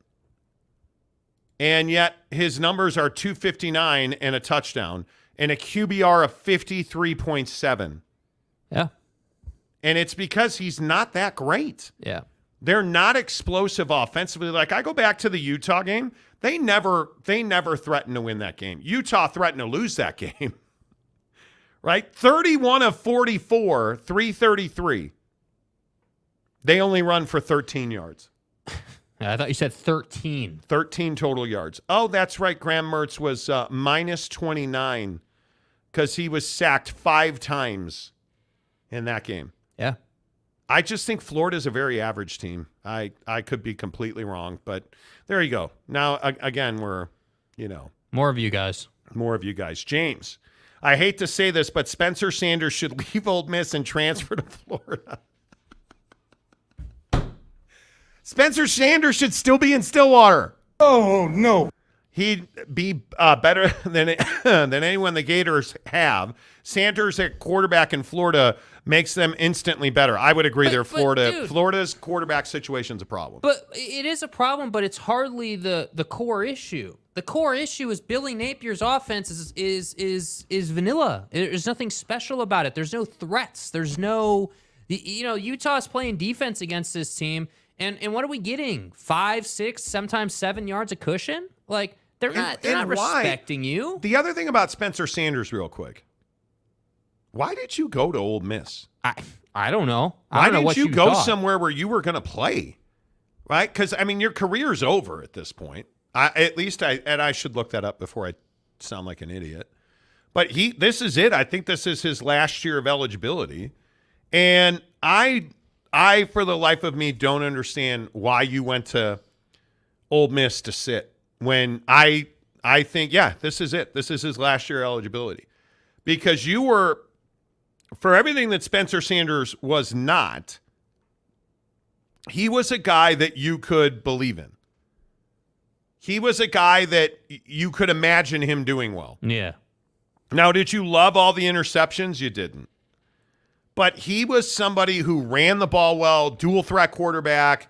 and yet his numbers are 259 and a touchdown and a QBR of 53.7. Yeah. And it's because he's not that great. Yeah. They're not explosive offensively. Like, I go back to the Utah game. They never threatened to win that game. Utah threatened to lose that game. Right? 31 of 44, 333. They only run for 13 yards. I thought you said 13. 13 total yards. Oh, that's right. Graham Mertz was minus 29 because he was sacked 5 times in that game. Yeah. I just think Florida's a very average team. I could be completely wrong, but there you go. Now, again, we're, More of you guys. James, I hate to say this, but Spencer Sanders should leave Ole Miss and transfer to Florida. Spencer Sanders should still be in Stillwater. Oh, no. He'd be better than anyone the Gators have. Sanders at quarterback in Florida makes them instantly better. I would agree there. Florida's quarterback situation's a problem. But it is a problem, but it's hardly the core issue. The core issue is Billy Napier's offense is vanilla. There's nothing special about it. There's no threats. There's no, Utah's playing defense against this team. And what are we getting? 5, 6, sometimes 7 yards of cushion? Like, they're not respecting you. The other thing about Spencer Sanders, real quick. Why did you go to Ole Miss? I don't know. Why don't know what didn't you go thought. somewhere where you were going to play? Right? Because, your career's over at this point. I should look that up before I sound like an idiot. But this is it. I think this is his last year of eligibility. And I, for the life of me, don't understand why you went to Ole Miss to sit when I think, this is it. This is his last year eligibility. Because you were, for everything that Spencer Sanders was not, he was a guy that you could believe in. He was a guy that you could imagine him doing well. Yeah. Now, did you love all the interceptions? You didn't. But he was somebody who ran the ball well, dual threat quarterback,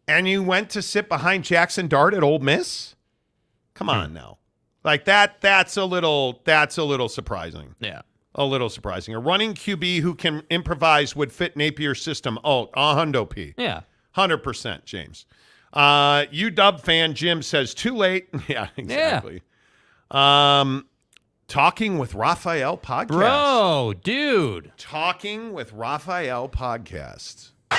and you went to sit behind Jackson Dart at Ole Miss? Come on now. Like that's a little surprising. Yeah. A little surprising. A running QB who can improvise would fit Napier's system. Oh, hundo P. Yeah. 100%, James. UW fan Jim says too late. Yeah, exactly. Yeah. Talking with Raphael podcast. Bro, dude. Talking with Raphael podcast. On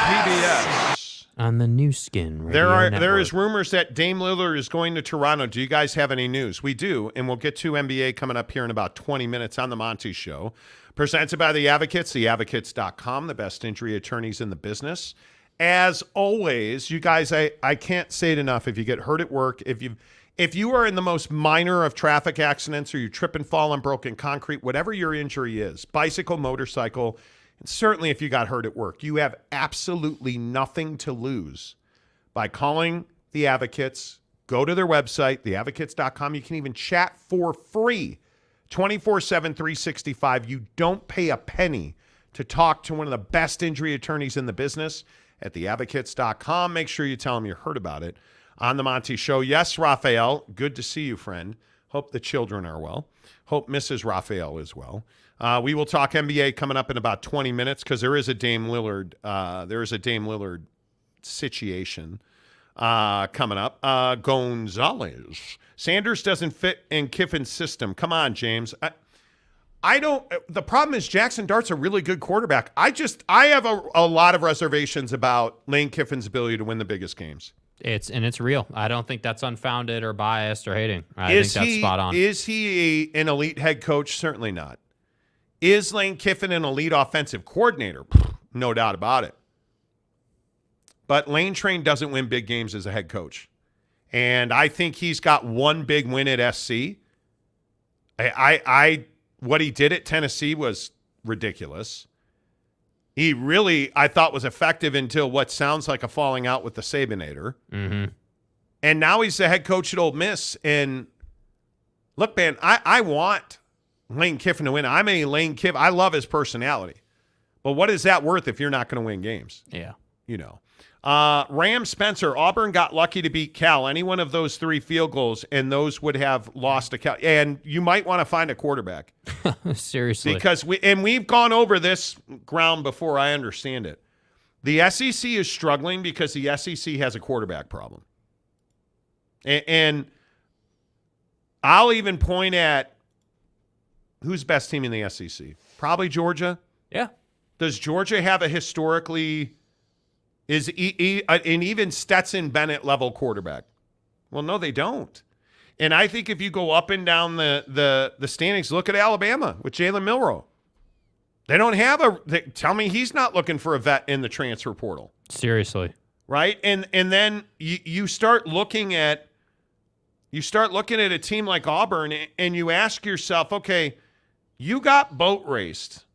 PBS. On the new skin radio There is rumors that Dame Lillard is going to Toronto. Do you guys have any news? We do, and we'll get to NBA coming up here in about 20 minutes on the Monty Show. Presented by The Advocates, theadvocates.com, the best injury attorneys in the business. As always, you guys, I can't say it enough. If you get hurt at work, if you are in the most minor of traffic accidents or you trip and fall on broken concrete, whatever your injury is, bicycle, motorcycle, and certainly if you got hurt at work, you have absolutely nothing to lose by calling The Advocates. Go to their website, theadvocates.com. You can even chat for free, 24/7, 365. You don't pay a penny to talk to one of the best injury attorneys in the business at theadvocates.com. Make sure you tell them you heard about it on the Monty Show. Yes, Raphael, good to see you, friend. Hope the children are well. Hope Mrs. Raphael is well. We will talk NBA coming up in about 20 minutes because there is a Dame Lillard situation coming up. Gonzalez. Sanders doesn't fit in Kiffin's system. Come on, James. I don't. The problem is Jackson Dart's a really good quarterback. I have a lot of reservations about Lane Kiffin's ability to win the biggest games. It's real. I don't think that's unfounded or biased or hating. I think that's spot on. Is he an elite head coach? Certainly not. Is Lane Kiffin an elite offensive coordinator? No doubt about it. But Lane Train doesn't win big games as a head coach. And I think he's got one big win at SC. What he did at Tennessee was ridiculous. He really, I thought, was effective until what sounds like a falling out with the Sabinator. Mm-hmm. And now he's the head coach at Ole Miss. And look, man, I want Lane Kiffin to win. I'm a Lane Kiffin. I love his personality. But what is that worth if you're not going to win games? Yeah. Ram Spencer, Auburn got lucky to beat Cal. Any one of those 3 field goals, and those would have lost to Cal. And you might want to find a quarterback. Seriously. Because we've gone over this ground before, I understand it. The SEC is struggling because the SEC has a quarterback problem. And I'll even point at who's best team in the SEC? Probably Georgia. Yeah. Does Georgia have a historically Is an even Stetson Bennett level quarterback? Well, no, they don't. And I think if you go up and down the standings, look at Alabama with Jalen Milroe. They don't have tell me he's not looking for a vet in the transfer portal. Seriously. Right? And then you start looking at a team like Auburn and you ask yourself, okay, you got boat raced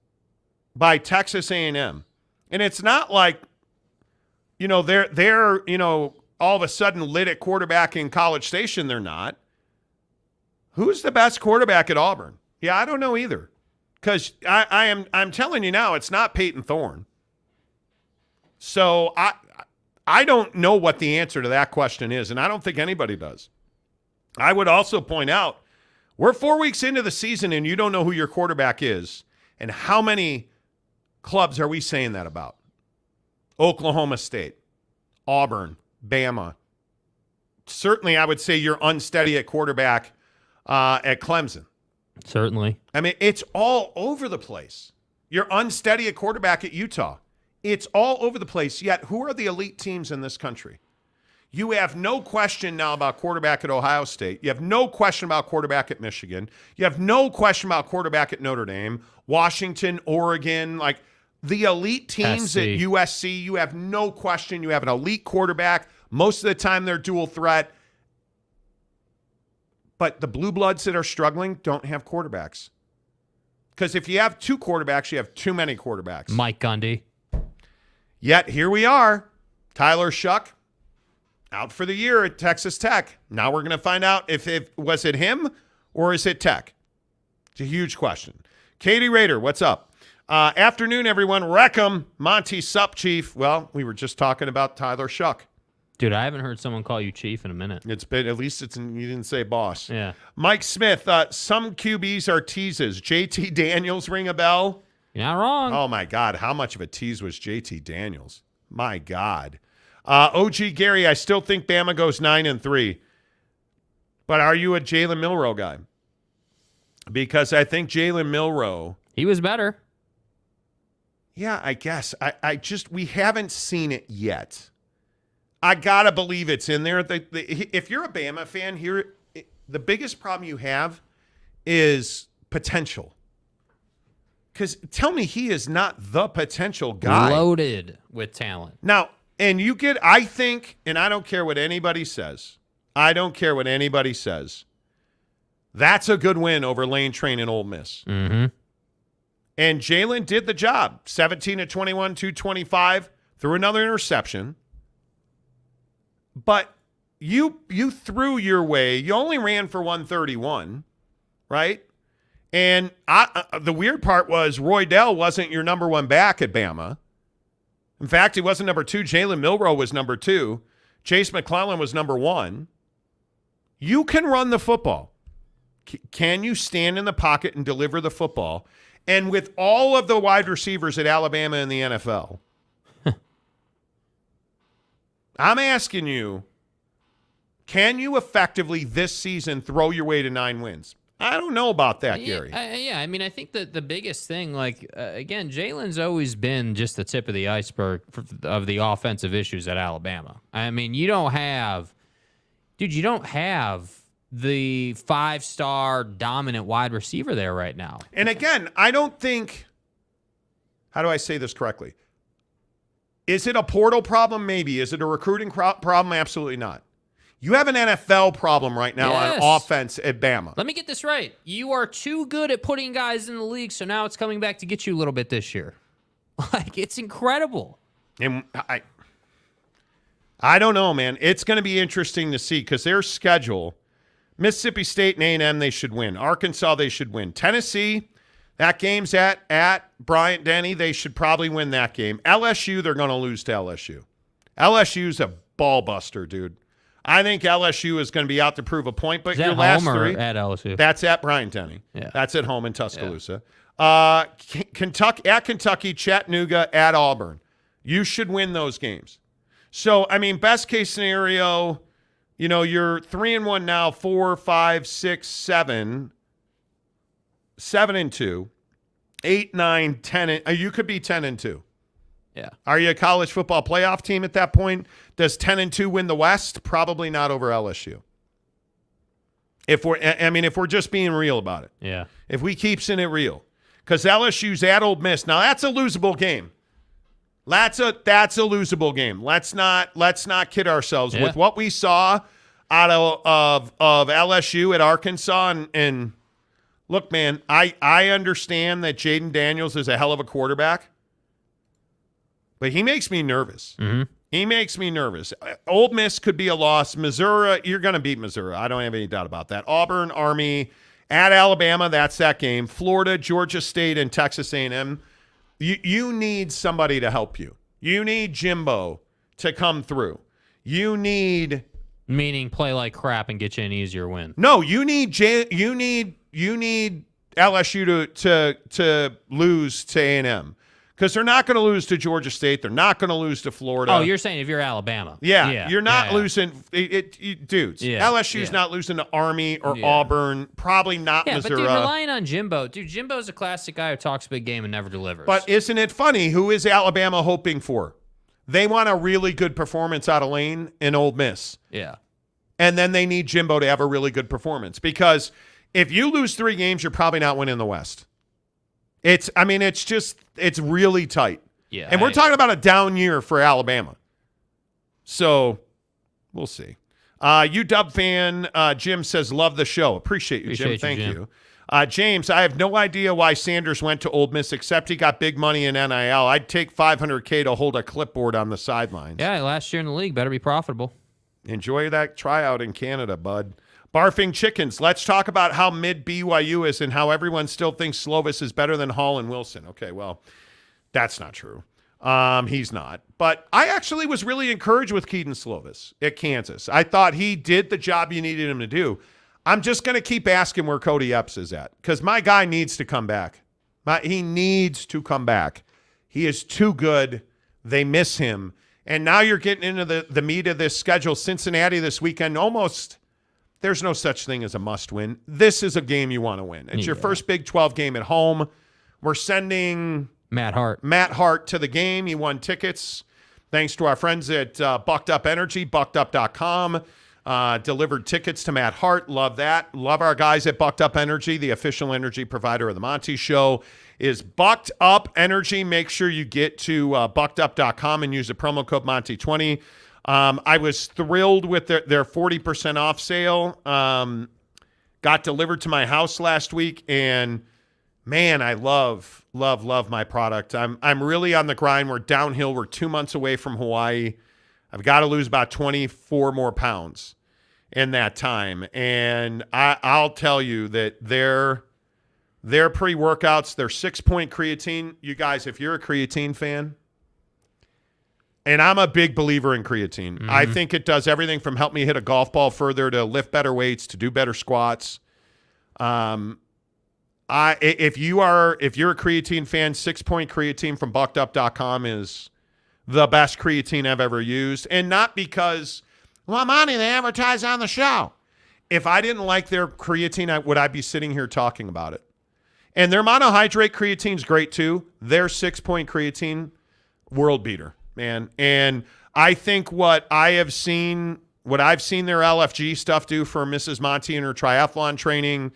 by Texas A&M. And it's not like, they're all of a sudden lit at quarterback in College Station. They're not. Who's the best quarterback at Auburn? Yeah, I don't know either. Because I'm telling you now, it's not Peyton Thorne. So I don't know what the answer to that question is, and I don't think anybody does. I would also point out, we're 4 weeks into the season and you don't know who your quarterback is. And how many clubs are we saying that about? Oklahoma State, Auburn, Bama. Certainly, I would say you're unsteady at quarterback at Clemson. Certainly. I mean, it's all over the place. You're unsteady at quarterback at Utah. It's all over the place. Yet, who are the elite teams in this country? You have no question now about quarterback at Ohio State. You have no question about quarterback at Michigan. You have no question about quarterback at Notre Dame, Washington, Oregon. Like, the elite teams at USC, you have no question. You have an elite quarterback. Most of the time, they're dual threat. But the blue bloods that are struggling don't have quarterbacks. Because if you have two quarterbacks, you have too many quarterbacks. Mike Gundy. Yet, here we are. Tyler Shuck, out for the year at Texas Tech. Now we're going to find out if was it him or is it Tech? It's a huge question. Katie Rader, what's up? Afternoon, everyone. Wreckham, Monty Sup, Chief. Well, we were just talking about Tyler Shuck. Dude, I haven't heard someone call you Chief in a minute. It's been, at least you didn't say boss. Yeah. Mike Smith, some QBs are teases. JT Daniels ring a bell? You're not wrong. Oh, my God. How much of a tease was JT Daniels? My God. OG Gary, I still think Bama goes 9-3. But are you a Jalen Milroe guy? Because I think Jalen Milroe. He was better. Yeah, I guess. We haven't seen it yet. I got to believe it's in there. If you're a Bama fan here, the biggest problem you have is potential. Because tell me he is not the potential guy. Loaded with talent. Now, and I think, and I don't care what anybody says. That's a good win over Lane Train and Ole Miss. Mm-hmm. And Jalen did the job. 17-21, 225, threw another interception. But you threw your way. You only ran for 131, right? And the weird part was Roy Dell wasn't your number one back at Bama. In fact, he wasn't number two. Jalen Milroe was number two. Chase McClellan was number one. You can run the football. Can you stand in the pocket and deliver the football? And with all of the wide receivers at Alabama in the NFL, I'm asking you, can you effectively this season throw your way to 9 wins? I don't know about that, Gary. I mean, I think that the biggest thing, again, Jalen's always been just the tip of the iceberg of the offensive issues at Alabama. I mean, you don't have the 5-star dominant wide receiver there right now. And again, I don't think, how do I say this correctly? Is it a portal problem? Maybe. Is it a recruiting problem? Absolutely not. You have an NFL problem right now on offense at Bama. Let me get this right. You are too good at putting guys in the league, so now it's coming back to get you a little bit this year. It's incredible. And I don't know, man. It's going to be interesting to see because their schedule, Mississippi State and A&M, they should win. Arkansas, they should win. Tennessee, that game's at Bryant-Denny. They should probably win that game. LSU, they're going to lose to LSU. LSU's a ball buster, dude. I think LSU is going to be out to prove a point, but your last three at LSU. That's at Bryant-Denny. Yeah. That's at home in Tuscaloosa. Yeah. Kentucky, Chattanooga, at Auburn. You should win those games. So, I mean, best case scenario, you're 3-1 now, 4, 5, 6, 7, 7-2, 8, 9, 10. You could be 10-2. Yeah. Are you a college football playoff team at that point? Does 10-2 win the West? Probably not over LSU. If we're just being real about it. Yeah. If we keep seeing it real. Because LSU's at Ole Miss. Now, that's a losable game. That's a losable game. Let's not kid ourselves with what we saw out of LSU at Arkansas. And look, man, I understand that Jaden Daniels is a hell of a quarterback, but he makes me nervous. Mm-hmm. He makes me nervous. Ole Miss could be a loss. Missouri, you're going to beat Missouri. I don't have any doubt about that. Auburn, Army, at Alabama, that's that game. Florida, Georgia State, and Texas A&M. You need somebody to help you. You need Jimbo to come through. You need meaning play like crap and get you an easier win. No, you need LSU to lose to A&M. Because they're not going to lose to Georgia State. They're not going to lose to Florida. Oh, you're saying if you're Alabama. Yeah. You're not losing. Dudes, LSU's not losing to Army or Auburn. Probably not Missouri. But dude, relying on Jimbo. Dude, Jimbo's a classic guy who talks a big game and never delivers. But isn't it funny? Who is Alabama hoping for? They want a really good performance out of Lane and Ole Miss. Yeah. And then they need Jimbo to have a really good performance. Because if you lose 3 games, you're probably not winning the West. It's really tight. Yeah. And we're talking about a down year for Alabama. So we'll see. UW fan, Jim says, love the show. Appreciate you, Jim. Thank you. James, I have no idea why Sanders went to Ole Miss, except he got big money in NIL. I'd take $500K to hold a clipboard on the sidelines. Yeah, last year in the league, better be profitable. Enjoy that tryout in Canada, bud. Barfing Chickens. Let's talk about how mid BYU is and how everyone still thinks Slovis is better than Hall and Wilson. Okay, well, that's not true. He's not. But I actually was really encouraged with Keaton Slovis at Kansas. I thought he did the job you needed him to do. I'm just going to keep asking where Cody Epps is at because my guy needs to come back. He needs to come back. He is too good. They miss him. And now you're getting into the meat of this schedule. Cincinnati this weekend, almost – there's no such thing as a must-win. This is a game you want to win. It's your first Big 12 game at home. We're sending Matt Hart to the game. He won tickets thanks to our friends at Bucked Up Energy, buckedup.com. Delivered tickets to Matt Hart. Love that. Love our guys at Bucked Up Energy, the official energy provider of the Monty Show. Is Bucked Up Energy. Make sure you get to buckedup.com and use the promo code Monty20. I was thrilled with their 40% off sale. Got delivered to my house last week, and man, I love my product. I'm really on the grind. We're downhill. We're 2 months away from Hawaii. I've got to lose about 24 more pounds in that time, and I'll tell you that their pre-workouts, their 6-point creatine. You guys, if you're a creatine fan. And I'm a big believer in creatine. Mm-hmm. I think it does everything from help me hit a golf ball further to lift better weights, to do better squats. If you're a creatine fan, 6-point creatine from buckedup.com is the best creatine I've ever used. And not because, well, Monty, they advertise on the show. If I didn't like their creatine, would I be sitting here talking about it? And their monohydrate creatine is great too. Their 6-point creatine, world beater. Man, and I think what I've seen their LFG stuff do for Mrs. Monty and her triathlon training,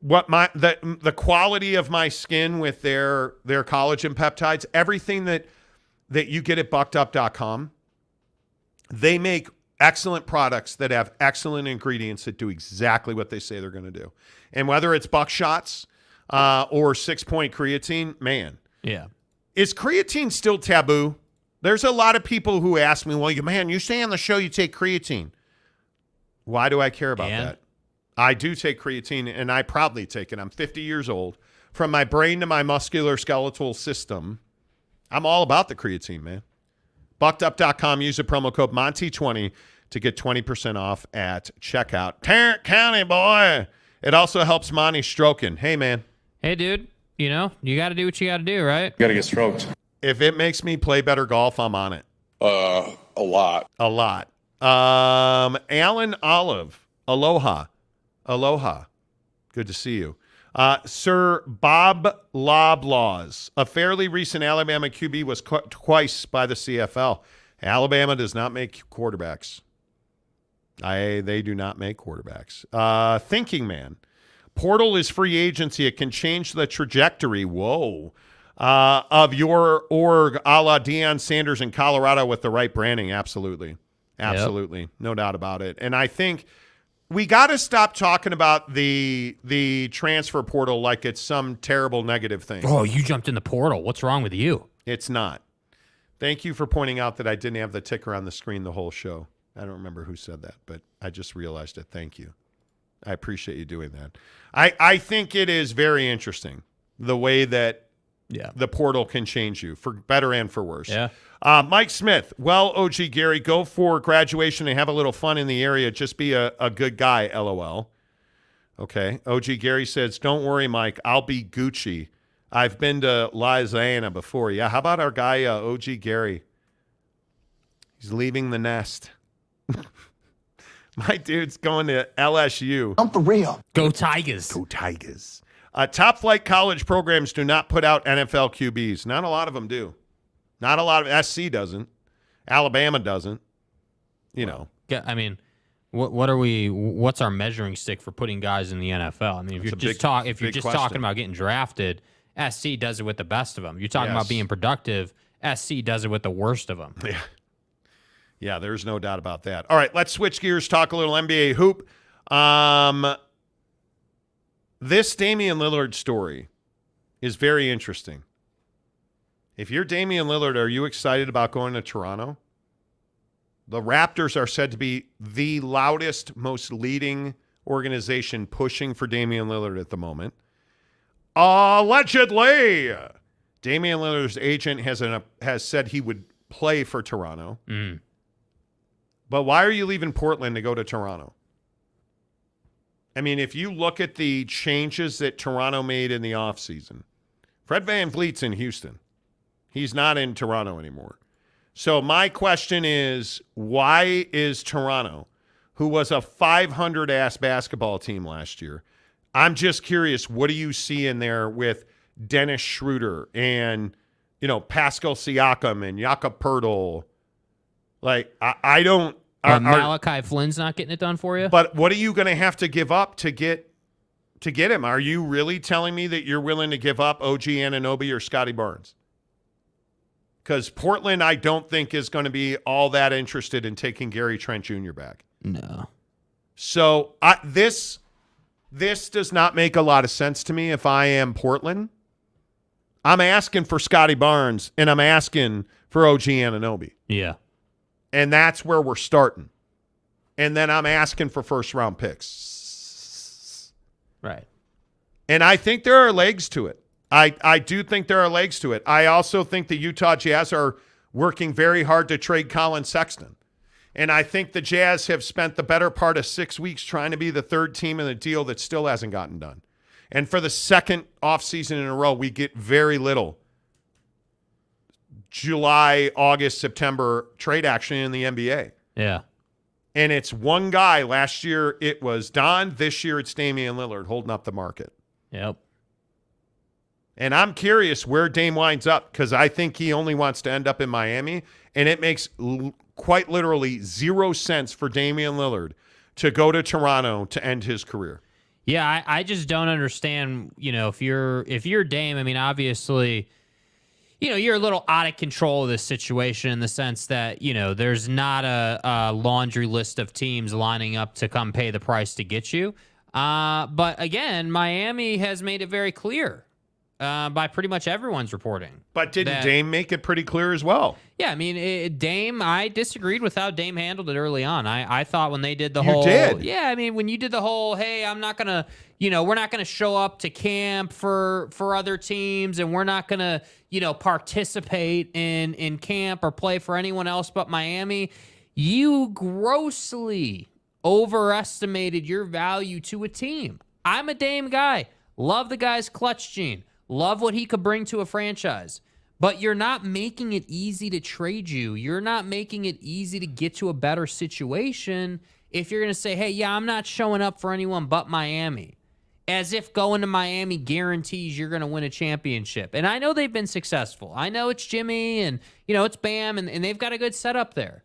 the quality of my skin with their collagen peptides, everything that you get at buckedup.com, they make excellent products that have excellent ingredients that do exactly what they say they're going to do. And whether it's buckshots or 6-point creatine, man. Yeah. Is creatine still taboo? There's a lot of people who ask me, well, man, you say on the show you take creatine. Why do I care about that? I do take creatine, and I proudly take it. I'm 50 years old. From my brain to my muscular skeletal system, I'm all about the creatine, man. Buckedup.com. Use the promo code Monty20 to get 20% off at checkout. Tarrant County, boy. It also helps Monty stroking. Hey, man. Hey, dude. You know, you got to do what you got to do, right? You got to get stroked. If it makes me play better golf, I'm on it. A lot. Alan Olive. Aloha. Good to see you. Sir Bob Loblaws, a fairly recent Alabama QB, was cut twice by the CFL. Alabama does not make quarterbacks. They do not make quarterbacks. Thinking Man. Portal is free agency. It can change the trajectory. Whoa. Of your org a la Deion Sanders in Colorado with the right branding. Absolutely. Absolutely. Yep. No doubt about it. And I think we got to stop talking about the transfer portal like it's some terrible negative thing. Oh, you jumped in the portal. What's wrong with you? It's not. Thank you for pointing out that I didn't have the ticker on the screen the whole show. I don't remember who said that, but I just realized it. Thank you. I appreciate you doing that. I think it is very interesting the way that the portal can change you for better and for worse. Yeah. Mike Smith, well, OG Gary, go for graduation and have a little fun in the area. Just be a good guy, LOL. Okay. OG Gary says, don't worry, Mike. I'll be Gucci. I've been to Louisiana before. Yeah, how about our guy, OG Gary? He's leaving the nest. My dude's going to LSU. I'm for real. Go Tigers. Go Tigers. Top flight college programs do not put out NFL QBs. Not a lot of them do. Not a lot of SC doesn't. Alabama doesn't. You know. Yeah, I mean, what are we? What's our measuring stick for putting guys in the NFL? I mean, if you're just talking about getting drafted, SC does it with the best of them. You're talking about being productive. SC does it with the worst of them. Yeah. Yeah, there's no doubt about that. All right, let's switch gears, talk a little NBA hoop. This Damian Lillard story is very interesting. If you're Damian Lillard, are you excited about going to Toronto? The Raptors are said to be the loudest, most leading organization pushing for Damian Lillard at the moment. Allegedly, Damian Lillard's agent has said he would play for Toronto. Mm. But why are you leaving Portland to go to Toronto? I mean, if you look at the changes that Toronto made in the offseason, Fred VanVleet's in Houston. He's not in Toronto anymore. So my question is, why is Toronto, who was a 500-ass basketball team last year, I'm just curious, what do you see in there with Dennis Schroeder and, Pascal Siakam and Jakob Poeltl? Like, I don't... Malachi Flynn's not getting it done for you? But what are you going to have to give up to get him? Are you really telling me that you're willing to give up OG Anunoby or Scotty Barnes? Because Portland, I don't think, is going to be all that interested in taking Gary Trent Jr. back. No. So this does not make a lot of sense to me if I am Portland. I'm asking for Scotty Barnes, and I'm asking for OG Anunoby. Yeah. And that's where we're starting. And then I'm asking for first-round picks. Right. And I think there are legs to it. I do think there are legs to it. I also think the Utah Jazz are working very hard to trade Colin Sexton. And I think the Jazz have spent the better part of 6 weeks trying to be the third team in the deal that still hasn't gotten done. And for the second offseason in a row, we get very little July, August, September trade action in the NBA. Yeah. And it's one guy. Last year it was Don. This year it's Damian Lillard holding up the market. Yep. And I'm curious where Dame winds up because I think he only wants to end up in Miami. And it makes quite literally zero sense for Damian Lillard to go to Toronto to end his career. Yeah, I just don't understand, if you're Dame, I mean, obviously, you're a little out of control of this situation in the sense that, there's not a laundry list of teams lining up to come pay the price to get you. But again, Miami has made it very clear by pretty much everyone's reporting. But didn't Dame make it pretty clear as well? Yeah, I mean, Dame, I disagreed with how Dame handled it early on. I thought when they did the You did? Yeah, I mean, when you did the whole, hey, I'm not going to, we're not going to show up to camp for other teams and we're not going to, participate in camp or play for anyone else but Miami, you grossly overestimated your value to a team. I'm a Dame guy. Love the guy's clutch gene. Love what he could bring to a franchise. But you're not making it easy to trade you. You're not making it easy to get to a better situation if you're going to say, hey, yeah, I'm not showing up for anyone but Miami. as if going to Miami guarantees you're going to win a championship. And I know they've been successful. I know it's Jimmy and, it's Bam, and they've got a good setup there.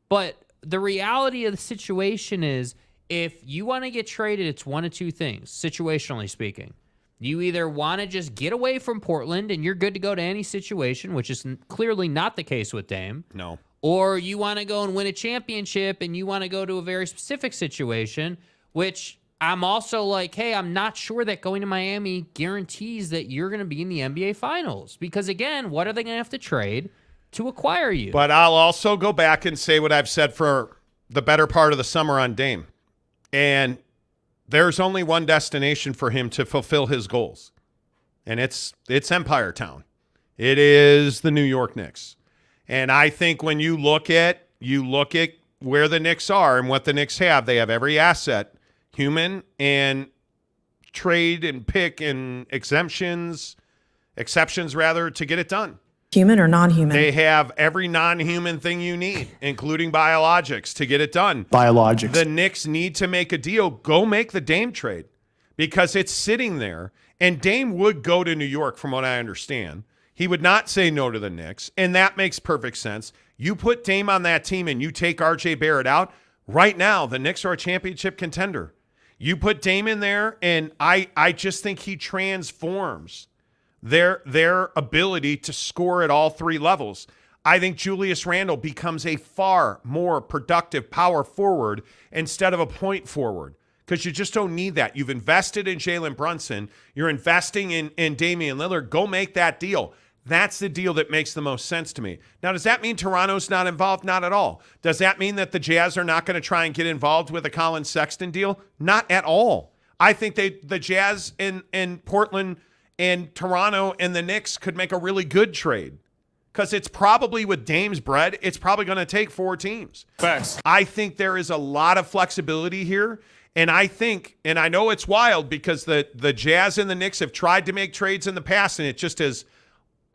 But the reality of the situation is, if you want to get traded, it's one of two things, situationally speaking. You either want to just get away from Portland and you're good to go to any situation, which is clearly not the case with Dame. No. Or you want to go and win a championship and you want to go to a very specific situation, which I'm also like, hey, I'm not sure that going to Miami guarantees that you're going to be in the NBA Finals. Because, again, what are they going to have to trade to acquire you? But I'll also go back and say what I've said for the better part of the summer on Dame. And there's only one destination for him to fulfill his goals. And it's Empire Town. It is the New York Knicks. And I think when you look at where the Knicks are and what the Knicks have, they have every asset, human and trade and pick and exceptions rather, to get it done. Human or non-human? They have every non-human thing you need, including biologics, to get it done. Biologics. The Knicks need to make a deal. Go make the Dame trade because it's sitting there. And Dame would go to New York, from what I understand. He would not say no to the Knicks, and that makes perfect sense. You put Dame on that team and you take R.J. Barrett out, right now the Knicks are a championship contender. You put Dame in there, and I just think he transforms their ability to score at all three levels. I think Julius Randle becomes a far more productive power forward instead of a point forward, because you just don't need that. You've invested in Jalen Brunson. You're investing in Damian Lillard. Go make that deal. That's the deal that makes the most sense to me. Now, does that mean Toronto's not involved? Not at all. Does that mean that the Jazz are not going to try and get involved with a Colin Sexton deal? Not at all. I think the Jazz in Portland and Toronto and the Knicks could make a really good trade, because it's probably, with Dame's bread, it's probably going to take 4 teams. Facts. I think there is a lot of flexibility here. And I think, and I know it's wild because the Jazz and the Knicks have tried to make trades in the past and it just has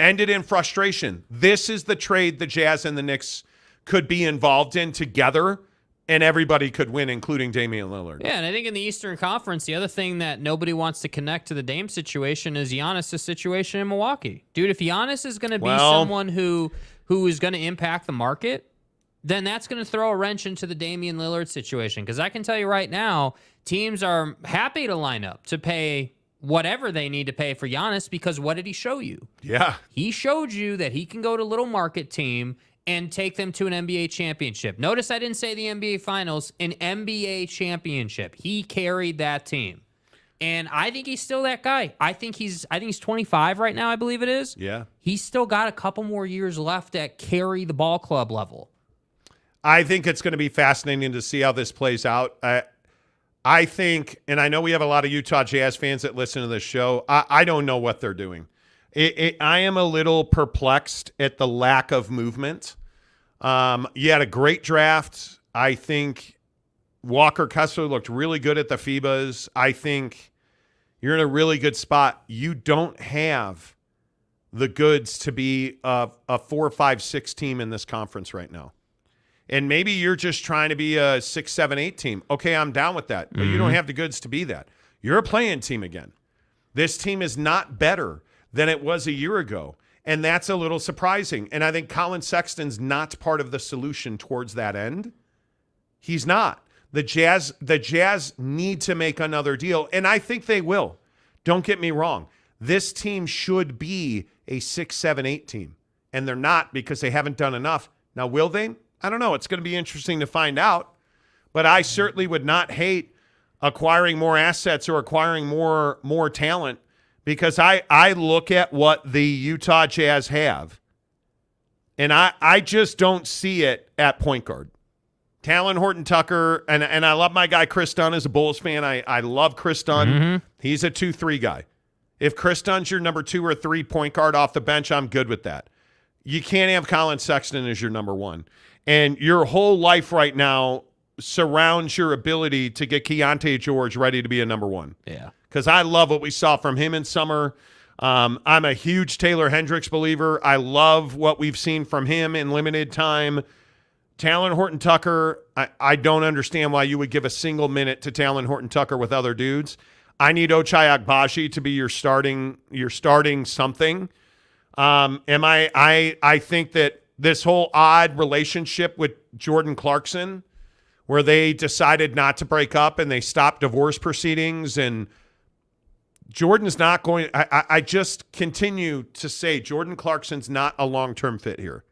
ended in frustration. This is the trade the Jazz and the Knicks could be involved in together, and everybody could win, including Damian Lillard. Yeah, and I think in the Eastern Conference, the other thing that nobody wants to connect to the Dame situation is Giannis' situation in Milwaukee. Dude, if Giannis is going to be someone who is going to impact the market, then that's going to throw a wrench into the Damian Lillard situation. Because I can tell you right now, teams are happy to line up to pay whatever they need to pay for Giannis, because what did he show you? Yeah. He showed you that he can go to a little market team and take them to an NBA championship. Notice I didn't say the NBA Finals, an NBA championship. He carried that team. And I think he's still that guy. I think he's 25 right now, I believe it is. Yeah. He's still got a couple more years left at carry the ball club level. I think it's going to be fascinating to see how this plays out. I think, and I know we have a lot of Utah Jazz fans that listen to this show. I don't know what they're doing. I am a little perplexed at the lack of movement. You had a great draft. I think Walker Kessler looked really good at the FIBAs. I think you're in a really good spot. You don't have the goods to be a 4, 5, 6 team in this conference right now. And maybe you're just trying to be a 6, 7, 8 team. Okay, I'm down with that. But you don't have the goods to be that. You're a playing team again. This team is not better than it was a year ago. And that's a little surprising. And I think Colin Sexton's not part of the solution towards that end. He's not. The Jazz need to make another deal. And I think they will. Don't get me wrong. This team should be a 6, 7, 8 team. And they're not, because they haven't done enough. Now, will they? I don't know. It's going to be interesting to find out. But I certainly would not hate acquiring more assets or acquiring more talent, because I look at what the Utah Jazz have, and I just don't see it at point guard. Talon Horton-Tucker, and I love my guy Chris Dunn as a Bulls fan. I love Chris Dunn. Mm-hmm. He's a 2-3 guy. If Chris Dunn's your number 2 or 3 point guard off the bench, I'm good with that. You can't have Colin Sexton as your number 1. And your whole life right now surrounds your ability to get Keontae George ready to be a number 1. Yeah. Because I love what we saw from him in summer. I'm a huge Taylor Hendricks believer. I love what we've seen from him in limited time. Talon Horton-Tucker, I don't understand why you would give a single minute to Talon Horton-Tucker with other dudes. I need Ochai Agbaji to be your starting something. I think that this whole odd relationship with Jordan Clarkson, where they decided not to break up and they stopped divorce proceedings, and Jordan's not going. I just continue to say Jordan Clarkson's not a long-term fit here.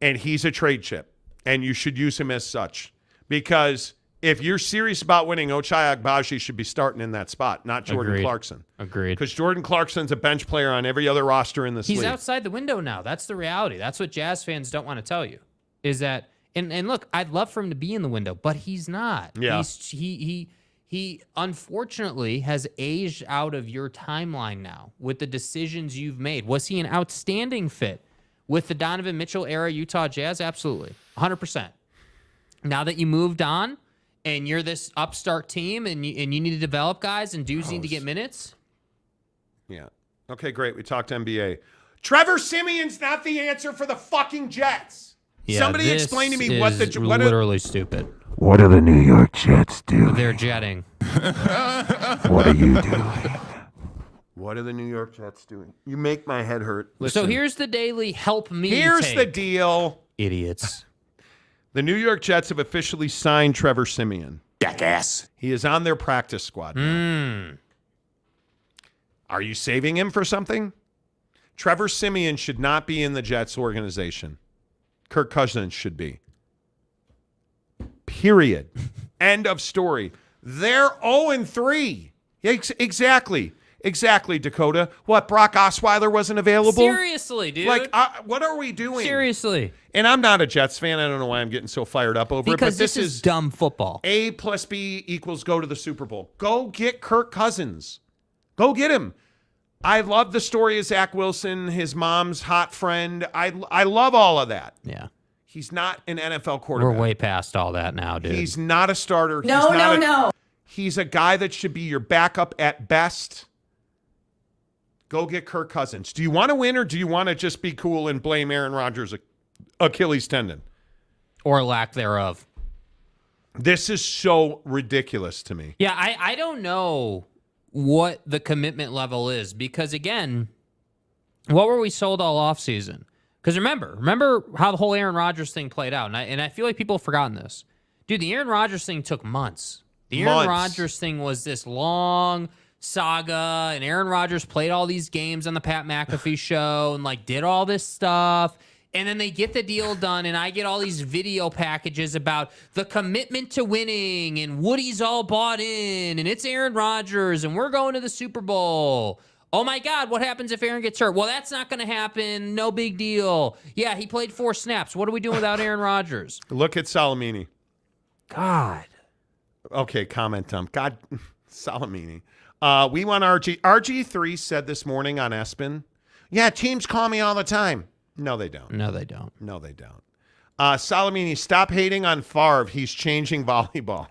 And he's a trade chip, and you should use him as such. Because if you're serious about winning, Ochai Agbaji should be starting in that spot, not Jordan Clarkson. Agreed. Because Jordan Clarkson's a bench player on every other roster in this league. He's outside the window now. That's the reality. That's what Jazz fans don't want to tell you. Is that and look, I'd love for him to be in the window, but he's not. Yeah. He unfortunately has aged out of your timeline now with the decisions you've made. Was he an outstanding fit with the Donovan Mitchell era Utah Jazz? Absolutely. 100%. Now that you moved on and you're this upstart team and you need to develop guys and dudes need to get minutes. Yeah. Okay, great. We talked NBA. Trevor Simeon's not the answer for the fucking Jets. Yeah, somebody explain to me what the literally stupid. What do the New York Jets do? They're jetting. What are you doing? What are the New York Jets doing? You make my head hurt. Listen, so here's the daily help me Here's take. the deal. Idiots. The New York Jets have officially signed Trevor Simeon. Jackass. He is on their practice squad now. Are you saving him for something? Trevor Simeon should not be in the Jets organization. Kirk Cousins should be. Period. End of story. They're 0-3. Exactly. Exactly, Dakota. What, Brock Osweiler wasn't available? Seriously, dude. Like, what are we doing? Seriously. And I'm not a Jets fan. I don't know why I'm getting so fired up over it. Because But this is dumb football. A plus B equals go to the Super Bowl. Go get Kirk Cousins. Go get him. I love the story of Zach Wilson, his mom's hot friend. I love all of that. Yeah. He's not an NFL quarterback. We're way past all that now, dude. He's not a starter. No. He's a guy that should be your backup at best. Go get Kirk Cousins. Do you want to win or do you want to just be cool and blame Aaron Rodgers' Achilles tendon? Or lack thereof. This is so ridiculous to me. Yeah, I don't know what the commitment level is because, again, what were we sold all offseason? Because remember how the whole Aaron Rodgers thing played out. And I feel like people have forgotten this. Dude, the Aaron Rodgers thing took months. The Aaron Rodgers thing was this long saga, and Aaron Rodgers played all these games on the Pat McAfee show and like did all this stuff. And then they get the deal done, and I get all these video packages about the commitment to winning, and Woody's all bought in, and it's Aaron Rodgers, and we're going to the Super Bowl. Oh, my God, what happens if Aaron gets hurt? Well, that's not going to happen. No big deal. Yeah, he played 4 snaps. What are we doing without Aaron Rodgers? Look at Salamini. God. Okay, comment dump. God, Salamini. We want RG. RG3 said this morning on ESPN, yeah, teams call me all the time. No, they don't. No, they don't. No, they don't. Salamini, stop hating on Favre. He's changing volleyball.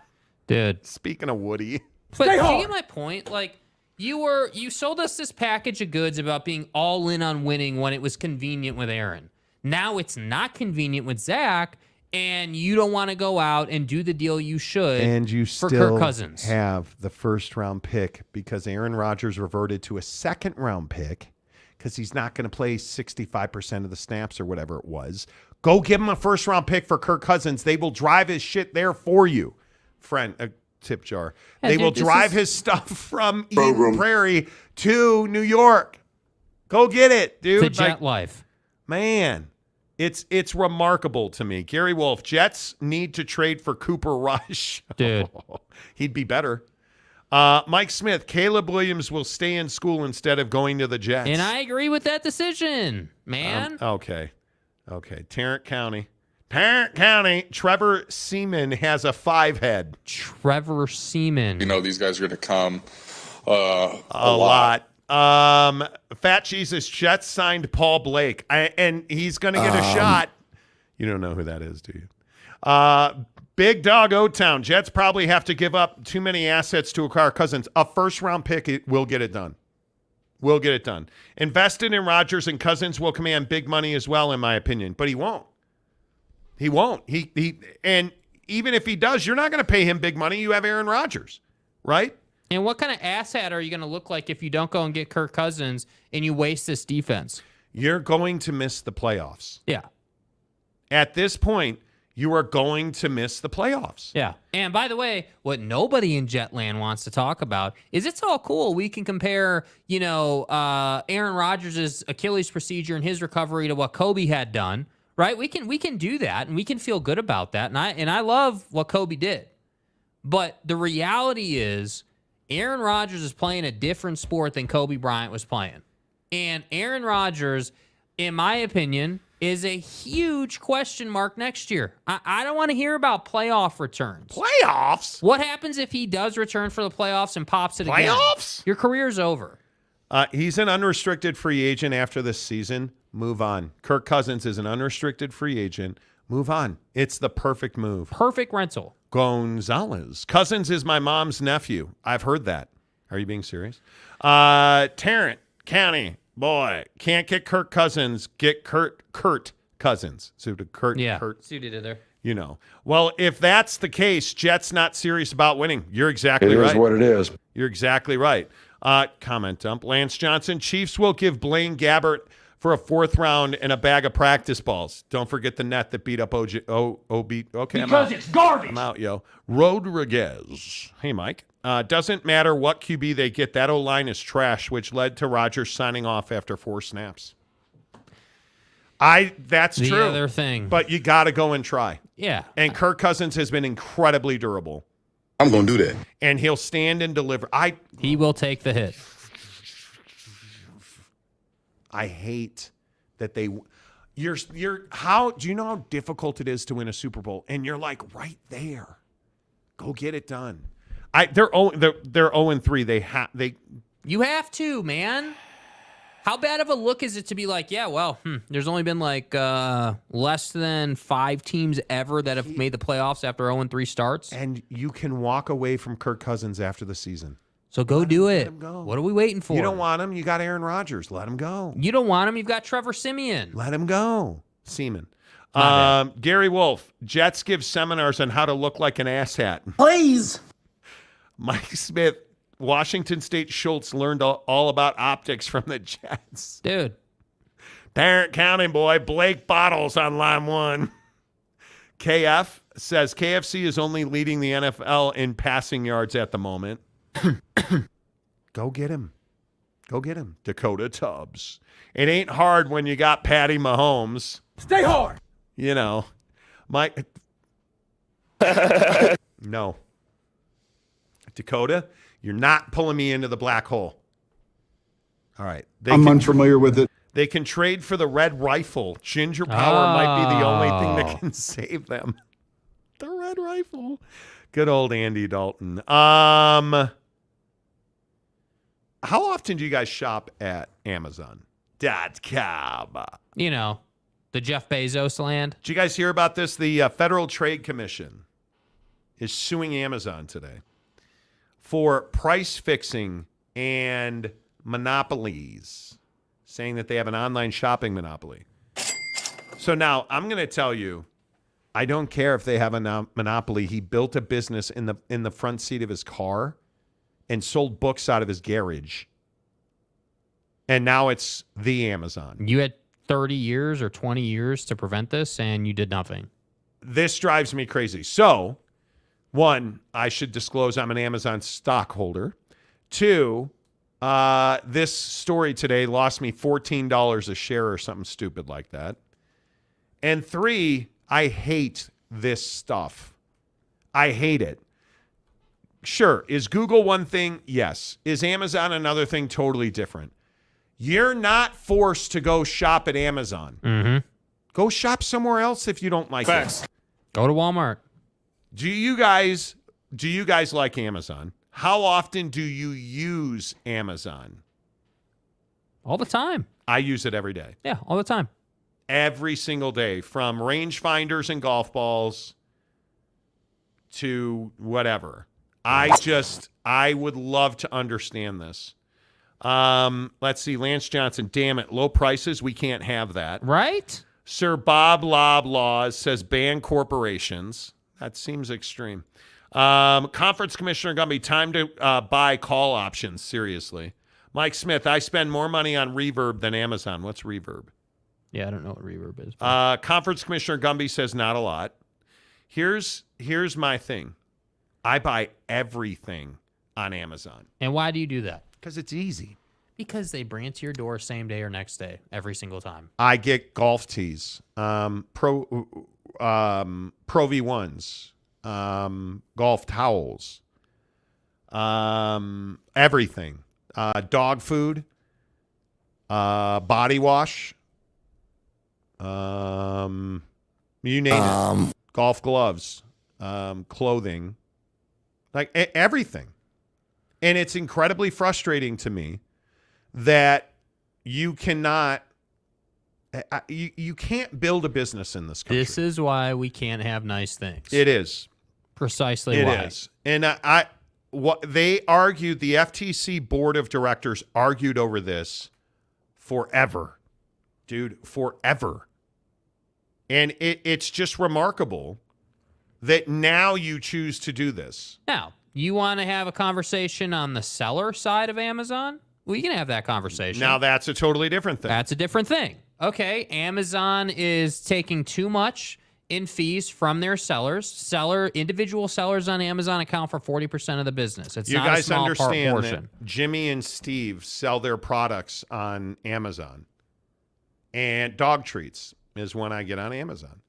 Dude. Speaking of Woody. But do you get my point? Like, you sold us this package of goods about being all in on winning when it was convenient with Aaron. Now it's not convenient with Zach, and you don't want to go out and do the deal you should and you for still Kirk Cousins. Have the first-round pick because Aaron Rodgers reverted to a second-round pick because he's not going to play 65% of the snaps or whatever it was. Go give him a first-round pick for Kirk Cousins. They will drive his shit there for you. Friend, a tip jar. Yeah, they dude, will drive his stuff from Eden Prairie to New York. Go get it, dude. It's a jet life. Man, it's remarkable to me. Gary Wolf, Jets need to trade for Cooper Rush. Dude. He'd be better. Mike Smith, Caleb Williams will stay in school instead of going to the Jets. And I agree with that decision, man. Okay. Tarrant County, Trevor Seaman has a 5-head. Trevor Seaman. You know, these guys are going to come a lot. Fat Jesus, Jets signed Paul Blake, and he's going to get a shot. You don't know who that is, do you? Big Dog O-Town, Jets probably have to give up too many assets to acquire Cousins. A first-round pick will get it done. Will get it done. Invested in Rodgers and Cousins will command big money as well, in my opinion, but he won't. He won't. And even if he does, you're not going to pay him big money. You have Aaron Rodgers, right? And what kind of asshat are you going to look like if you don't go and get Kirk Cousins and you waste this defense? You're going to miss the playoffs. Yeah. At this point, you are going to miss the playoffs. Yeah. And by the way, what nobody in Jetland wants to talk about is it's all cool. We can compare, Aaron Rodgers' Achilles procedure and his recovery to what Kobe had done, right? We can do that, and we can feel good about that. And I love what Kobe did. But the reality is Aaron Rodgers is playing a different sport than Kobe Bryant was playing. And Aaron Rodgers, in my opinion, is a huge question mark next year. I don't want to hear about playoff returns. Playoffs? What happens if he does return for the playoffs and pops it again? Playoffs? Your career's over. He's an unrestricted free agent after this season. Move on. Kirk Cousins is an unrestricted free agent. Move on. It's the perfect move. Perfect rental. Gonzalez. Cousins is my mom's nephew. I've heard that. Are you being serious? Tarrant County. Boy, can't get Kirk Cousins. Get Kurt Cousins. So to Kurt. Suited it there. Well, if that's the case, Jets not serious about winning. You're exactly right. It is what it is. You're exactly right. Comment dump. Lance Johnson. Chiefs will give Blaine Gabbert for a 4th round and a bag of practice balls. Don't forget the net that beat up OB. Okay, because it's garbage. I'm out, yo. Rodriguez. Hey, Mike. Doesn't matter what QB they get. That O-line is trash, which led to Rodgers signing off after 4 snaps. That's the true. The other thing. But you got to go and try. Yeah. And Kirk Cousins has been incredibly durable. I'm going to do that. And he'll stand and deliver. He will take the hit. I hate that they how do you know how difficult it is to win a Super Bowl? And you're like right there. Go get it done. They're 0-3. You have to, man. How bad of a look is it to be like, there's only been less than 5 teams ever that have made the playoffs after 0-3 starts. And you can walk away from Kirk Cousins after the season. So go do it. Let him go. What are we waiting for? You don't want him. You got Aaron Rodgers. Let him go. You don't want him. You've got Trevor Siemian. Let him go. Seaman. Gary Wolf. Jets give seminars on how to look like an asshat. Please. Mike Smith. Washington State Schultz learned all about optics from the Jets. Dude. Tarrant County boy. Blake Bottles on line 1. KF says KFC is only leading the NFL in passing yards at the moment. Go get him. Go get him. Dakota Tubbs. It ain't hard when you got Patty Mahomes. Stay hard. Mike. No. Dakota, you're not pulling me into the black hole. All right. I'm unfamiliar with it. They can trade for the red rifle. Ginger power might be the only thing that can save them. The red rifle. Good old Andy Dalton. How often do you guys shop at Amazon.com? The Jeff Bezos land. Did you guys hear about this? The Federal Trade Commission is suing Amazon today for price fixing and monopolies, saying that they have an online shopping monopoly. So now I'm going to tell you, I don't care if they have a monopoly. He built a business in the front seat of his car and sold books out of his garage. And now it's the Amazon. You had 30 years or 20 years to prevent this, and you did nothing. This drives me crazy. So, 1, I should disclose I'm an Amazon stockholder. 2, this story today lost me $14 a share or something stupid like that. And 3, I hate this stuff. I hate it. Sure, is Google one thing? Yes. Is Amazon another thing? Totally different. You're not forced to go shop at Amazon. Mm-hmm. Go shop somewhere else if you don't like it. Go to Walmart. Do you guys like Amazon? How often do you use Amazon? All the time. I use it every day. Yeah, all the time. Every single day, from rangefinders and golf balls to whatever. I would love to understand this. Let's see. Lance Johnson, damn it. Low prices. We can't have that. Right? Sir Bob Lob Laws says ban corporations. That seems extreme. Conference commissioner Gumby, time to buy call options. Seriously. Mike Smith, I spend more money on Reverb than Amazon. What's Reverb? Yeah, I don't know what Reverb is. Conference commissioner Gumby says not a lot. Here's my thing. I buy everything on Amazon. And why do you do that? Because it's easy. Because they bring it to your door same day or next day, every single time. I get golf tees, Pro V1s, golf towels, everything, dog food, body wash, you name it, golf gloves, clothing, like everything. And it's incredibly frustrating to me that you cannot, you can't build a business in this country. This is why we can't have nice things. It is. Precisely why. It is. And what they argued, the FTC board of directors argued over this forever. Dude, forever. And it's just remarkable that now you choose to do this. Now, you want to have a conversation on the seller side of Amazon? We can have that conversation. Now that's a totally different thing. That's a different thing. Okay, Amazon is taking too much in fees from their sellers. Individual sellers on Amazon account for 40% of the business. It's you not guys a small understand portion. that Jimmy and Steve sell their products on Amazon. And dog treats is one I get on Amazon.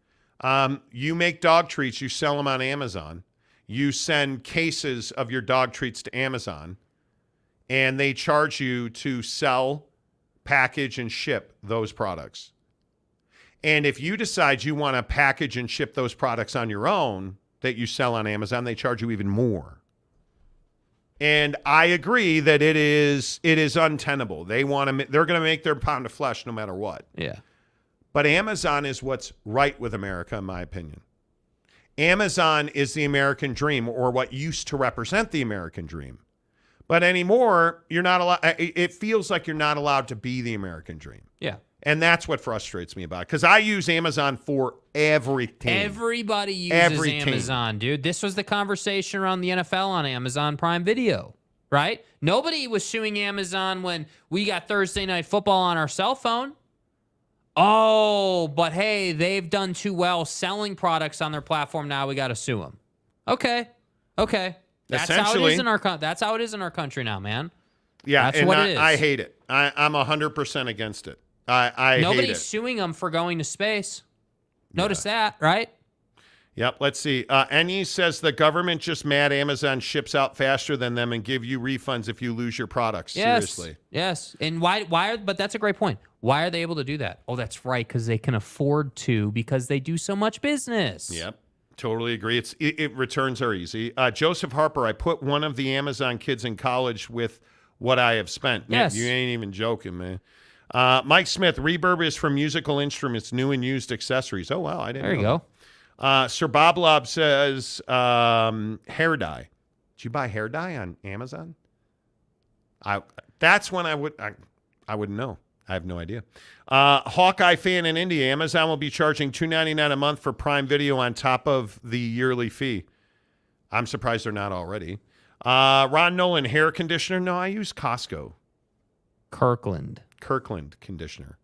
You make dog treats, you sell them on Amazon. You send cases of your dog treats to Amazon, and they charge you to sell, package, and ship those products. And if you decide you want to package and ship those products on your own that you sell on Amazon, they charge you even more. And I agree that it is untenable. They're going to make their pound of flesh no matter what. Yeah. But Amazon is what's right with America, in my opinion. Amazon is the American dream, or what used to represent the American dream. But anymore, you're not allowed. It feels like you're not allowed to be the American dream. Yeah. And that's what frustrates me about it. Because I use Amazon for everything. Everybody uses Amazon, dude. This was the conversation around the NFL on Amazon Prime Video, right? Nobody was suing Amazon when we got Thursday Night Football on our cell phone. Oh, but hey, they've done too well selling products on their platform. Now we got to sue them. Okay. That's how it is in our country now, man. Yeah, that's and what it is. I hate it. I'm 100% against it. I hate it. Nobody's suing them for going to space. Notice that, right? Yep, let's see. NE says the government just mad Amazon ships out faster than them and give you refunds if you lose your products. Seriously. Yes. And but that's a great point. Why are they able to do that? Oh, that's right, because they can afford to, because they do so much business. Yep, totally agree. It returns are easy. Joseph Harper, I put one of the Amazon kids in college with what I have spent. Yes. Man, you ain't even joking, man. Mike Smith, Reverb is from musical instruments, new and used accessories. Oh, wow, I didn't know. There you go. Sir Bob Lob says hair dye. Did you buy hair dye on Amazon? That's when I wouldn't know. I have no idea. Hawkeye fan in India. Amazon will be charging $2.99 a month for Prime Video on top of the yearly fee. I'm surprised they're not already. Ron Nolan, hair conditioner. No, I use Costco. Kirkland conditioner.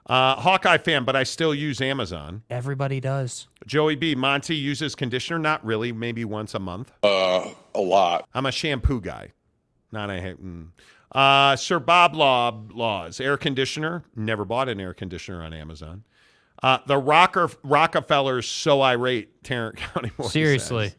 Hawkeye fan, but I still use Amazon. Everybody does. Joey B. Monty uses conditioner. Not really. Maybe once a month. A lot. I'm a shampoo guy. Not a Sir Bob Laws. Air conditioner. Never bought an air conditioner on Amazon. The Rockefeller's so irate. Tarrant County boy Seriously. says.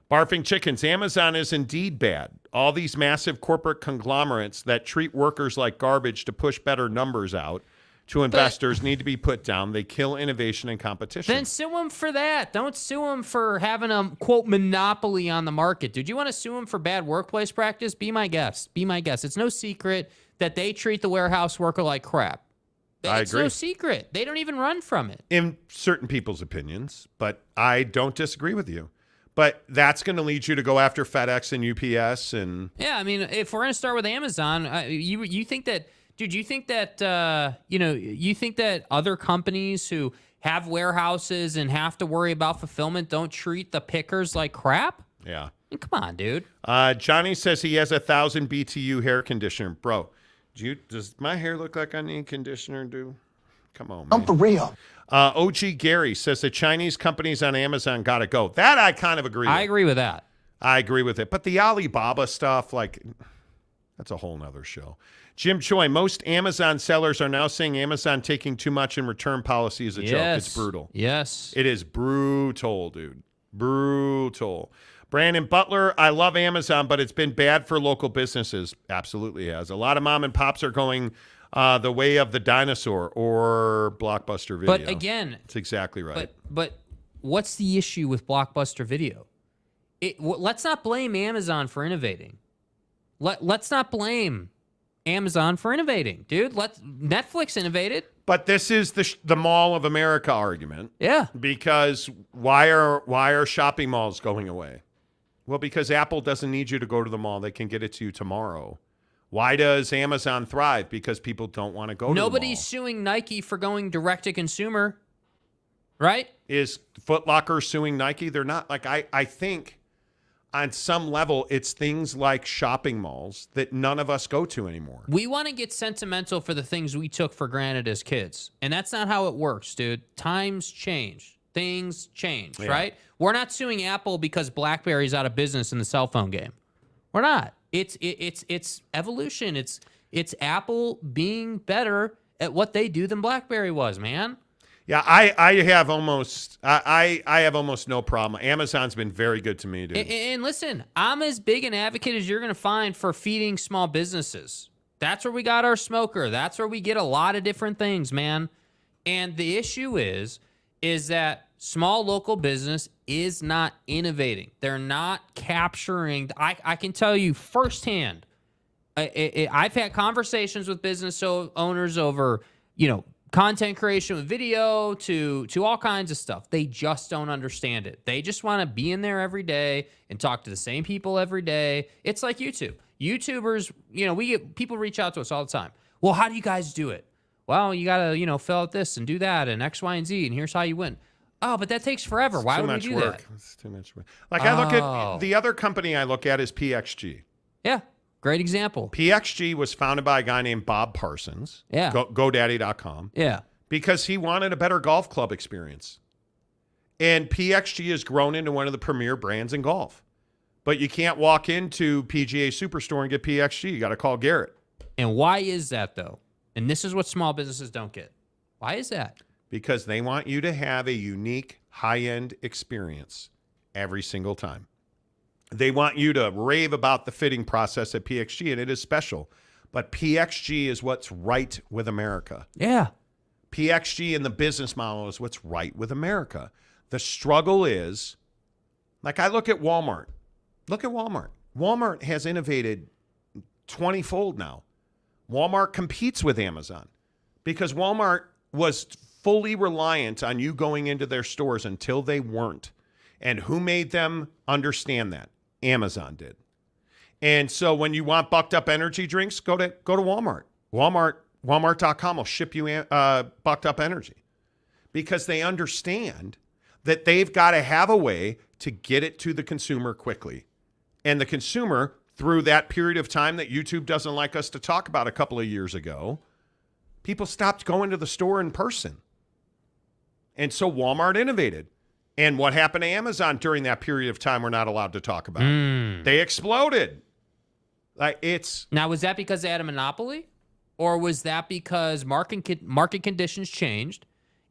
Barfing chickens. Amazon is indeed bad. All these massive corporate conglomerates that treat workers like garbage to push better numbers out to investors need to be put down. They kill innovation and competition. Then sue them for that. Don't sue them for having a, quote, monopoly on the market. Dude, you want to sue them for bad workplace practice? Be my guest. It's no secret that they treat the warehouse worker like crap. It's no secret. They don't even run from it. In certain people's opinions, but I don't disagree with you. But that's going to lead you to go after FedEx and UPS and... Yeah, I mean, if we're going to start with Amazon, you think that... Dude, you think that, you think that other companies who have warehouses and have to worry about fulfillment don't treat the pickers like crap? Yeah. Come on, dude. Johnny says he has 1,000 BTU hair conditioner. Bro, does my hair look like I need conditioner, dude? Come on, man. I'm for real. OG Gary says the Chinese companies on Amazon got to go. That I kind of agree with. I agree with that. I agree with it. But the Alibaba stuff, like, that's a whole nother show. Jim Choi, most Amazon sellers are now saying Amazon taking too much in return policy is a joke. It's brutal. Yes. It is brutal, dude. Brutal. Brandon Butler, I love Amazon, but it's been bad for local businesses. Absolutely has. A lot of mom and pops are going the way of the dinosaur or Blockbuster Video. But again, that's exactly right. But what's the issue with Blockbuster Video? Let's not blame Amazon for innovating. Let's not blame Amazon for innovating, dude. Netflix innovated. But this is the Mall of America argument. Yeah. Because why are shopping malls going away? Well, because Apple doesn't need you to go to the mall. They can get it to you tomorrow. Why does Amazon thrive? Because people don't want to go to the mall. Nobody's suing Nike for going direct to consumer, right? Is Foot Locker suing Nike? They're not. Like, I think on some level, it's things like shopping malls that none of us go to anymore. We want to get sentimental for the things we took for granted as kids. And that's not how it works, dude. Times change. Things change, right? We're not suing Apple because BlackBerry's out of business in the cell phone game. We're not. It's evolution. It's Apple being better at what they do than BlackBerry was, man. Yeah, I have almost no problem. Amazon's been very good to me, dude. And listen, I'm as big an advocate as you're going to find for feeding small businesses. That's where we got our smoker. That's where we get a lot of different things, man. And the issue is that small local business is not innovating. They're not capturing. I can tell you firsthand, I've had conversations with business owners over, content creation with video to all kinds of stuff. They just don't understand it. They just want to be in there every day and talk to the same people every day. It's like YouTube. YouTubers, people reach out to us all the time. Well, how do you guys do it? Well, you got to, fill out this and do that and X, Y, and Z, and here's how you win. Oh, but that takes forever. Why would we do that? It's too much work. Like, I look at the other company I look at is PXG. Yeah, great example. PXG was founded by a guy named Bob Parsons. Yeah. GoDaddy.com. Yeah. Because he wanted a better golf club experience. And PXG has grown into one of the premier brands in golf. But you can't walk into PGA Superstore and get PXG. You got to call Garrett. And why is that, though? And this is what small businesses don't get. Why is that? Because they want you to have a unique, high-end experience every single time. They want you to rave about the fitting process at PXG, and it is special. But PXG is what's right with America. Yeah. PXG and the business model is what's right with America. The struggle is, like, I look at Walmart. Look at Walmart. Walmart has innovated 20-fold now. Walmart competes with Amazon because Walmart was fully reliant on you going into their stores until they weren't. And who made them understand that? Amazon did. And so when you want bucked up energy drinks, go to Walmart. Walmart.com will ship you bucked up energy because they understand that they've got to have a way to get it to the consumer quickly. And the consumer, through that period of time that YouTube doesn't like us to talk about a couple of years ago, people stopped going to the store in person. And so Walmart innovated. And what happened to Amazon during that period of time we're not allowed to talk about? They exploded. Now, was that because they had a monopoly? Or was that because market conditions changed?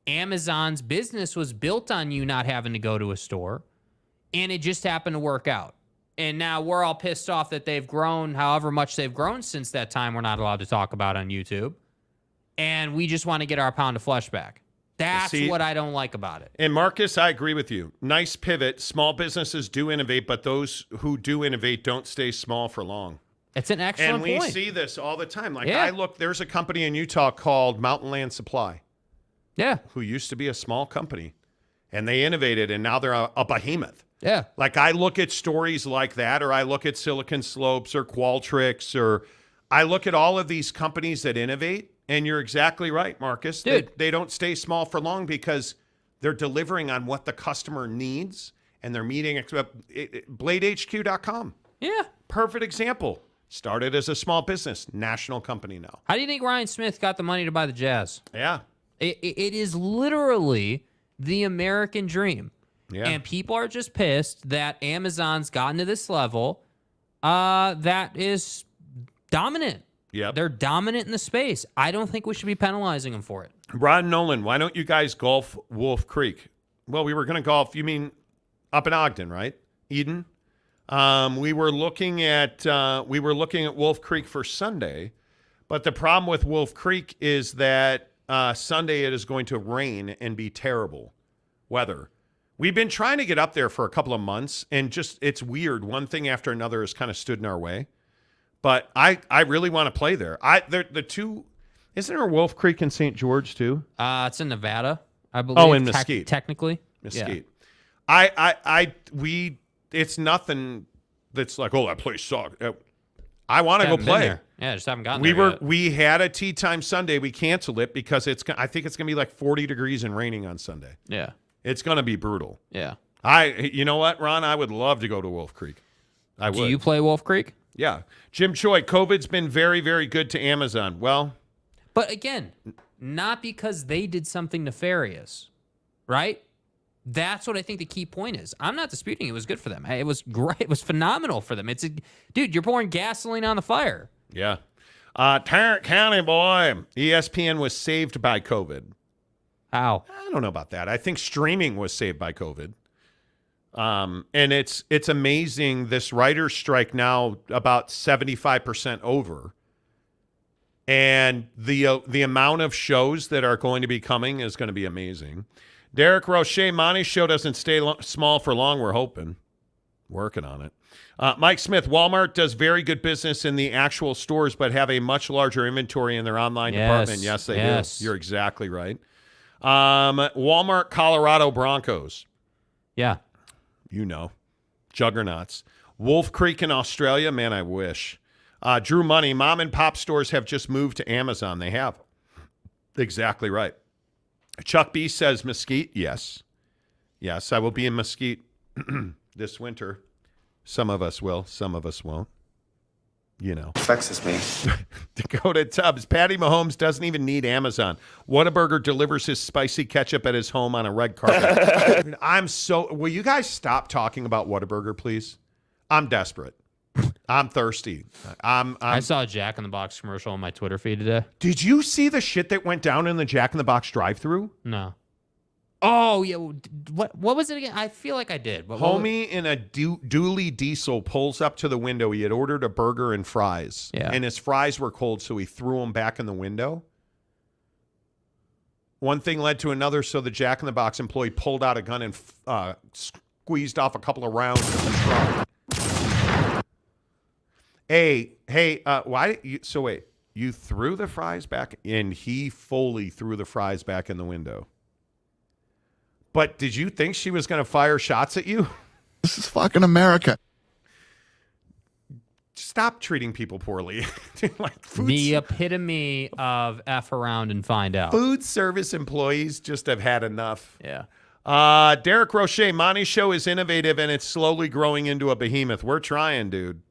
Amazon's business was built on you not having to go to a store, and it just happened to work out. And now we're all pissed off that they've grown however much they've grown since that time we're not allowed to talk about on YouTube. And we just want to get our pound of flesh back. That's what I don't like about it. And Marcus, I agree with you. Nice pivot. Small businesses do innovate, but those who do innovate don't stay small for long. It's an excellent point. And we see this all the time. There's a company in Utah called Mountain Land Supply. Yeah. Who used to be a small company. And they innovated, and now they're a behemoth. Yeah. Like, I look at stories like that, or I look at Silicon Slopes or Qualtrics, or I look at all of these companies that innovate, and you're exactly right, Marcus. Dude. They don't stay small for long because they're delivering on what the customer needs, and they're meeting BladeHQ.com. Yeah. Perfect example. Started as a small business, national company now. How do you think Ryan Smith got the money to buy the Jazz? Yeah. It is literally the American dream. Yeah. And people are just pissed that Amazon's gotten to this level that is dominant. Yep. They're dominant in the space. I don't think we should be penalizing them for it. Ron Nolan, why don't you guys golf Wolf Creek? Well, we were going to golf. You mean up in Ogden, right? Eden. We were looking at Wolf Creek for Sunday, but the problem with Wolf Creek is that Sunday it is going to rain and be terrible weather. We've been trying to get up there for a couple of months, and just it's weird. One thing after another has kind of stood in our way. But I really want to play there. The two, isn't there Wolf Creek in St. George too? It's in Nevada, I believe. Oh, in Mesquite. Technically. Mesquite. Yeah. It's nothing that's like, oh, that place sucks. I want to go play. There. Yeah, just haven't gotten there yet. We had a tea time Sunday. We canceled it because I think it's going to be like 40 degrees and raining on Sunday. Yeah. It's going to be brutal. Yeah. You know what, Ron? I would love to go to Wolf Creek. I would. Do you play Wolf Creek? Yeah. Jim Choi, COVID's been very, very good to Amazon. Well, but again, not because they did something nefarious, right? That's what I think the key point is. I'm not disputing it was good for them. It was great. It was phenomenal for them. Dude, you're pouring gasoline on the fire. Yeah. Tarrant County, boy. ESPN was saved by COVID. How? I don't know about that. I think streaming was saved by COVID. And it's amazing. This writer's strike now about 75% over. And the amount of shows that are going to be coming is going to be amazing. Derek Roche, Monty Show doesn't stay small for long. We're hoping. Working on it. Mike Smith, Walmart does very good business in the actual stores, but have a much larger inventory in their online department. Yes, they do. You're exactly right. Walmart, Colorado Broncos. Yeah. You know. Juggernauts. Wolf Creek in Australia. Man, I wish. Drew Money, mom and pop stores have just moved to Amazon. They have. Exactly right. Chuck B says Mesquite. Yes. Yes, I will be in Mesquite this winter. Some of us will. Some of us won't. You know. Vexes me. Dakota Tubbs. Patty Mahomes doesn't even need Amazon. Whataburger delivers his spicy ketchup at his home on a red carpet. Will you guys stop talking about Whataburger, please? I'm desperate. I'm thirsty. I saw a Jack in the Box commercial on my Twitter feed today. Did you see the shit that went down in the Jack in the Box drive-thru? No. Oh, yeah. What was it again? I feel like I did. Homie in a dually diesel pulls up to the window. He had ordered a burger and fries. Yeah. And his fries were cold, so he threw them back in the window. One thing led to another, so the Jack in the Box employee pulled out a gun and squeezed off a couple of rounds of the truck. Hey, wait, you threw the fries back? And he fully threw the fries back in the window. But did you think she was going to fire shots at you? This is fucking America. Stop treating people poorly. The epitome of F around and find out. Food service employees just have had enough. Yeah. Derek Roche, Monty Show is innovative and it's slowly growing into a behemoth. We're trying, dude.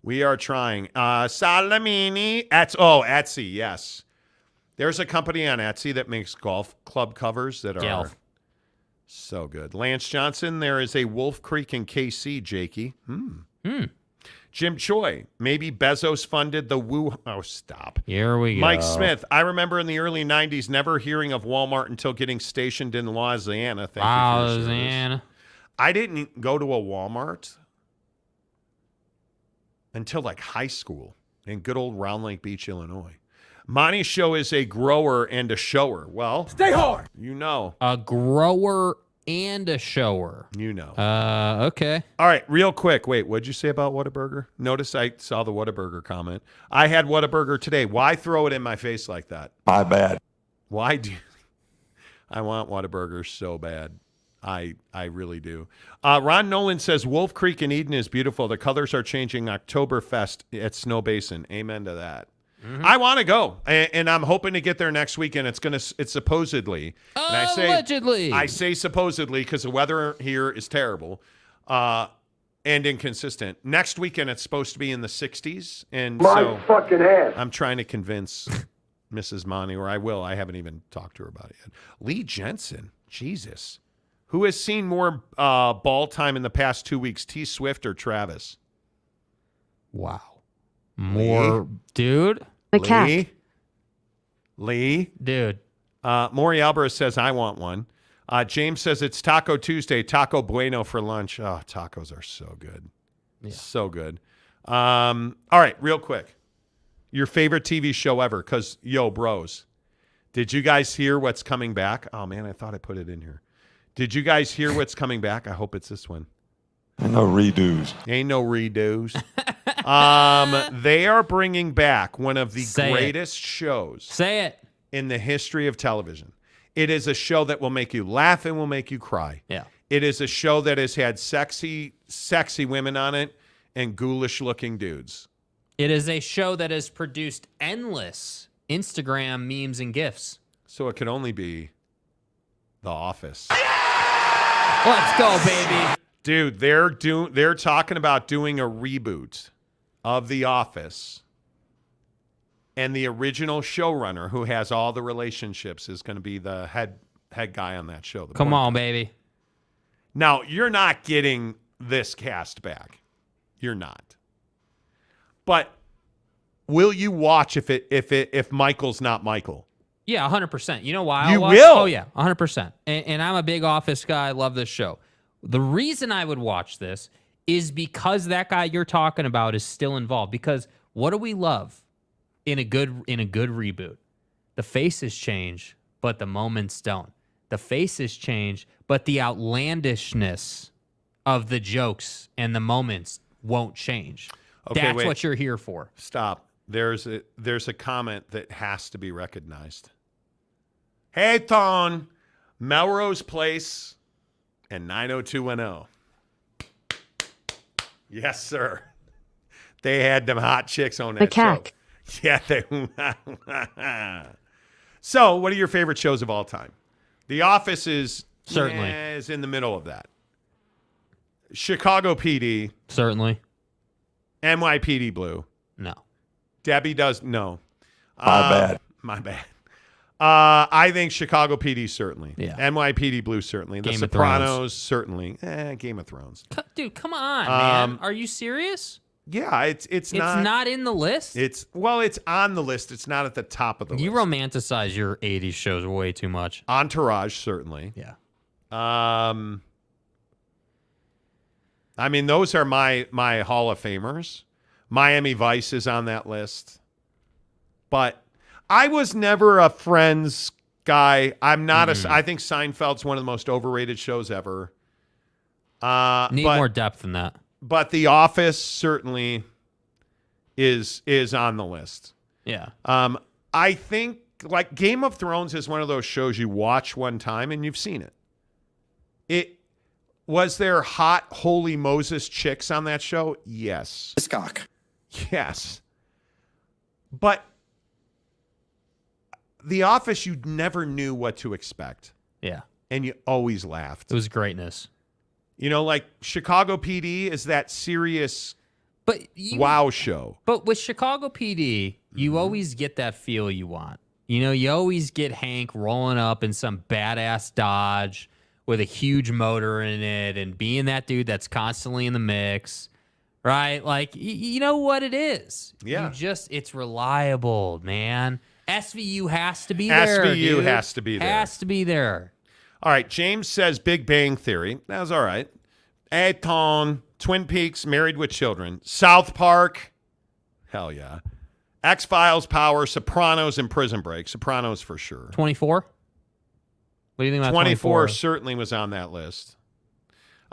We are trying. Salamini. Etsy, yes. There's a company on Etsy that makes golf club covers that are so good. Lance Johnson, there is a Wolf Creek in KC, Jakey. Jim Choi, maybe Bezos funded the Woo. Oh, stop. Here we go. Mike Smith, I remember in the early 90s never hearing of Walmart until getting stationed in Louisiana. Thank you for your service. I didn't go to a Walmart until like high school in good old Round Lake Beach, Illinois. Monty Show is a grower and a shower. Well, stay hard. You know. A grower and a shower. You know. Okay. All right, real quick. Wait, what'd you say about Whataburger? Notice I saw the Whataburger comment. I had Whataburger today. Why throw it in my face like that? My bad. Why do you? I want Whataburger so bad. I really do. Ron Nolan says Wolf Creek in Eden is beautiful. The colors are changing. Oktoberfest at Snow Basin. Amen to that. I want to go, and I'm hoping to get there next weekend. It's supposedly. And Allegedly. I say supposedly because the weather here is terrible and inconsistent. Next weekend, it's supposed to be in the 60s. And fucking ass. I'm trying to convince Mrs. Monty, or I will. I haven't even talked to her about it yet. Lee Jensen. Jesus. Who has seen more ball time in the past 2 weeks, T. Swift or Travis? Wow. More, dude. Lee. Dude. Maury Alvarez says, I want one. James says it's Taco Tuesday, Taco Bueno for lunch. Oh, tacos are so good. Yeah. So good. All right, real quick. Your favorite TV show ever, because, yo, bros, did you guys hear what's coming back? Oh, man, I thought I put it in here. Did you guys hear what's coming back? I hope it's this one. Ain't no redos. Ain't no redos. They are bringing back one of the greatest shows. Say it. In the history of television. It is a show that will make you laugh and will make you cry. Yeah. It is a show that has had sexy women on it and ghoulish-looking dudes. It is a show that has produced endless Instagram memes and GIFs. So it could only be The Office. Let's go, baby. Dude, they're talking about doing a reboot of The Office. And the original showrunner who has all the relationships is going to be the head guy on that show. Come on, baby. Now, you're not getting this cast back. You're not. But will you watch if Michael's not Michael? Yeah, 100%. You know why? You will? Oh, yeah, 100%. And I'm a big Office guy. I love this show. The reason I would watch this is because that guy you're talking about is still involved. Because what do we love in a good reboot? The faces change, but the moments don't. The faces change, but the outlandishness of the jokes and the moments won't change. Okay, That's wait. what you're here for. Stop. There's a comment that has to be recognized. Hey, Thon, Melrose Place and 90210. Yes, sir. They had them hot chicks on that show. Yeah, they. So, what are your favorite shows of all time? The Office is Certainly is in the middle of that. Chicago PD. Certainly. NYPD Blue. No. Debbie does no. My bad. I think Chicago PD certainly. Yeah. NYPD Blue certainly. The Game of Sopranos Thrones. certainly. Game of Thrones. Dude, come on, man. Are you serious? Yeah, it's not. It's not in the list? It's on the list. It's not at the top of the You list. romanticize your 80s shows way too much. Entourage certainly. Yeah. I mean, those are my Hall of Famers. Miami Vice is on that list. But I was never a Friends guy. I'm not I think Seinfeld's one of the most overrated shows ever. Need more depth than that. But The Office certainly is on the list. Yeah. I think like Game of Thrones is one of those shows you watch one time and you've seen it. Was there hot holy Moses chicks on that show? Yes. Cock. Yes. But The Office, you never knew what to expect. Yeah. And you always laughed. It was greatness. You know, like Chicago PD is that serious wow show. But with Chicago PD, you always get that feel you want. You know, you always get Hank rolling up in some badass Dodge with a huge motor in it and being that dude that's constantly in the mix, right? Like, you know what it is. Yeah. It's reliable, man. SVU has to be there. SVU dude. has to be there. Has to be there. All right, James says Big Bang Theory. That was all right. Aton, Twin Peaks, Married with Children, South Park. Hell yeah. X-Files, Power, Sopranos, and Prison Break. Sopranos for sure. 24? What do you think about 24 certainly was on that list.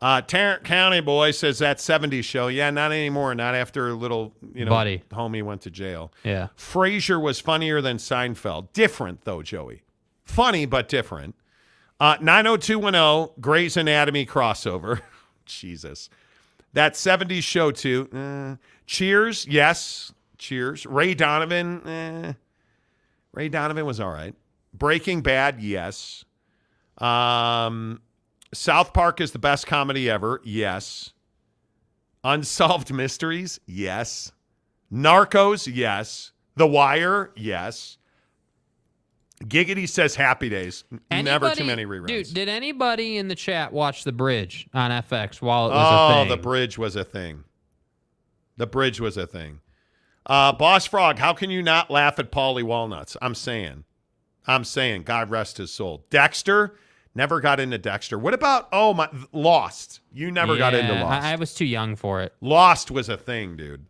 Tarrant County Boy says that 70s show. Yeah, not anymore. Not after a little, Buddy. homie went to jail. Yeah. Frasier was funnier than Seinfeld. Different, though, Joey. Funny, but different. 90210, Grey's Anatomy crossover. Jesus. That 70s show, too. Cheers, yes. Cheers. Ray Donovan. Ray Donovan was all right. Breaking Bad, yes. South Park is the best comedy ever, yes. Unsolved Mysteries, yes. Narcos, yes. The Wire, yes. Giggity says Happy Days. Never too many reruns. Dude, did anybody in the chat watch The Bridge on FX while it was a thing? Oh, The Bridge was a thing. The Bridge was a thing. Boss Frog, how can you not laugh at Paulie Walnuts? I'm saying, God rest his soul. Dexter, never got into Dexter. What about, Lost? You never got into Lost. I was too young for it. Lost was a thing, dude.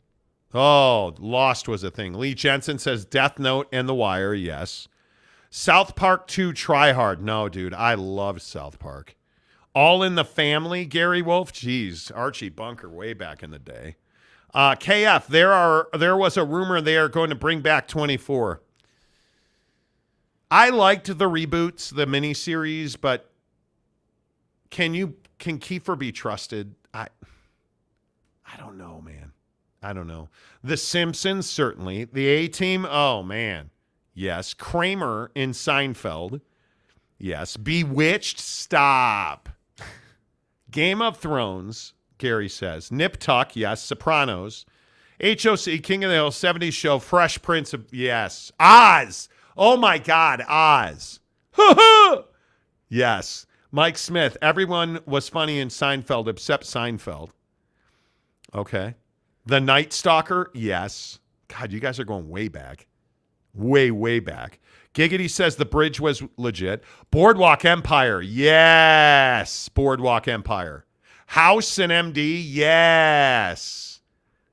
Oh, Lost was a thing. Lee Jensen says Death Note and The Wire, yes. South Park 2 Try Hard. No, dude, I loved South Park. All in the Family, Gary Wolf. Jeez, Archie Bunker way back in the day. KF, there was a rumor they are going to bring back 24. I liked the reboots, the miniseries, but can Kiefer be trusted? I don't know, man. I don't know. The Simpsons, certainly. The A-Team, oh, man. Yes. Kramer in Seinfeld. Yes. Bewitched, stop. Game of Thrones, Gary says. Nip Tuck, yes. Sopranos. HOC, King of the Hill, 70s Show, Fresh Prince of, yes. Oz. Oh, my God, Oz. Yes. Mike Smith, everyone was funny in Seinfeld except Seinfeld. Okay. The Night Stalker, yes. God, you guys are going way back. Way, way back. Giggity says The Bridge was legit. Boardwalk Empire, yes. Boardwalk Empire. House and MD, yes.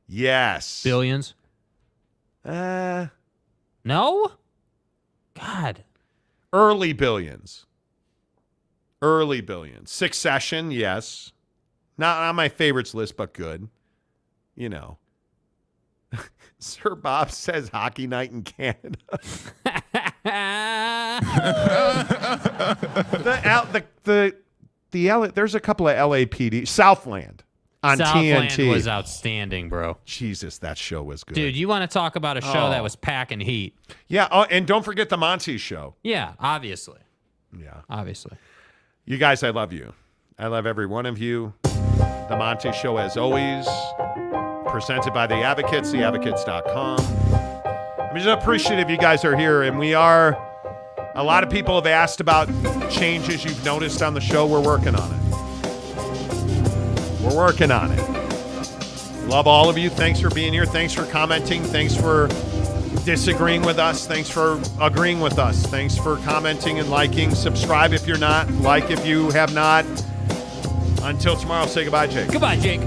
Yes. Billions? No? God. Early Billions. Early Billions. Succession, yes. Not on my favorites list, but good. You know. Sir Bob says Hockey Night in Canada. There's a couple of LAPD. Southland on Southland TNT. was outstanding, bro. Jesus, that show was good. Dude, you want to talk about a show that was packing heat. Yeah, and don't forget the Monty Show. Yeah, obviously. Yeah. Obviously. You guys, I love you. I love every one of you. The Monty Show, as always, presented by The Advocates, theadvocates.com. I'm just appreciative you guys are here, and a lot of people have asked about changes you've noticed on the show. We're working on it. We're working on it. Love all of you. Thanks for being here. Thanks for commenting. Thanks for disagreeing with us. Thanks for agreeing with us. Thanks for commenting and liking. Subscribe if you're not. Like if you have not. Until tomorrow, say goodbye, Jake. Goodbye, Jake.